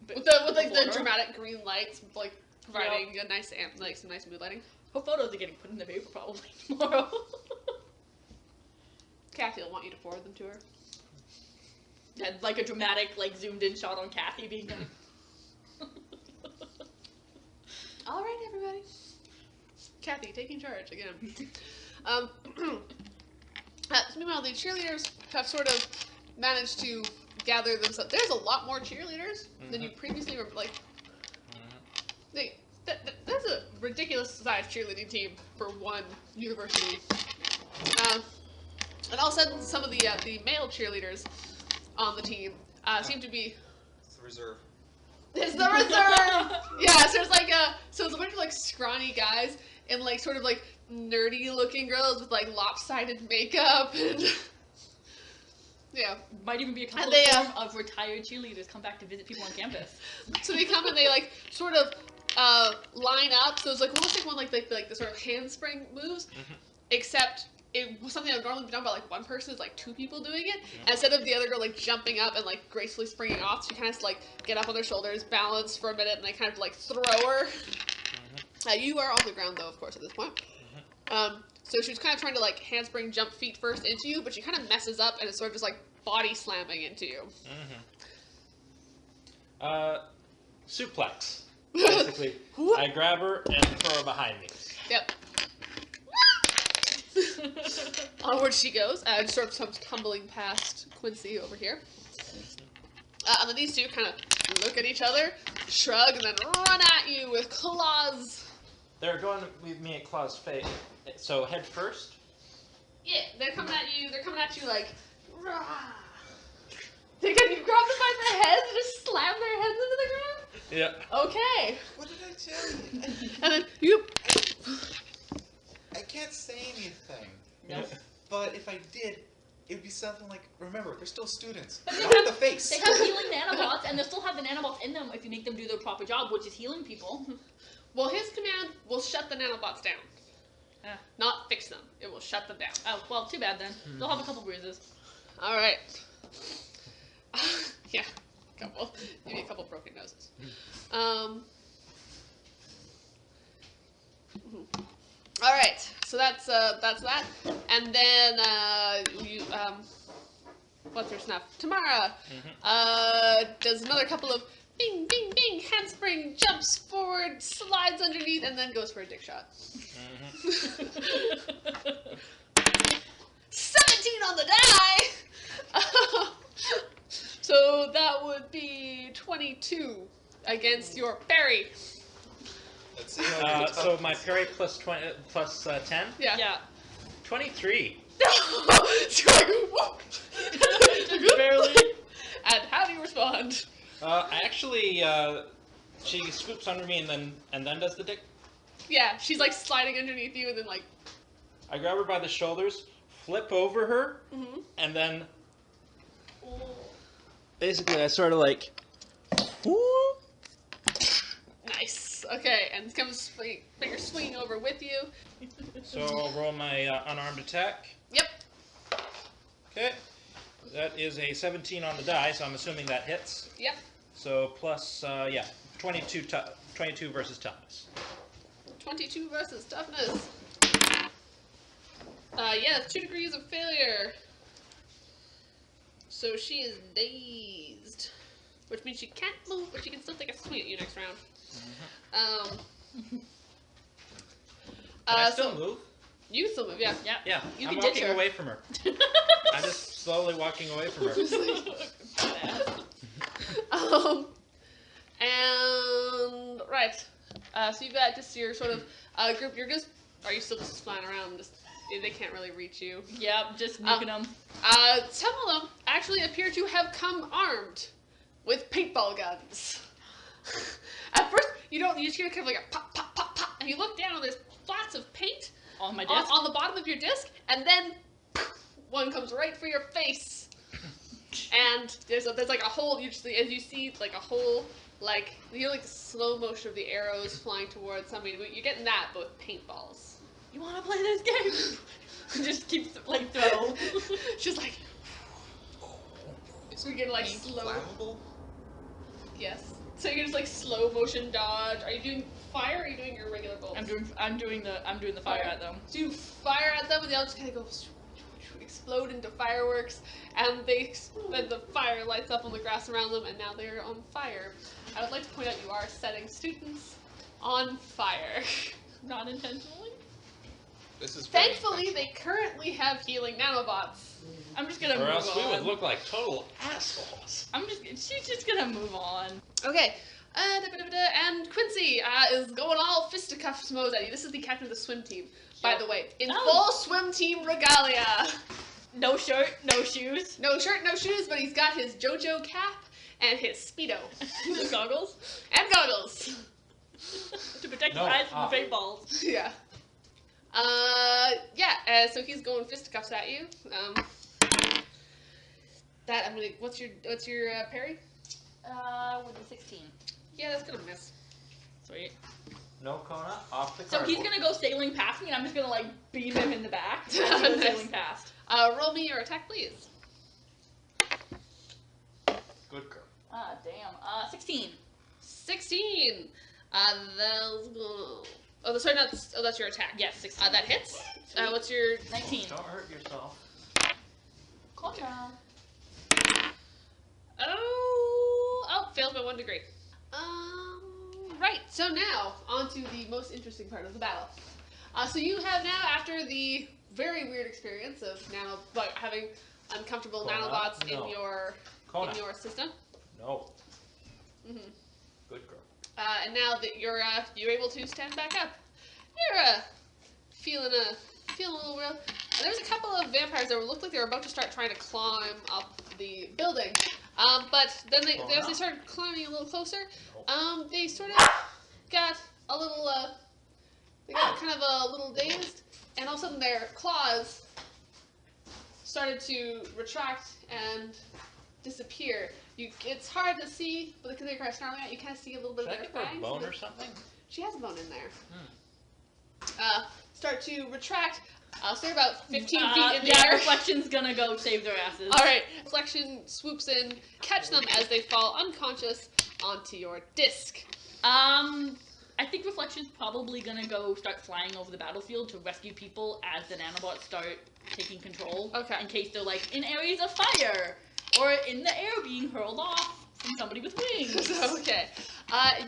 Speaker 1: the dramatic green lights, like providing a nice some nice mood lighting.
Speaker 2: Her photos are getting put in the paper probably tomorrow.
Speaker 1: Kathy will want you to forward them to her.
Speaker 2: And like a dramatic, zoomed in shot on Kathy being like.
Speaker 1: All right, everybody. Kathy, taking charge again. So meanwhile, the cheerleaders have sort of managed to gather themselves. There's a lot more cheerleaders than you previously were. That's a ridiculous sized cheerleading team for one university. And all of a sudden, some of the male cheerleaders on the team seem to be.
Speaker 3: It's the reserve.
Speaker 1: It's the reserve. Yeah, so it's a bunch of scrawny guys and sort of nerdy looking girls with lopsided makeup and yeah.
Speaker 2: Might even be a couple of retired cheerleaders come back to visit people on campus.
Speaker 1: So they come and they sort of line up. So it's almost one the sort of handspring moves, except it was something that would normally be done by one person. It's 2 people doing it. And instead of the other girl jumping up and gracefully springing off, she kind of get up on their shoulders, balance for a minute, and they kind of throw her. You are on the ground though, of course, at this point. So she's kind of trying to handspring jump feet first into you, but she kind of messes up and it's sort of just body slamming into you.
Speaker 4: Suplex. Basically, I grab her and throw her behind me.
Speaker 1: Yep. Onward she goes. Just sort of comes tumbling past Quincy over here. And then these two kind of look at each other, shrug, and then run at you with claws.
Speaker 4: They're going with me at Claw's face. So head first.
Speaker 1: Yeah, they're coming at you. They're coming at you like, rah. You grab them by the heads and just slam their heads into the ground.
Speaker 4: Yeah.
Speaker 1: Okay.
Speaker 3: What did I tell you?
Speaker 1: And then you.
Speaker 3: I can't say anything.
Speaker 2: Nope.
Speaker 3: But if I did, it would be something like, remember, they're still students.
Speaker 2: But
Speaker 3: Not in the face.
Speaker 2: They have healing nanobots, and they'll still have the nanobots in them if you make them do their proper job, which is healing people.
Speaker 1: Well, his command will shut the nanobots down.
Speaker 2: Ah.
Speaker 1: Not fix them. It will shut them down.
Speaker 2: Oh, well, too bad then. They'll have a couple bruises.
Speaker 1: All right. Yeah, couple. Maybe a couple broken noses. Mhm. All right. So that's that. And then what's her snuff? Tamara does another couple of bing, bing, bing, handspring, jumps forward, slides underneath, and then goes for a dick shot. 17 on the die! So that would be 22 against your parry.
Speaker 3: Let's see how
Speaker 4: So my parry plus 10?
Speaker 1: Yeah.
Speaker 2: Yeah.
Speaker 4: 23.
Speaker 1: So you're like, whoop!
Speaker 2: Just barely.
Speaker 1: And how do you respond?
Speaker 4: Actually, she scoops under me and then does the dick.
Speaker 1: Yeah, she's like sliding underneath you and then like...
Speaker 4: I grab her by the shoulders, flip over her,
Speaker 1: Mhm.
Speaker 4: and then basically I sort of like, whoop.
Speaker 1: Nice. Okay, and comes finger swinging over with you.
Speaker 4: So I'll roll my unarmed attack.
Speaker 1: Yep.
Speaker 4: Okay. That is a 17 on the die, so I'm assuming that hits.
Speaker 1: Yep.
Speaker 4: So plus, 22 versus toughness.
Speaker 1: 22 versus toughness. Yeah, 2 degrees of failure. So she is dazed. Which means she can't move, but she can still take a swing at you next round.
Speaker 4: Can I still
Speaker 1: so
Speaker 4: move?
Speaker 1: You can still move, yeah.
Speaker 2: Yeah.
Speaker 4: Yeah,
Speaker 1: You
Speaker 4: I'm
Speaker 1: can ditch
Speaker 4: walking
Speaker 1: her.
Speaker 4: away from her. I'm just slowly walking away from her.
Speaker 1: And right. So you've got just your sort of group. You're just. Are you still just flying around? Just they can't really reach you.
Speaker 2: Yep, just nuking them.
Speaker 1: Some of them actually appear to have come armed with paintball guns. At first, you just hear kind of like a pop, pop, pop, pop, and you look down and there's flats of paint
Speaker 2: On my desk.
Speaker 1: on the bottom of your disc, and then one comes right for your face. And there's like a hole. You just as you see like a hole, like you hear like the slow motion of the arrows flying towards somebody. You're getting that, but with paintballs.
Speaker 2: You want to play this game? Just keep like throw.
Speaker 1: She's like, so you're getting like slow.
Speaker 3: Flammable?
Speaker 1: Yes. So you're just like slow motion dodge. Are you doing fire? Or are you doing your regular bolts?
Speaker 2: I'm doing the fire at them.
Speaker 1: So you fire at them, and they all just kind of go explode into fireworks, and then the fire lights up on the grass around them, and now they're on fire. I would like to point out you are setting students on fire.
Speaker 2: Not intentionally.
Speaker 3: This is very
Speaker 1: Thankfully, they currently have healing nanobots.
Speaker 2: I'm just gonna
Speaker 4: Or
Speaker 2: move
Speaker 4: else we
Speaker 2: on.
Speaker 4: would look like total assholes.
Speaker 2: She's just gonna move on.
Speaker 1: Okay. And Quincy is going all fisticuffs mode at you. This is the captain of the swim team, by the way. In full swim team regalia.
Speaker 2: No shirt, no shoes.
Speaker 1: No shirt, no shoes, but he's got his JoJo cap and his Speedo.
Speaker 2: The goggles.
Speaker 1: And goggles.
Speaker 2: To protect
Speaker 4: No,
Speaker 2: his eyes from the paintballs.
Speaker 1: Yeah. So he's going fisticuffs at you. What's your parry?
Speaker 2: With the 16.
Speaker 1: Yeah, that's gonna miss.
Speaker 2: Sweet.
Speaker 4: No Kona, off the
Speaker 2: So
Speaker 4: cardboard.
Speaker 2: he's gonna go sailing past me, and I'm just gonna like beam him in the back. As he goes
Speaker 1: Nice.
Speaker 2: sailing past.
Speaker 1: Roll me your attack, please.
Speaker 4: Good girl.
Speaker 2: Ah, damn. 16.
Speaker 1: 16. That's your attack.
Speaker 2: Yes, 16.
Speaker 1: That hits. What's your
Speaker 2: 19.
Speaker 4: Don't hurt yourself.
Speaker 2: Contra.
Speaker 1: fails by 1 degree. Right, so now, on to the most interesting part of the battle. So you have now, after the very weird experience of having uncomfortable
Speaker 4: Kona?
Speaker 1: nanobots
Speaker 4: No.
Speaker 1: in your system.
Speaker 4: No.
Speaker 1: Mm-hmm.
Speaker 4: Good girl.
Speaker 1: And now that you're able to stand back up, you're feeling a little real. There's a couple of vampires that looked like they were about to start trying to climb up the building, but then as they started climbing a little closer, they sort of got a little they got kind of a little dazed, and all of a sudden their claws started to retract and disappear. It's hard to see, but because they're kind of snarling out, you kind of see a little bit of their fangs.
Speaker 4: A bone or something?
Speaker 1: She has a bone in there. Start to retract. Stay about 15 feet in the air.
Speaker 2: Reflection's gonna go save their asses.
Speaker 1: Alright, Reflection swoops in, catch them as they fall unconscious onto your disc.
Speaker 2: I think Reflection's probably gonna go start flying over the battlefield to rescue people as the nanobots start taking control.
Speaker 1: Okay.
Speaker 2: In case they're like in areas of fire or in the air being hurled off from somebody with wings.
Speaker 1: Okay.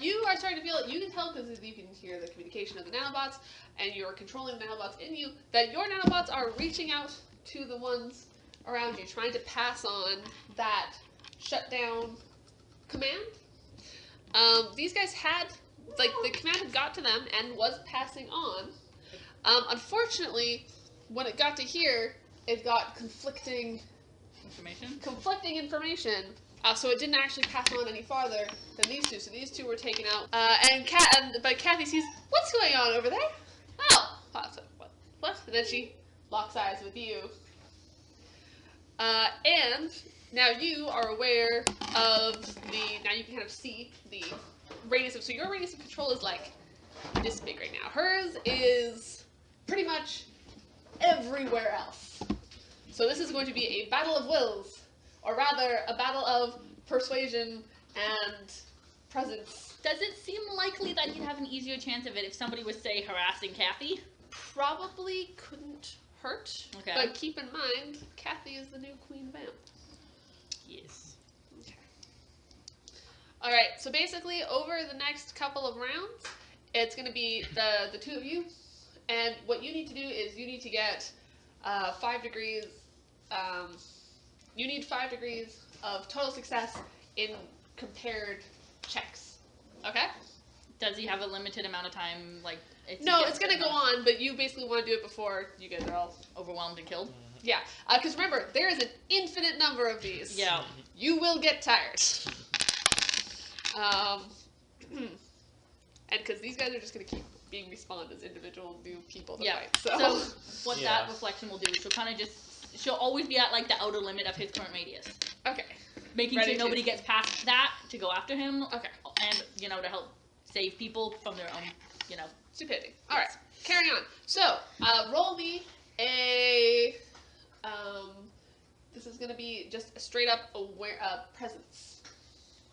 Speaker 1: You are starting to feel it. You can tell because you can hear the communication of the nanobots, and you're controlling the nanobots in you, that your nanobots are reaching out to the ones around you, trying to pass on that shutdown command. These guys had, the command had got to them and was passing on. Unfortunately, when it got to here, it got conflicting information. So it didn't actually pass on any farther than these two. So these two were taken out. But Kathy sees, what's going on over there? Oh, what? And then she locks eyes with you. And now you are aware of now you can kind of see the radius so your radius of control is like this big right now. Hers is pretty much everywhere else. So this is going to be a battle of wills, or rather a battle of persuasion and presence.
Speaker 2: Does it seem likely that you'd have an easier chance of it if somebody was, say, harassing Kathy?
Speaker 1: Probably couldn't hurt.
Speaker 2: Okay.
Speaker 1: But keep in mind, Kathy is the new queen vamp.
Speaker 2: Yes.
Speaker 1: Okay. Alright, so basically over the next couple of rounds, it's going to be the two of you, and what you need to do is you need to get 5 degrees, you need 5 degrees of total success in compared checks. Okay?
Speaker 2: Does he have a limited amount of time, like...
Speaker 1: No, it's going to go on, but you basically want to do it before you guys are all
Speaker 2: overwhelmed and killed?
Speaker 1: Yeah, because remember, there is an infinite number of these.
Speaker 2: Yeah.
Speaker 1: You will get tired. And because these guys are just going to keep being respawned as individual new people to fight.
Speaker 2: So what that reflection will do is she'll always be at like the outer limit of his current radius.
Speaker 1: Okay.
Speaker 2: Making sure nobody gets past that to go after him.
Speaker 1: Okay.
Speaker 2: And, to help save people from their own,
Speaker 1: stupidity. Alright, carrying on. So, roll me a, this is going to be just a straight up presence.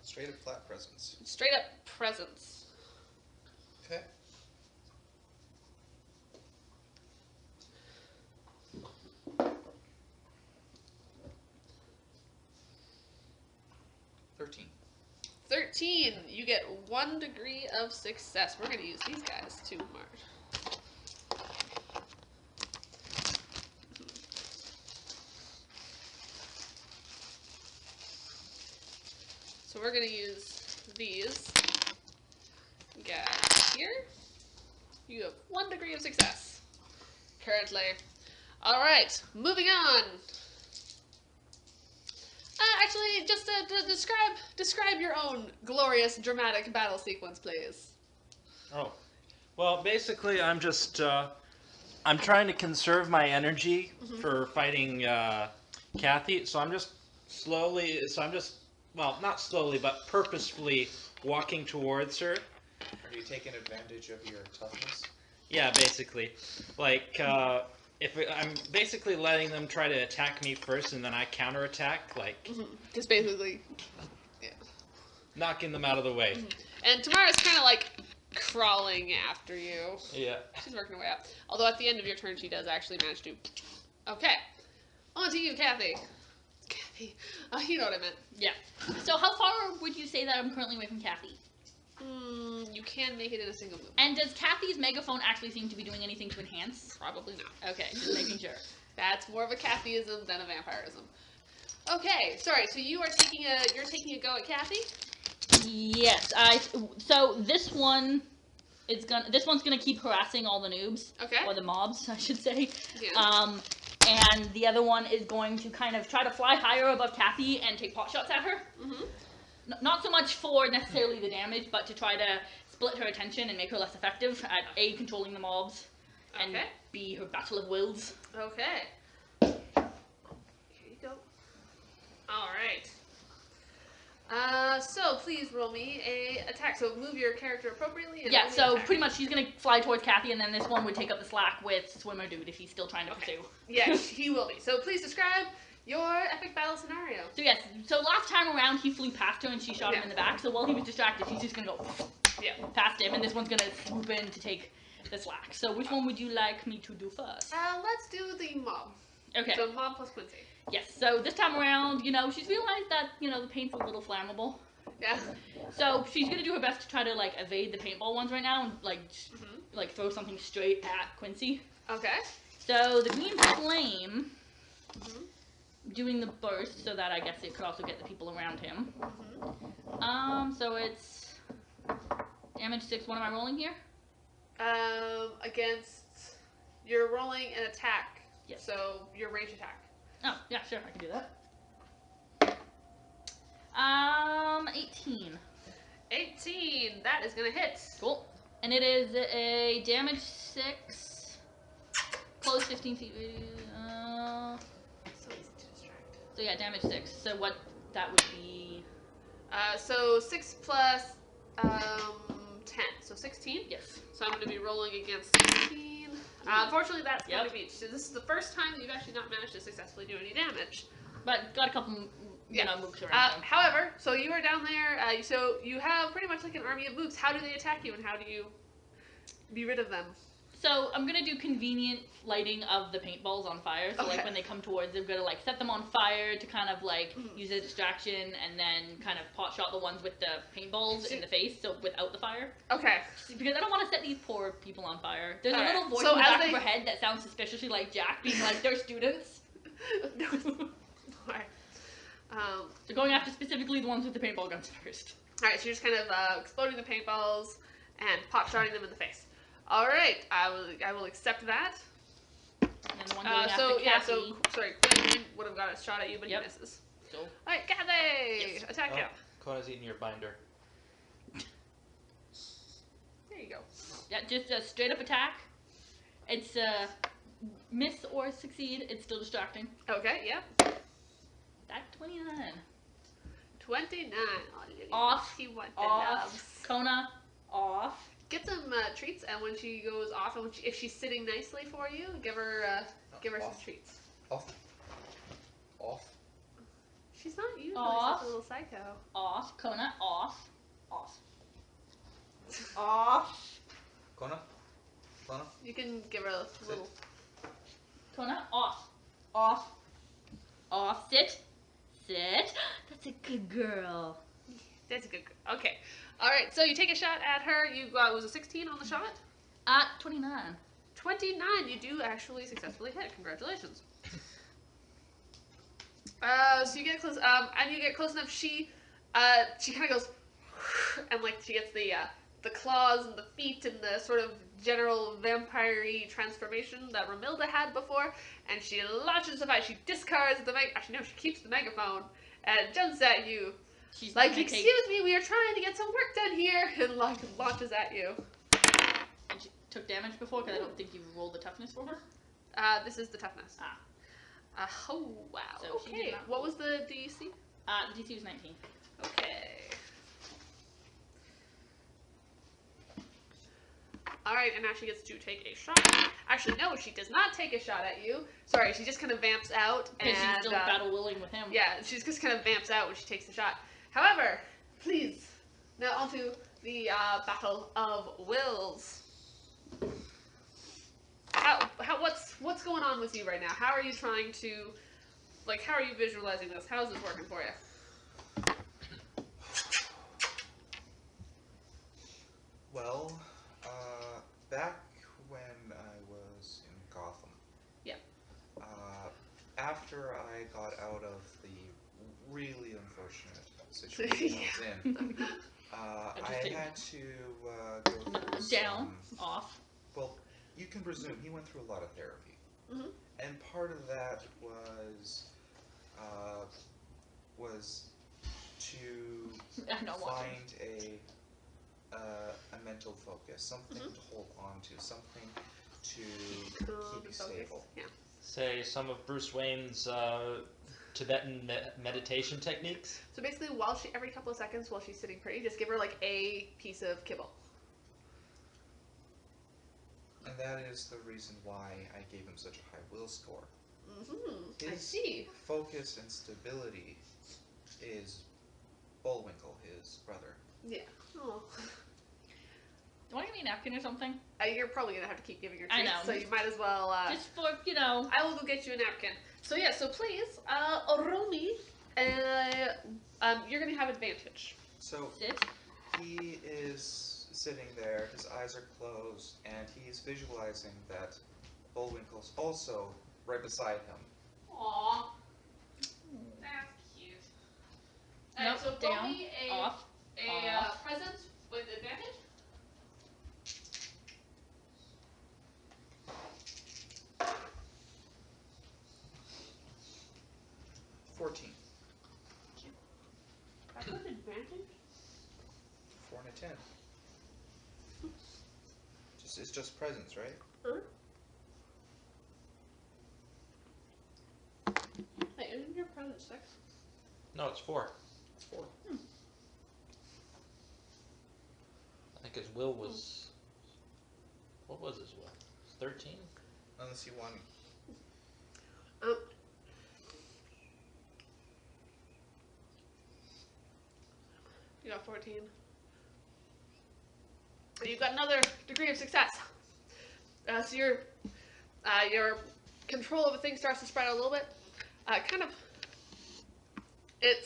Speaker 3: Straight up flat presence.
Speaker 1: Straight up presence.
Speaker 3: Okay. $13.
Speaker 1: 13. You get 1 degree of success. We're going to use these guys too, Marge. So we're going to use these guys here. You have 1 degree of success currently. Alright, moving on. Actually, just describe your own glorious, dramatic battle sequence, please.
Speaker 4: Oh, well, basically, I'm just I'm trying to conserve my energy for fighting Kathy. So I'm just not slowly, but purposefully walking towards her.
Speaker 3: Are you taking advantage of your toughness?
Speaker 4: Yeah, basically, like. I'm basically letting them try to attack me first, and then I counterattack, like...
Speaker 1: Just basically, yeah.
Speaker 4: Knocking them out of the way.
Speaker 1: And Tamara's kind of, like, crawling after you.
Speaker 4: Yeah.
Speaker 1: She's working her way up. Although at the end of your turn, she does actually manage to... Okay. On to you, Kathy. Kathy. You know what I meant.
Speaker 2: Yeah. So how far would you say that I'm currently away from Kathy?
Speaker 1: You can make it in a single move.
Speaker 2: And does Kathy's megaphone actually seem to be doing anything to enhance?
Speaker 1: Probably not.
Speaker 2: Okay, just making sure.
Speaker 1: That's more of a Kathyism than a vampirism. Okay, sorry. So you're taking a go at Kathy.
Speaker 2: Yes, so this one's gonna keep harassing all the noobs.
Speaker 1: Okay.
Speaker 2: Or the mobs, I should say.
Speaker 1: Yeah.
Speaker 2: And the other one is going to kind of try to fly higher above Kathy and take pot shots at her.
Speaker 1: Mm-hmm.
Speaker 2: Not so much for necessarily the damage, but to try to split her attention and make her less effective at A, controlling the mobs, and
Speaker 1: Okay.
Speaker 2: B, her battle of wills.
Speaker 1: Okay. Here you go. All right. So please roll me a attack. So move your character appropriately. And
Speaker 2: Yeah,
Speaker 1: roll me
Speaker 2: so
Speaker 1: attack.
Speaker 2: pretty much she's gonna fly towards Kathy, and then this one would take up the slack with Swimmer Dude if he's still trying to pursue.
Speaker 1: Yeah, he will be. So please describe your epic battle scenario.
Speaker 2: So yes, so last time around he flew past her and she shot him in the back. So while he was distracted, she's just gonna go past him, and this one's gonna swoop in to take the slack. So which one would you like me to do first?
Speaker 1: Let's do the mob.
Speaker 2: Okay.
Speaker 1: So mob plus Quincy.
Speaker 2: Yes. So this time around, she's realized that the paint's a little flammable.
Speaker 1: Yeah.
Speaker 2: So she's gonna do her best to try to like evade the paintball ones right now and like throw something straight at Quincy.
Speaker 1: Okay.
Speaker 2: So the green flame doing the burst, so that I guess it could also get the people around him. So it's damage 6. What am I rolling here?
Speaker 1: Against you're rolling an attack.
Speaker 2: Yes.
Speaker 1: So your range attack.
Speaker 2: Oh yeah, sure, I can do that. 18.
Speaker 1: 18. That is gonna hit.
Speaker 2: Cool. And it is a damage 6. Close 15 feet.
Speaker 1: So easy to distract.
Speaker 2: So yeah, damage 6. So what that would be?
Speaker 1: So 6 plus 10. So 16.
Speaker 2: Yes.
Speaker 1: So I'm going to be rolling against 16. Unfortunately, that's going to be. So this is the first time that you've actually not managed to successfully do any damage.
Speaker 2: But got a couple, mooks around him.
Speaker 1: However, so you are down there. So you have pretty much like an army of mooks. How do they attack you, and how do you be rid of them?
Speaker 2: So I'm gonna do convenient lighting of the paintballs on fire. So
Speaker 1: Okay.
Speaker 2: like when they come towards, I'm gonna like set them on fire to kind of like use a distraction, and then kind of pot shot the ones with the paintballs in the face, so without the fire.
Speaker 1: Okay.
Speaker 2: Because I don't want to set these poor people on fire. There's a
Speaker 1: Alright,
Speaker 2: little voice
Speaker 1: so
Speaker 2: in the
Speaker 1: as
Speaker 2: back of
Speaker 1: they-
Speaker 2: her head that sounds suspiciously like Jack, being like, "They're students."
Speaker 1: Alright.
Speaker 2: They're going after specifically the ones with the paintball guns first.
Speaker 1: Alright, so you're just kind of exploding the paintballs and pot shotting them in the face. Alright, I will accept that.
Speaker 2: And then the one going after
Speaker 1: So
Speaker 2: Kathy.
Speaker 1: sorry, Quinn would have got a shot at you, but
Speaker 2: Yep.
Speaker 1: he misses.
Speaker 2: So
Speaker 1: Alright, Kathy!
Speaker 2: Yes.
Speaker 1: Attack him.
Speaker 4: Kona's eating your binder.
Speaker 1: There you go.
Speaker 2: yeah, just a straight up attack. It's miss or succeed. It's still distracting.
Speaker 1: Okay, yeah.
Speaker 2: That 29.
Speaker 1: 29. Oh, Lily,
Speaker 2: Off.
Speaker 1: She wants the
Speaker 2: Off.
Speaker 1: loves.
Speaker 2: Kona. Off.
Speaker 1: Get some treats, and when she goes off, and if she's sitting nicely for you, give her some
Speaker 3: Off.
Speaker 1: treats.
Speaker 3: Off.
Speaker 1: She's not usually
Speaker 2: Off.
Speaker 1: such a little psycho.
Speaker 2: Off. Kona. Off. Off. Off.
Speaker 3: Kona?
Speaker 1: You can give her a little.
Speaker 2: Kona. Off. Off. Off. Sit. Sit. That's a good girl.
Speaker 1: That's a good. Okay. All right. So you take a shot at her. You was a 16 on the shot.
Speaker 2: 29.
Speaker 1: 29. You do actually successfully hit. Congratulations. So you get close. And you get close enough. She kind of goes, and like she gets the claws and the feet and the sort of general vampire-y transformation that Rohilda had before, and she launches the fight. She discards the actually no, she keeps the megaphone and jumps at you.
Speaker 2: She's
Speaker 1: Like,
Speaker 2: gonna
Speaker 1: excuse me, we are trying to get some work done here, and like launches at you.
Speaker 2: And she took damage before, because I don't think you rolled the toughness for her.
Speaker 1: This is the toughness. Oh wow.
Speaker 2: So she did
Speaker 1: Okay.
Speaker 2: not
Speaker 1: What was the DC?
Speaker 2: The DC was 19.
Speaker 1: Okay. Alright, and now she gets to take a shot. Actually, no, she does not take a shot at you. Sorry, she just kind of vamps out.
Speaker 2: Because
Speaker 1: And
Speaker 2: she's still battle willing with him.
Speaker 1: yeah, she just kind of vamps out when she takes the shot. However, please, now onto the Battle of Wills. What's going on with you right now? How are you trying to, how are you visualizing this? How's this working for you?
Speaker 3: Well, back when I was in Gotham.
Speaker 1: Yeah.
Speaker 3: After I got out of the really unfortunate situation I was in, I had to go through
Speaker 2: Down,
Speaker 3: some,
Speaker 2: off.
Speaker 3: well, you can presume he went through a lot of therapy.
Speaker 1: Mhm.
Speaker 3: And part of that was to
Speaker 2: I'm not watching.
Speaker 3: find a mental focus, something to hold on to, something to keep you stable.
Speaker 1: Yeah.
Speaker 4: Say some of Bruce Wayne's Tibetan meditation techniques.
Speaker 1: So basically, every couple of seconds while she's sitting pretty, just give her like a piece of kibble.
Speaker 3: And that is the reason why I gave him such a high will score.
Speaker 1: Mm-hmm. I
Speaker 3: His
Speaker 1: see.
Speaker 3: focus and stability is Bullwinkle, his brother.
Speaker 1: Yeah. Oh.
Speaker 2: Do you want to give me a napkin or something?
Speaker 1: You're probably gonna have to keep giving your
Speaker 2: I
Speaker 1: treats,
Speaker 2: know.
Speaker 1: so you might as well.
Speaker 2: Just for, you know.
Speaker 1: I will go get you a napkin. So yeah, so please, roll me. You're gonna have advantage.
Speaker 3: So
Speaker 2: Sit.
Speaker 3: he is sitting there, his eyes are closed, and he's visualizing that Bullwinkle's also right beside him.
Speaker 1: Aww. That's cute.
Speaker 2: Nope,
Speaker 1: So roll
Speaker 2: down,
Speaker 1: me
Speaker 2: off.
Speaker 1: present with advantage. That's with advantage?
Speaker 3: 4 and a 10. It's just presents, right?
Speaker 1: Huh? Wait, isn't your present 6?
Speaker 4: No, it's 4.
Speaker 3: It's 4.
Speaker 4: I think his will was. What was his will? 13?
Speaker 3: Unless you want.
Speaker 1: You got 14. You've got another degree of success. So your control over things starts to spread out a little bit.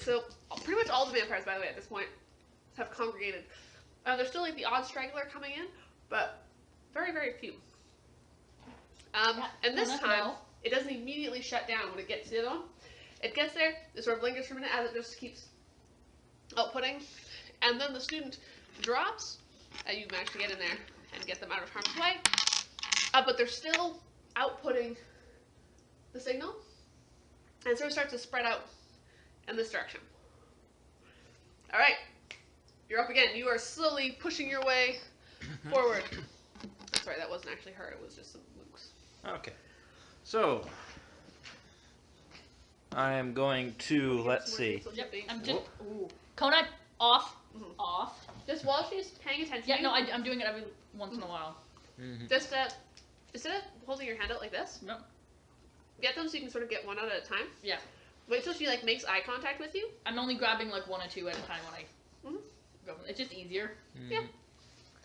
Speaker 1: So pretty much all the vampires, by the way, at this point, have congregated. There's still like the odd straggler coming in, but very, very few. And this time, it doesn't immediately shut down when it gets to the other one. It gets there, it sort of lingers for a minute as it just keeps outputting, and then the student drops, and you manage to get in there and get them out of harm's way. But they're still outputting the signal, and so it starts to spread out in this direction. All right, you're up again. You are slowly pushing your way forward. That's right, that wasn't actually her, it was just some mooks.
Speaker 4: Okay. So, I am going to, let's see.
Speaker 2: Yep, I'm just. Kona, off. Off.
Speaker 1: Just while she's paying attention.
Speaker 2: Yeah, no, I'm doing it every once in a while.
Speaker 1: Just instead of holding your hand out like this,
Speaker 2: Yep.
Speaker 1: get them so you can sort of get one out at a time.
Speaker 2: Yeah.
Speaker 1: Wait till she like makes eye contact with you.
Speaker 2: I'm only grabbing like 1 or 2 at a time when I go. It's just easier.
Speaker 1: Yeah.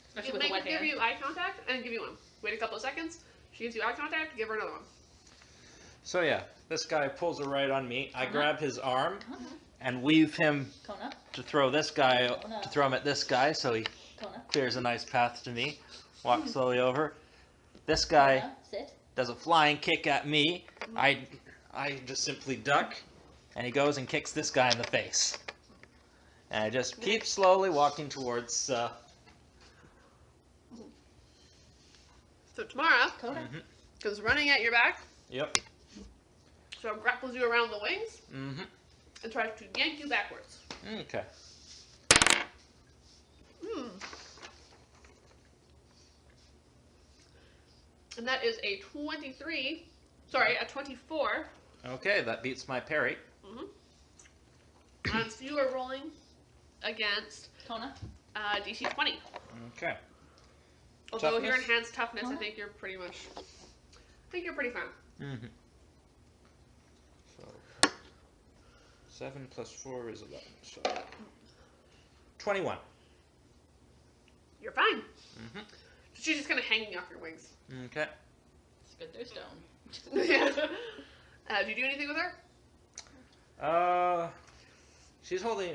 Speaker 2: Especially
Speaker 1: You
Speaker 2: with a
Speaker 1: make
Speaker 2: wet
Speaker 1: her give
Speaker 2: hand.
Speaker 1: you eye contact and give you one. Wait a couple of seconds. She gives you eye contact. Give her another one.
Speaker 4: So yeah, this guy pulls a right on me. I grab his arm and weave him
Speaker 2: Kona.
Speaker 4: to throw this guy, to throw him at this guy, so he
Speaker 2: Kona.
Speaker 4: clears a nice path to me. Walk slowly over. This guy
Speaker 2: Kona. Sit.
Speaker 4: does a flying kick at me. I just simply duck, and he goes and kicks this guy in the face. And I just keep slowly walking towards.
Speaker 1: So Tamara
Speaker 2: Kona.
Speaker 1: goes running at your back.
Speaker 4: Yep.
Speaker 1: So grapples you around the wings
Speaker 4: Mm-hmm.
Speaker 1: and tries to yank you backwards.
Speaker 4: Okay.
Speaker 1: And that is a 23. Sorry, a 24.
Speaker 4: Okay, that beats my parry.
Speaker 1: And so you are rolling against
Speaker 2: Kona.
Speaker 1: DC 20.
Speaker 4: Okay.
Speaker 1: Although your
Speaker 4: Toughness?
Speaker 1: enhanced toughness, I
Speaker 2: Uh-huh.
Speaker 1: think you're pretty fine.
Speaker 4: Mm-hmm. So 7 plus 4 is 11. So 21.
Speaker 1: You're fine.
Speaker 4: Mm-hmm.
Speaker 1: She's just kind of hanging off your wings.
Speaker 4: Okay.
Speaker 2: It's good they're stone.
Speaker 1: Do you do anything with her?
Speaker 4: She's holding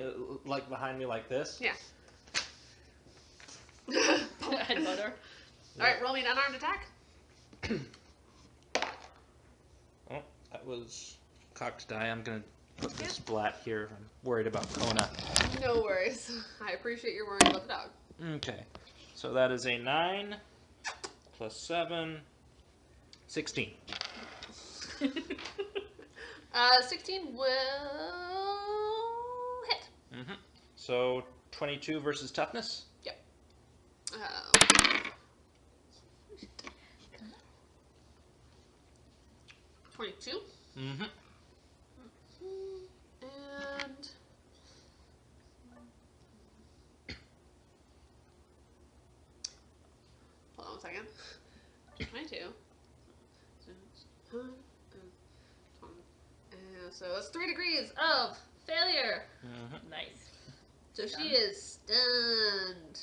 Speaker 4: like behind me like this.
Speaker 1: Yeah.
Speaker 2: peanut butter.
Speaker 1: Alright, roll me an unarmed attack.
Speaker 4: Oh, that was cocked die. I'm gonna put this splat here. I'm worried about Kona.
Speaker 1: No worries. I appreciate your worrying about the dog.
Speaker 4: Okay, so that is a 9 plus 7, 16.
Speaker 1: 16 will hit.
Speaker 4: Mm-hmm. So 22 versus toughness.
Speaker 1: Yep. 22.
Speaker 4: Mm-hmm.
Speaker 1: And hold on 1 second. 22. So it's 3 degrees of failure.
Speaker 4: Mm-hmm.
Speaker 2: Nice.
Speaker 1: So she is stunned.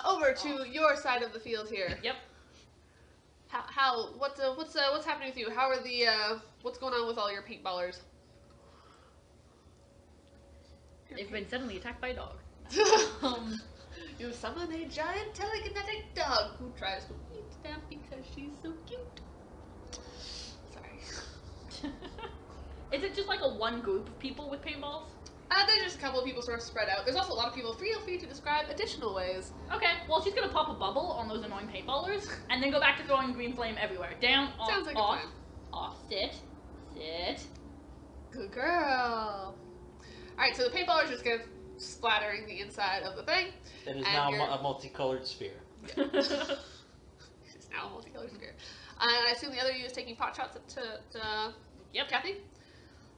Speaker 1: Over to your side of the field here.
Speaker 2: Yep.
Speaker 1: What's happening with you? How are the what's going on with all your paintballers?
Speaker 2: They've been suddenly attacked by a dog.
Speaker 1: You summon a giant telekinetic dog who tries to eat them because she's so cute. Sorry.
Speaker 2: Is it just like a one group of people with paintballs?
Speaker 1: There's just a couple of people sort of spread out. There's also a lot of people. Feel free to describe additional ways.
Speaker 2: Okay, well she's gonna pop a bubble on those annoying paintballers, and then go back to throwing green flame everywhere. Down, off,
Speaker 1: Sounds like a
Speaker 2: off,
Speaker 1: plan.
Speaker 2: off, sit.
Speaker 1: Good girl. Alright, so the paintballers just get splattering the inside of the thing.
Speaker 4: It is
Speaker 1: And
Speaker 4: now
Speaker 1: you're-
Speaker 4: a multicolored sphere.
Speaker 1: It's now a multicolored sphere. And I assume the other you is taking pot shots to
Speaker 2: Yep.
Speaker 1: Kathy?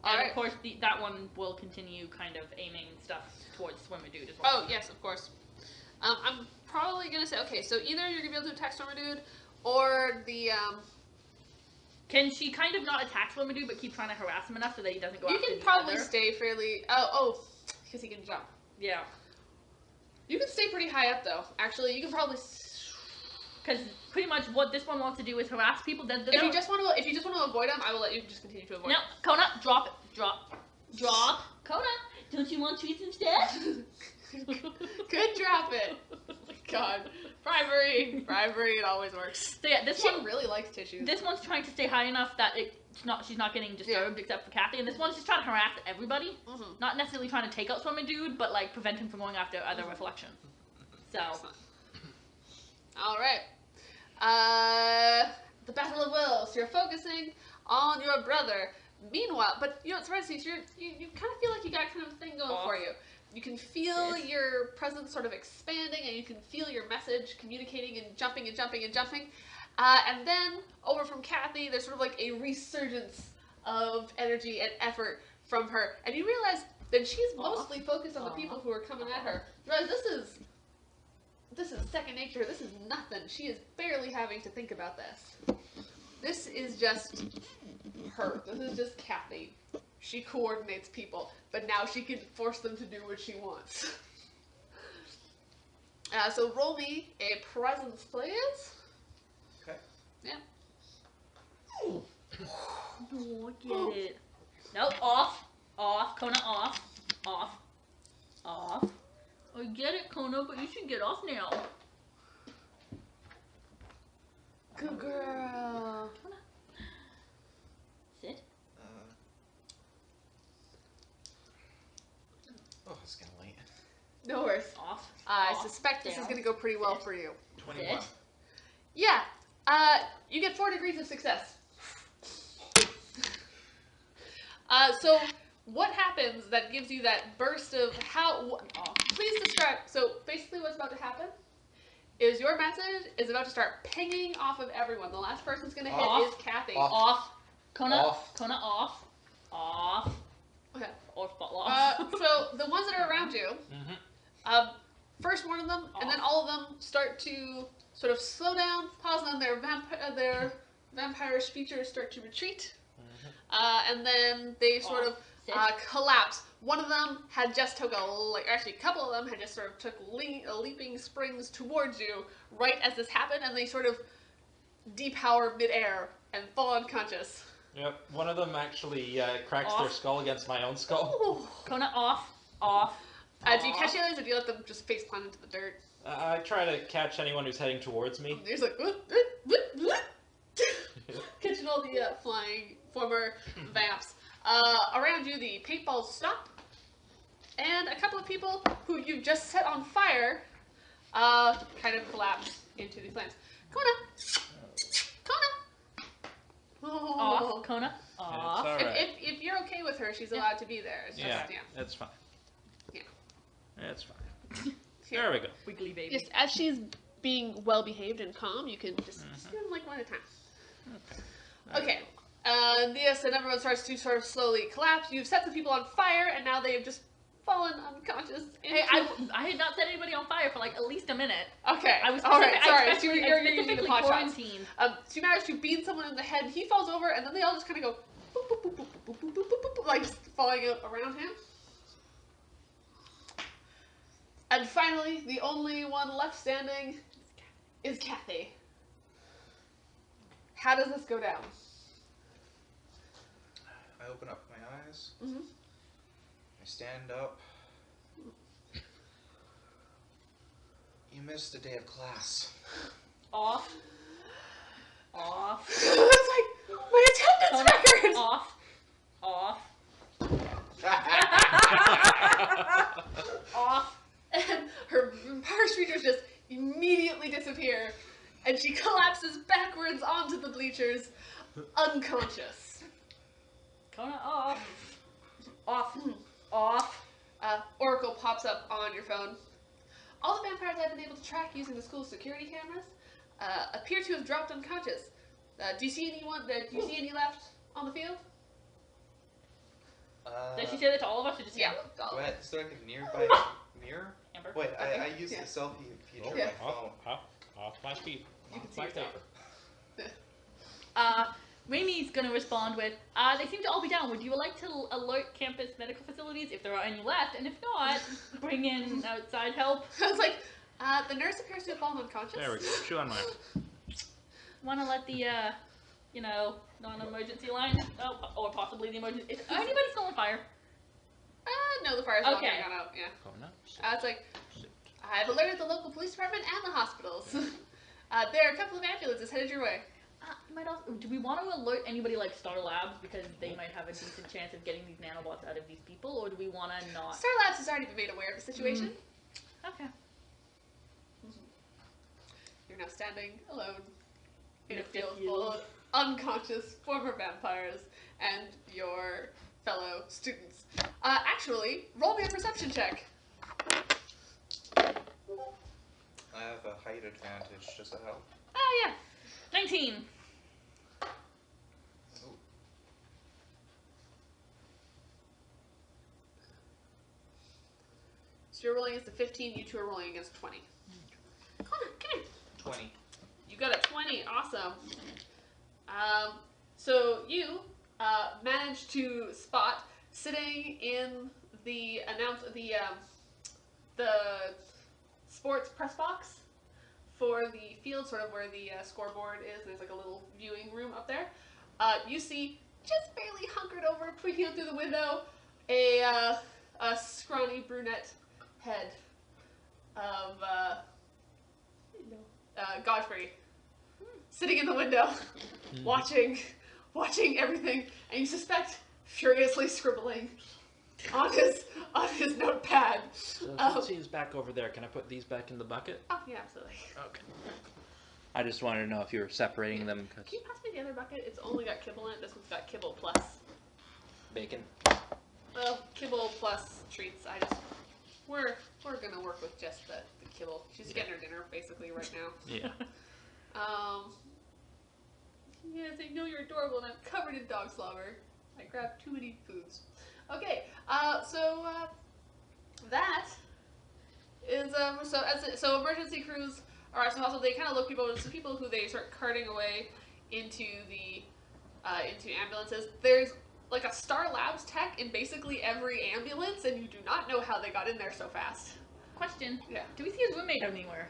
Speaker 2: And
Speaker 1: Alright.
Speaker 2: of course, that one will continue kind of aiming stuff towards Swimmer Dude as well.
Speaker 1: Oh, yes, of course. I'm probably going to say, okay, so either you're going to be able to attack Stormer Dude, or the,
Speaker 2: Can she kind of not attack Swimmer Dude, but keep trying to harass him enough so that he doesn't go
Speaker 1: you
Speaker 2: after
Speaker 1: can
Speaker 2: the
Speaker 1: probably
Speaker 2: other?
Speaker 1: stay fairly, because he can jump.
Speaker 2: Yeah.
Speaker 1: You can stay pretty high up, though. Actually, you can probably,
Speaker 2: Because pretty much what this one wants to do is harass people.
Speaker 1: if you just want to avoid him, I will let you just continue to avoid
Speaker 2: No,
Speaker 1: him.
Speaker 2: Kona, drop it. Drop. Kona, don't you want treats instead?
Speaker 1: Good drop it. God. Bribery, it always works.
Speaker 2: So yeah, this
Speaker 1: She
Speaker 2: one
Speaker 1: really likes tissues.
Speaker 2: This one's trying to stay high enough that she's not getting disturbed except for Kathy, and this one's just trying to harass everybody.
Speaker 1: Mhm.
Speaker 2: Not necessarily trying to take out Swimmer Dude, but like prevent him from going after other reflection. So
Speaker 1: Excellent. All right. The Battle of Wills. You're focusing on your brother. Meanwhile, but you know, it's right, you kind of feel like you got kind of a thing going for you. You can feel your presence sort of expanding, and you can feel your message communicating and jumping and jumping and jumping. And then over from Kathy, there's sort of like a resurgence of energy and effort from her, and you realize that she's mostly focused on the people who are coming at her. You realize this is second nature. This is nothing. She is barely having to think about this. This is just her. This is just Kathy. She coordinates people, but now she can force them to do what she wants. So roll me a presence, please.
Speaker 3: Okay.
Speaker 1: Yeah.
Speaker 2: oh, get it. Nope, off, Kona, off. I get it, Kona, but you should get off now.
Speaker 1: Good girl.
Speaker 2: Kona. Sit.
Speaker 3: It's kind of late.
Speaker 1: No worries.
Speaker 2: Off.
Speaker 1: I
Speaker 2: off,
Speaker 1: suspect this is
Speaker 2: down.
Speaker 1: going to go pretty well for you.
Speaker 3: 21.
Speaker 2: Sit.
Speaker 1: Yeah. You get 4 degrees of success. So what happens that gives you that burst of please describe. So basically what's about to happen is your message is about to start pinging off of everyone. The last person's going to hit
Speaker 2: Off.
Speaker 1: is Kathy.
Speaker 2: Off. Kona.
Speaker 3: Off.
Speaker 2: Kona, off.
Speaker 1: Okay.
Speaker 2: Or off.
Speaker 1: So the ones that are around you, first one of them, and then all of them start to sort of slow down, pause, and then their vampirish features start to retreat. And then they sort of collapse. One of them had just took actually a couple of them had just sort of took leaping springs towards you right as this happened, and they sort of depower midair and fall unconscious.
Speaker 4: Yep, one of them actually cracks their skull against my own skull.
Speaker 1: Ooh.
Speaker 2: Kona, off.
Speaker 1: Do you catch the aliens or do you let them just face plant into the dirt?
Speaker 4: I try to catch anyone who's heading towards me.
Speaker 1: There's like, catching all the flying former vamps. Around you, the paintballs stop, and a couple of people who you've just set on fire kind of collapse into the flames. Kona!
Speaker 2: Off, Kona. Off.
Speaker 4: It's all right.
Speaker 1: If you're okay with her, she's allowed to be there. It's just,
Speaker 4: Yeah, that's fine.
Speaker 1: Yeah.
Speaker 4: That's fine. There we go.
Speaker 2: Wiggly baby.
Speaker 1: Just as she's being well behaved and calm, you can just do them like one at a time. Okay. Yes, and everyone starts to sort of slowly collapse. You've set the people on fire, and now they've just fallen unconscious.
Speaker 2: Hey, I had not set anybody on fire for like at least a minute.
Speaker 1: Okay.
Speaker 2: I was
Speaker 1: alright, sorry.
Speaker 2: I
Speaker 1: You're using the pot shots.
Speaker 2: quarantined.
Speaker 1: So you manage to beat someone in the head. He falls over, and then they all just kind of go boop, boop, boop, boop, boop, boop, boop, boop, boop, like just falling around him. And finally, the only one left standing is Kathy. How does this go down?
Speaker 3: I open up my eyes.
Speaker 1: Mm-hmm.
Speaker 3: I stand up. You missed a day of class.
Speaker 2: Off. Off.
Speaker 1: It's like, my attendance record!
Speaker 2: Off. Off. Off.
Speaker 1: And her power features just immediately disappear, and she collapses backwards onto the bleachers, unconscious.
Speaker 2: Kona off. Off. Off.
Speaker 1: Oracle pops up on your phone. All the vampires I've been able to track using the school's security cameras appear to have dropped unconscious. Do you see anyone? Do you see any left on the field?
Speaker 2: Did she say that to all of us or just
Speaker 1: Yeah.
Speaker 3: Is there like a nearby mirror?
Speaker 2: Amber?
Speaker 3: Wait, I use
Speaker 1: yeah.
Speaker 3: the selfie feature
Speaker 1: Yeah.
Speaker 3: on my phone.
Speaker 4: Off my feet.
Speaker 1: You can
Speaker 4: Off
Speaker 1: see
Speaker 4: my
Speaker 1: yourself.
Speaker 4: paper.
Speaker 2: Raimi's gonna respond with, they seem to all be down. Would you like to alert campus medical facilities if there are any left? And if not, bring in outside help.
Speaker 1: I was like, the nurse appears to have fallen unconscious.
Speaker 4: There we go. Chew on my arm.
Speaker 2: Wanna let the, non-emergency line, or possibly the emergency, is anybody still on fire?
Speaker 1: No, the fire's not
Speaker 2: Okay.
Speaker 1: gone out, yeah.
Speaker 4: Kona.
Speaker 1: It's like, I've alerted the local police department and the hospitals. There are a couple of ambulances headed your way.
Speaker 2: Might also, do we want to alert anybody like Star Labs because they might have a decent chance of getting these nanobots out of these people, or do we want to not?
Speaker 1: Star Labs has already been made aware of the situation.
Speaker 2: Okay.
Speaker 1: You're now standing alone in a
Speaker 2: Look at
Speaker 1: field
Speaker 2: you.
Speaker 1: full of unconscious former vampires and your fellow students. Actually, roll me a perception check.
Speaker 3: I have a height advantage. Does that help?
Speaker 2: Oh yeah, 19.
Speaker 1: So you're rolling against a 15, you two are rolling against 20. Come here.
Speaker 3: 20.
Speaker 1: You got a 20, awesome. So you managed to spot sitting in the the sports press box for the field, sort of where the scoreboard is. There's like a little viewing room up there. You see, just barely hunkered over, peeking out through the window, a scrawny brunette head of Godfrey sitting in the window, watching everything, and you suspect furiously scribbling on his notepad.
Speaker 4: So since he's back over there, can I put these back in the bucket?
Speaker 1: Oh yeah, absolutely.
Speaker 4: Okay. I just wanted to know if you were separating them because
Speaker 1: Can you pass me the other bucket? It's only got kibble in it. This one's got kibble plus.
Speaker 4: bacon.
Speaker 1: Well, kibble plus treats. We're gonna work with just the kibble. She's getting her dinner basically right now.
Speaker 4: Yeah.
Speaker 1: Yes, I know you're adorable, and I'm covered in dog slobber. I grabbed too many foods. Okay, so that is so emergency crews are so also they kind of look people to people who they start carting away into the into ambulances. There's like a Star Labs tech in basically every ambulance, and you do not know how they got in there so fast.
Speaker 2: Question.
Speaker 1: Yeah.
Speaker 2: Do we see his roommate anywhere?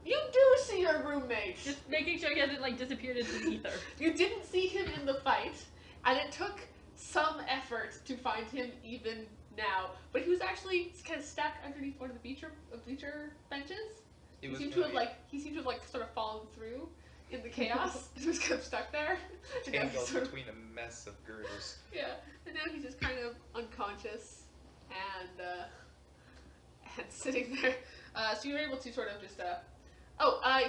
Speaker 1: You do see your roommate.
Speaker 2: Just making sure he hasn't like disappeared into the ether.
Speaker 1: You didn't see him in the fight, and it took some effort to find him even now, but he was actually kind of stuck underneath one of the bleacher benches. He seemed to have like sort of fallen through in the chaos. He was kind of stuck there.
Speaker 3: Tangled between a mess of girders.
Speaker 1: Yeah, and now he's just kind of unconscious and sitting there. So you were able to sort of just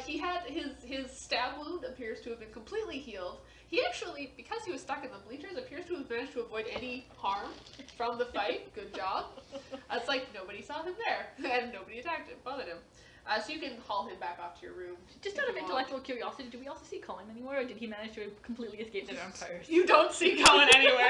Speaker 1: he had his stab wound appears to have been completely healed. He actually, because he was stuck in the bleachers, appears to have managed to avoid any harm from the fight. Good job. It's like nobody saw him there, and nobody attacked him, bothered him. So you can haul him back off to your room.
Speaker 2: Just out of intellectual curiosity, do we also see Colin anywhere, or did he manage to completely escape the vampires?
Speaker 1: You don't see Colin anywhere.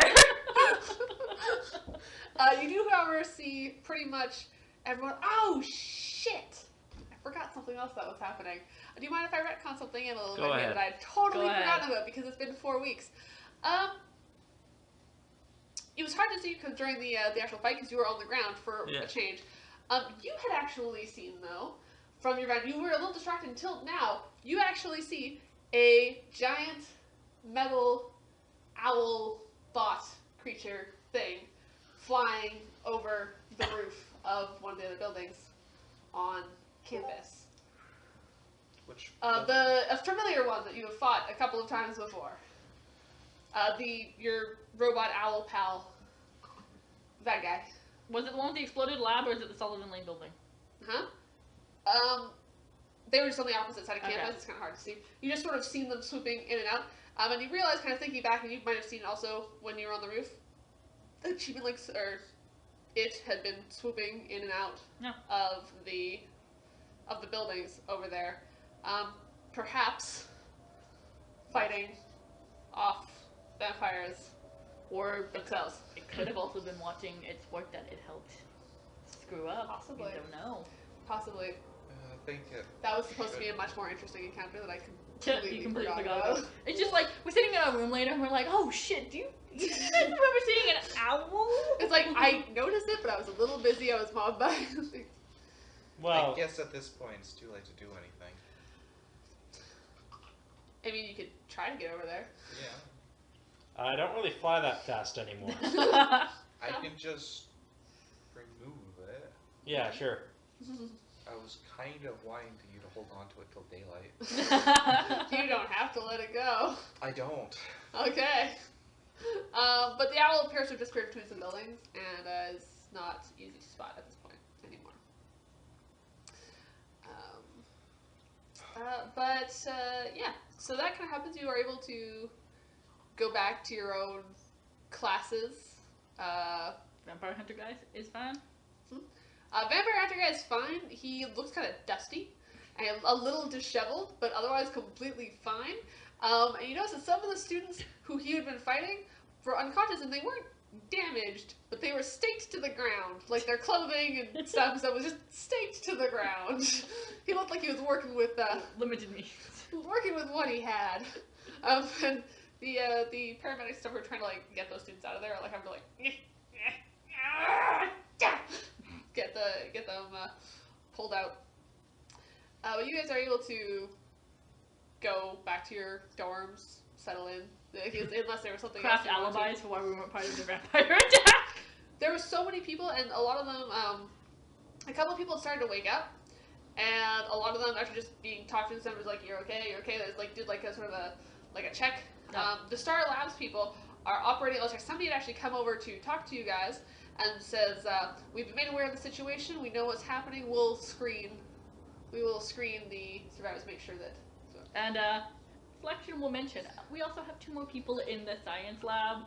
Speaker 1: You do, however, see pretty much everyone. Oh shit! I forgot something else that was happening. Do you mind if I retcon something in a little bit here that I had totally forgotten about because it's been 4 weeks? It was hard to see because during the actual fight, because you were on the ground for a change. You had actually seen though. From your van, you were a little distracted until now. You actually see a giant metal owl bot creature thing flying over the roof of one of the other buildings on campus.
Speaker 3: Which
Speaker 1: A familiar one that you have fought a couple of times before. Your robot owl pal. That guy.
Speaker 2: Was it the one with the exploded lab, or is it the Sullivan Lane building?
Speaker 1: Huh? They were just on the opposite side of campus. Okay. It's kind of hard to see. You just sort of seen them swooping in and out. And you realize, kind of thinking back, and you might have seen also when you were on the roof, that she it had been swooping in and out of the buildings over there. Perhaps fighting off vampires or themselves.
Speaker 2: It could have also been watching its work that it helped screw up.
Speaker 1: Possibly.
Speaker 2: We don't know.
Speaker 1: Possibly.
Speaker 3: I think
Speaker 1: that was supposed to be a much more interesting encounter that I
Speaker 2: completely forgot about. It's just like, we're sitting in our room later and we're like, oh shit, do you guys remember seeing an owl?
Speaker 1: It's like, I noticed it, but I was a little busy. I was mobbed by
Speaker 4: Well,
Speaker 3: I guess at this point it's too late to do anything.
Speaker 1: I mean, you could try to get over there.
Speaker 3: Yeah.
Speaker 4: I don't really fly that fast anymore.
Speaker 3: I can just remove it.
Speaker 4: Yeah, sure.
Speaker 3: I was kind of wanting you to hold on to it till daylight.
Speaker 1: You don't have to let it go.
Speaker 3: I don't.
Speaker 1: Okay. But the owl appears to have disappeared between some buildings and is not easy to spot at this point anymore. Yeah, so that kind of happens. You are able to go back to your own classes.
Speaker 2: Vampire Hunter guy is fine.
Speaker 1: Vampire Hunter guy is fine. He looks kind of dusty and a little disheveled, but otherwise completely fine. And you notice that some of the students who he had been fighting were unconscious, and they weren't damaged, but they were staked to the ground. Like their clothing and stuff was just staked to the ground. He looked like he was working with
Speaker 2: limited means.
Speaker 1: Working with what he had. And the paramedics stuff were trying to get those students out of there, having to get them pulled out. But you guys are able to go back to your dorms, settle in. Unless there was something
Speaker 2: Craft
Speaker 1: else.
Speaker 2: alibis for why we weren't part of the vampire attack.
Speaker 1: There were so many people, and a lot of them, a couple of people started to wake up, and a lot of them, after just being talked to, was like, "You're okay, you're okay." They did a sort of a check.
Speaker 2: Yeah.
Speaker 1: The Star Labs people are operating. Like somebody had actually come over to talk to you guys and says, "We've been made aware of the situation. We know what's happening. We will screen the survivors, make sure that."
Speaker 2: And Flexion will mention, we also have 2 more people in the science lab.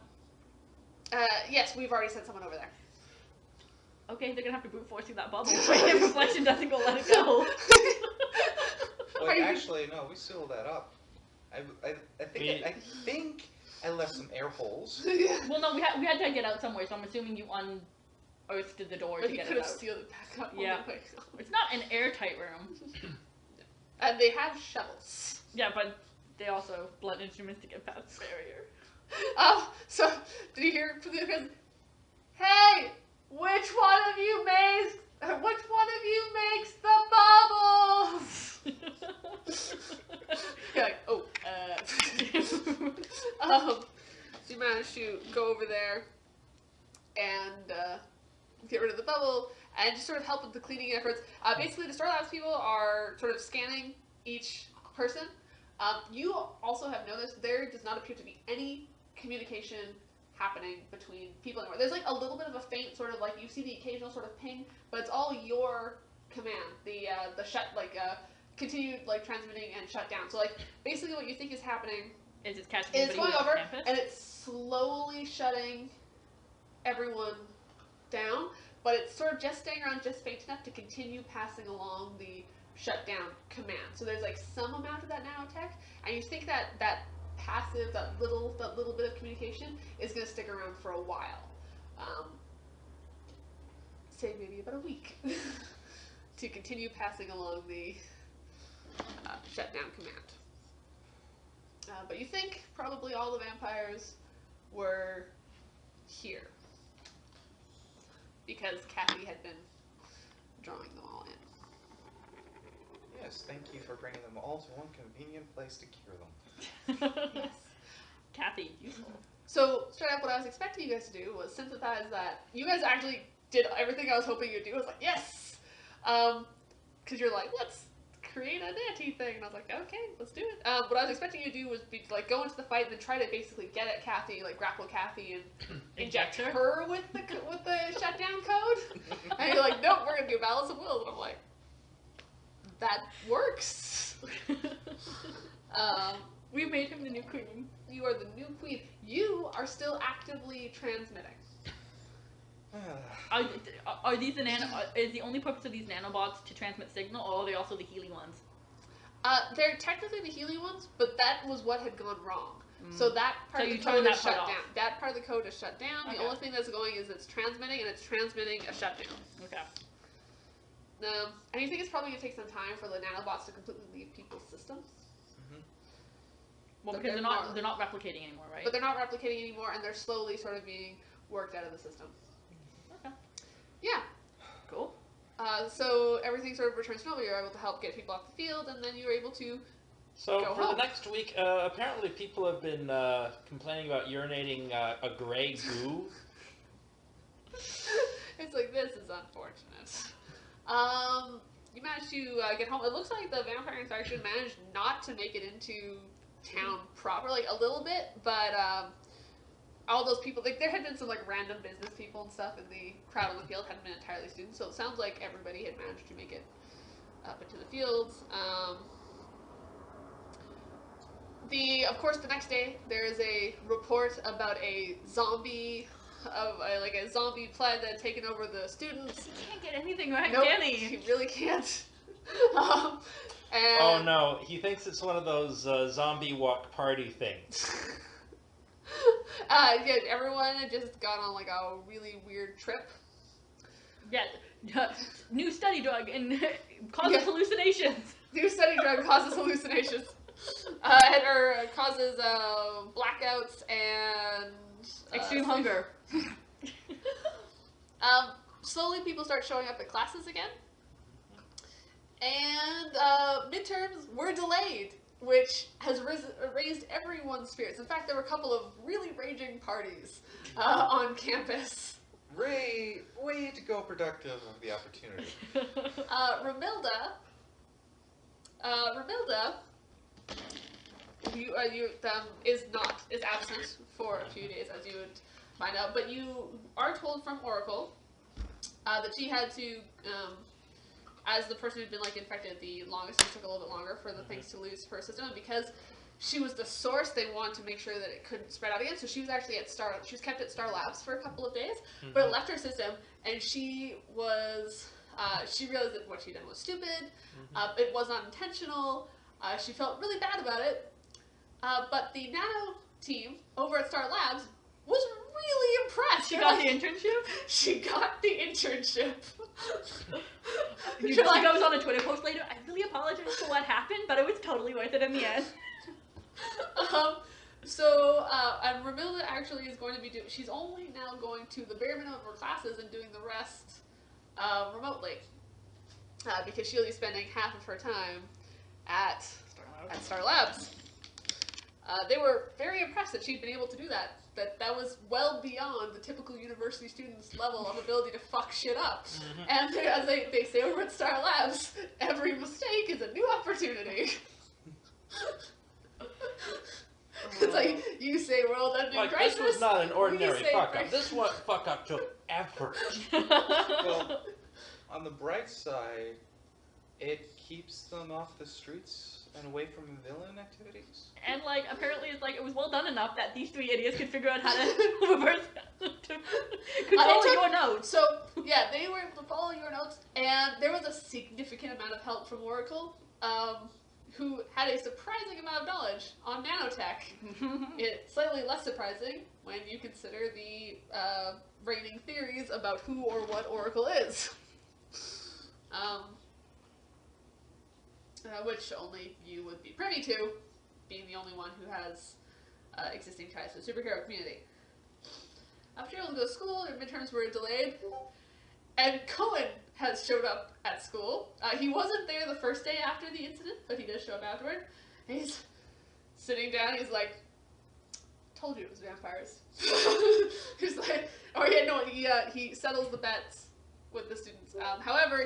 Speaker 1: Yes, we've already sent someone over there.
Speaker 2: Okay, they're gonna have to brute force through that bubble. If Reflection doesn't go, let it go.
Speaker 3: Wait, actually, no, we sealed that up. I think I left some air holes.
Speaker 2: Well, no, we had to get out somewhere, so I'm assuming you unearthed the door to get it out.
Speaker 1: But you could have sealed it back up.
Speaker 2: Yeah. It's not an airtight room.
Speaker 1: And they have shovels.
Speaker 2: Yeah, but they also blunt instruments to get past the barrier.
Speaker 1: So did you hear from the other guys? Hey, which one of you makes the bubbles? You're like, oh, so you managed to go over there and get rid of the bubble, and just sort of help with the cleaning efforts. Basically, the Star Labs people are sort of scanning each person. You also have noticed there does not appear to be any communication happening between people anymore. There's like a little bit of a faint sort of like you see the occasional sort of ping, but it's all your command. The continued like transmitting and shut down. So like basically what you think is happening
Speaker 2: is it's catching
Speaker 1: is going over
Speaker 2: campus?
Speaker 1: and it's slowly shutting everyone down, but it's sort of just staying around just faint enough to continue passing along the shutdown command. So there's like some amount of that nanotech, and you think that that passive, that little bit of communication is going to stick around for a while. Say maybe about a week to continue passing along the shutdown command. But you think probably all the vampires were here because Kathy had been drawing them all in.
Speaker 3: Yes, thank you for bringing them all to one convenient place to cure them.
Speaker 1: Yes.
Speaker 2: Kathy, useful.
Speaker 1: So, straight up, what I was expecting you guys to do was synthesize that. You guys actually did everything I was hoping you'd do. I was like, yes! Because you're like, let's create a nanty thing. And I was like, okay, let's do it. What I was expecting you to do was be like go into the fight and then try to basically get at Kathy, like grapple Kathy and inject her with the shutdown code. And you're like, nope, we're going to do balance of wills. And I'm like, that works.
Speaker 2: We made him the new queen.
Speaker 1: You are the new queen. You are still actively transmitting.
Speaker 2: Are these is the only purpose of these nanobots to transmit signal, or are they also the healing ones?
Speaker 1: They're technically the healing ones, but that was what had gone wrong. So that part of the
Speaker 2: turn
Speaker 1: code
Speaker 2: that
Speaker 1: is
Speaker 2: part
Speaker 1: shut
Speaker 2: off.
Speaker 1: down. That part of the code is shut down.
Speaker 2: Okay.
Speaker 1: The only thing that's going is it's transmitting, and it's transmitting a shutdown.
Speaker 2: Okay.
Speaker 1: And you think it's probably going to take some time for the nanobots to completely leave people's systems?
Speaker 2: Well,
Speaker 1: But
Speaker 2: because they're not replicating anymore, right?
Speaker 1: But they're not replicating anymore, and they're slowly sort of being worked out of the system.
Speaker 2: Okay.
Speaker 1: Yeah.
Speaker 2: Cool.
Speaker 1: So everything sort of returns to normal. You're able to help get people off the field, and then you're able to
Speaker 4: So
Speaker 1: go
Speaker 4: for
Speaker 1: home.
Speaker 4: the next week, apparently people have been complaining about urinating a gray goo.
Speaker 1: It's like, this is unfortunate. You managed to get home. It looks like the vampire infection managed not to make it into town proper, like a little bit, but all those people, like there had been some like random business people and stuff in the crowd on the field, hadn't been entirely students, so it sounds like everybody had managed to make it up into the fields. Of course, the next day there is a report about a zombie plague that had taken over the students.
Speaker 2: He can't get anything right,
Speaker 1: Nope,
Speaker 2: can
Speaker 1: he
Speaker 2: he?
Speaker 1: really can't. And
Speaker 4: Oh no, he thinks it's one of those zombie walk party things.
Speaker 1: yeah, everyone had just gone on like a really weird trip.
Speaker 2: Yeah. New study drug and causes hallucinations.
Speaker 1: New study drug causes hallucinations. Or causes blackouts and
Speaker 2: Extreme hunger.
Speaker 1: Slowly people start showing up at classes again. And midterms were delayed, which has raised everyone's spirits. In fact, there were a couple of really raging parties on campus.
Speaker 3: Way to go productive of the opportunity.
Speaker 1: Rohilda, is absent for a few days, as you would find out. But you are told from Oracle that she had to, as the person who'd been like infected the longest, it took a little bit longer for the things to lose her system, and because she was the source, they wanted to make sure that it couldn't spread out again. So she was actually she was kept at Star Labs for a couple of days, but it left her system, and she realized that what she'd done was stupid. It was not intentional. She felt really bad about it. But the nano team over at Star Labs was really impressed.
Speaker 2: She got the internship?
Speaker 1: She got the internship.
Speaker 2: She goes on a Twitter post later, I really apologize for what happened, but it was totally worth it in the end.
Speaker 1: And Rohilda actually is going to be she's only now going to the bare minimum of her classes and doing the rest remotely. Because she'll be spending half of her time at Star Labs. They were very impressed that she'd been able to do that. that was well beyond the typical university student's level of ability to fuck shit up. And as they say over at Star Labs, every mistake is a new opportunity. It's like, you say world-ending crisis.
Speaker 4: This was not an ordinary
Speaker 1: say
Speaker 4: fuck-up. This one fuck-up took effort.
Speaker 3: Well, on the bright side, it keeps them off the streets and away from villain activities.
Speaker 2: And like apparently it's like it was well done enough that these three idiots could figure out how to reverse to control your notes.
Speaker 1: So yeah, they were able to follow your notes, and there was a significant amount of help from Oracle, who had a surprising amount of knowledge on nanotech. It's slightly less surprising when you consider the reigning theories about who or what Oracle is. Which only you would be privy to, being the only one who has existing ties to the superhero community. After you were able to go to school, your midterms were delayed, and Cohen has showed up at school. He wasn't there the first day after the incident, but he does show up afterward. And he's sitting down, he's like, told you it was vampires. He's like, oh yeah, no, he settles the bets with the students. However,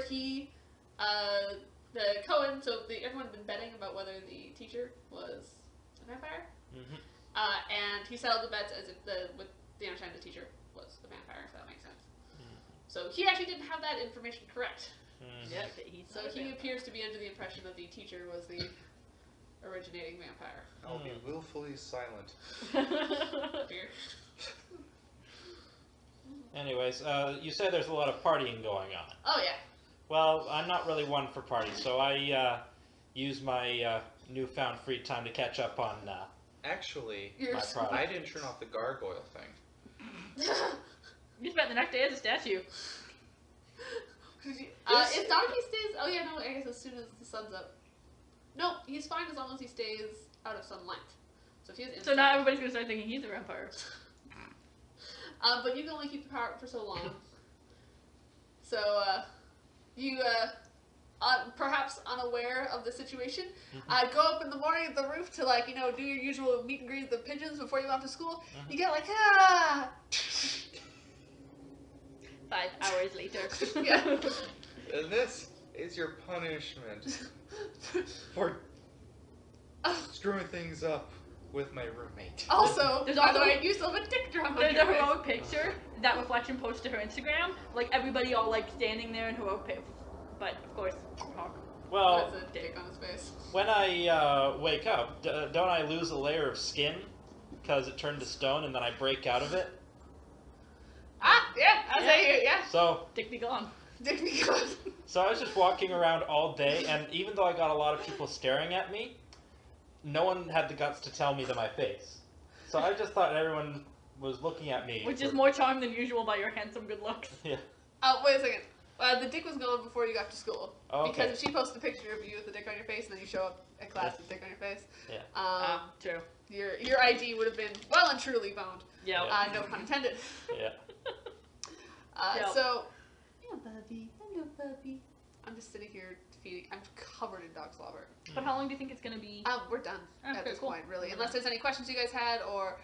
Speaker 1: the Cohen, so everyone had been betting about whether the teacher was a vampire, and he settled the bets as if with the understanding the teacher was a vampire, if that makes sense. So he actually didn't have that information correct.
Speaker 2: Yeah,
Speaker 1: So he appears to be under the impression that the teacher was the originating vampire.
Speaker 3: I'll be willfully silent.
Speaker 1: Dear.
Speaker 4: Anyways, you say there's a lot of partying going on.
Speaker 1: Oh yeah.
Speaker 4: Well, I'm not really one for parties, so I use my newfound free time to catch up on
Speaker 3: Actually,
Speaker 1: You're
Speaker 4: my
Speaker 1: so-
Speaker 4: product.
Speaker 3: I didn't turn off the gargoyle thing.
Speaker 2: You spent the next day as a statue.
Speaker 1: If Donkey stays, oh yeah, no, I guess as soon as the sun's up. No, he's fine as long as he stays out of sunlight. So if he has
Speaker 2: So now everybody's gonna start thinking he's a vampire.
Speaker 1: but you can only keep the power up for so long. So, you, perhaps unaware of the situation, go up in the morning at the roof to, like, you know, do your usual meet and greet with the pigeons before you go off to school. You get like,
Speaker 2: 5 hours later.
Speaker 1: Yeah.
Speaker 3: And this is your punishment for screwing things up with my roommate.
Speaker 1: Also,
Speaker 2: There's
Speaker 1: by the
Speaker 2: also-
Speaker 1: way, you still have a dick drum on
Speaker 2: There's
Speaker 1: your
Speaker 2: a
Speaker 1: face.
Speaker 2: heroic picture that Reflection posted to her Instagram. Like everybody all like standing there in heroic picture. But of course, Hawk.
Speaker 4: Well,
Speaker 1: That's a dick on his face.
Speaker 4: when I wake up, don't I lose a layer of skin because it turned to stone and then I break out of it?
Speaker 1: Yeah, I say yeah.
Speaker 4: So
Speaker 2: Dick be gone.
Speaker 1: Dick be gone.
Speaker 4: So I was just walking around all day, and even though I got a lot of people staring at me, no one had the guts to tell me to my face. So I just thought everyone was looking at me.
Speaker 2: Which is more charmed than usual by your handsome good looks.
Speaker 4: Yeah.
Speaker 1: Wait a second. The dick was gone before you got to school.
Speaker 4: Oh, okay.
Speaker 1: Because if she posted a picture of you with the dick on your face and then you show up at class with the dick on your face,
Speaker 4: Yeah.
Speaker 2: True.
Speaker 1: your ID would have been well and truly boned.
Speaker 2: Yeah.
Speaker 1: No pun intended.
Speaker 4: Yeah.
Speaker 2: Yeah.
Speaker 1: So, yeah, Bubby. Hello, Bubby. I'm just sitting here feeding. I'm covered in dog slobber.
Speaker 2: But how long do you think it's gonna be?
Speaker 1: We're done at
Speaker 2: Okay,
Speaker 1: this
Speaker 2: cool.
Speaker 1: point, really. Unless there's any questions you guys had or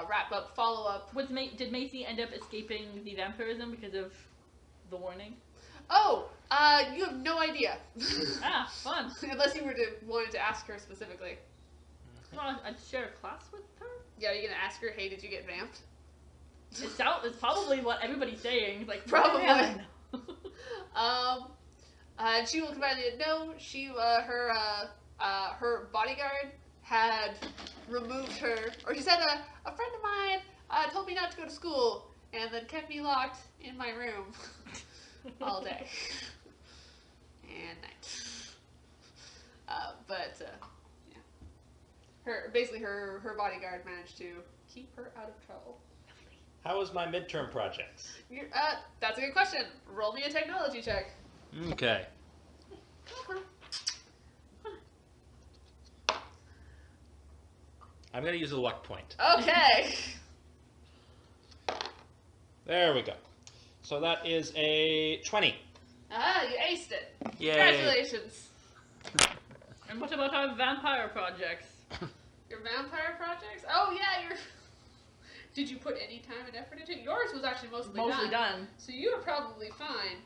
Speaker 1: wrap up, follow up.
Speaker 2: Did Macy end up escaping the vampirism because of the warning?
Speaker 1: Oh, you have no idea.
Speaker 2: Fun.
Speaker 1: Unless you were wanted to ask her specifically.
Speaker 2: Well, I'd share a class with her.
Speaker 1: Yeah, you're gonna ask her, hey, did you get vamped?
Speaker 2: It's probably what everybody's saying. Like
Speaker 1: Probably.
Speaker 2: man.
Speaker 1: And she will come back and no, she, her bodyguard had removed her, or she said, a friend of mine told me not to go to school, and then kept me locked in my room all day and night. Yeah. Her bodyguard managed to keep her out of trouble.
Speaker 4: How was my midterm projects?
Speaker 1: That's a good question. Roll me a technology check.
Speaker 4: Okay. I'm gonna use a luck point.
Speaker 1: Okay.
Speaker 4: There we go. So that is a 20.
Speaker 1: You aced it.
Speaker 4: Yay.
Speaker 1: Congratulations.
Speaker 2: And what about our vampire projects?
Speaker 1: Your vampire projects? Oh yeah, Did you put any time and effort into it? Yours was actually mostly
Speaker 2: done.
Speaker 1: So you were probably fine.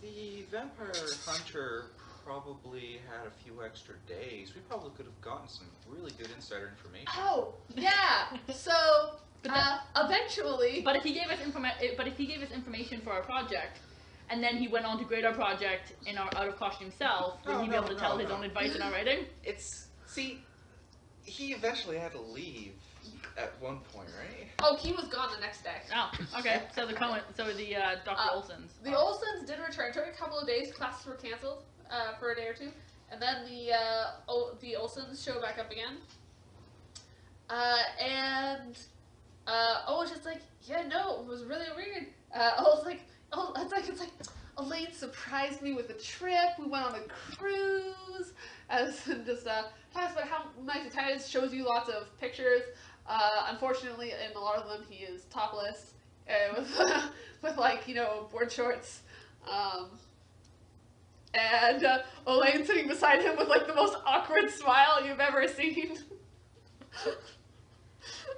Speaker 3: The vampire hunter probably had a few extra days. We probably could have gotten some really good insider information.
Speaker 1: Oh, yeah. So eventually.
Speaker 2: But if he gave us information for our project, and then he went on to grade our project in our out of costume self, would he be able to tell his own advice in our writing?
Speaker 3: He eventually had to leave at one point, right?
Speaker 1: Oh, he was gone the next day.
Speaker 2: Oh, okay. So the Dr. Olsons.
Speaker 1: The Olsons did return. It took a couple of days. Classes were canceled for a day or two, and then the Olsons show back up again. It's just like, yeah, no, it was really weird. It's like Elaine surprised me with a trip. We went on a cruise. Just talks about how nice the time is. Shows you lots of pictures. Unfortunately, in a lot of them, he is topless with like, you know, board shorts. And Elaine sitting beside him with like the most awkward smile you've ever seen.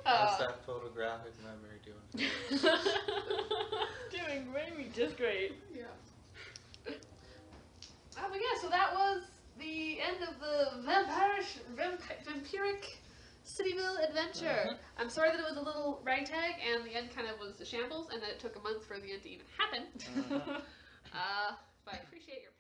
Speaker 3: How's that photographic memory doing?
Speaker 2: Doing great, just great.
Speaker 1: Yeah. But yeah, so that was the end of the vampiric Cityville adventure. I'm sorry that it was a little ragtag and the end kind of was a shambles and that it took a month for the end to even happen. But I appreciate your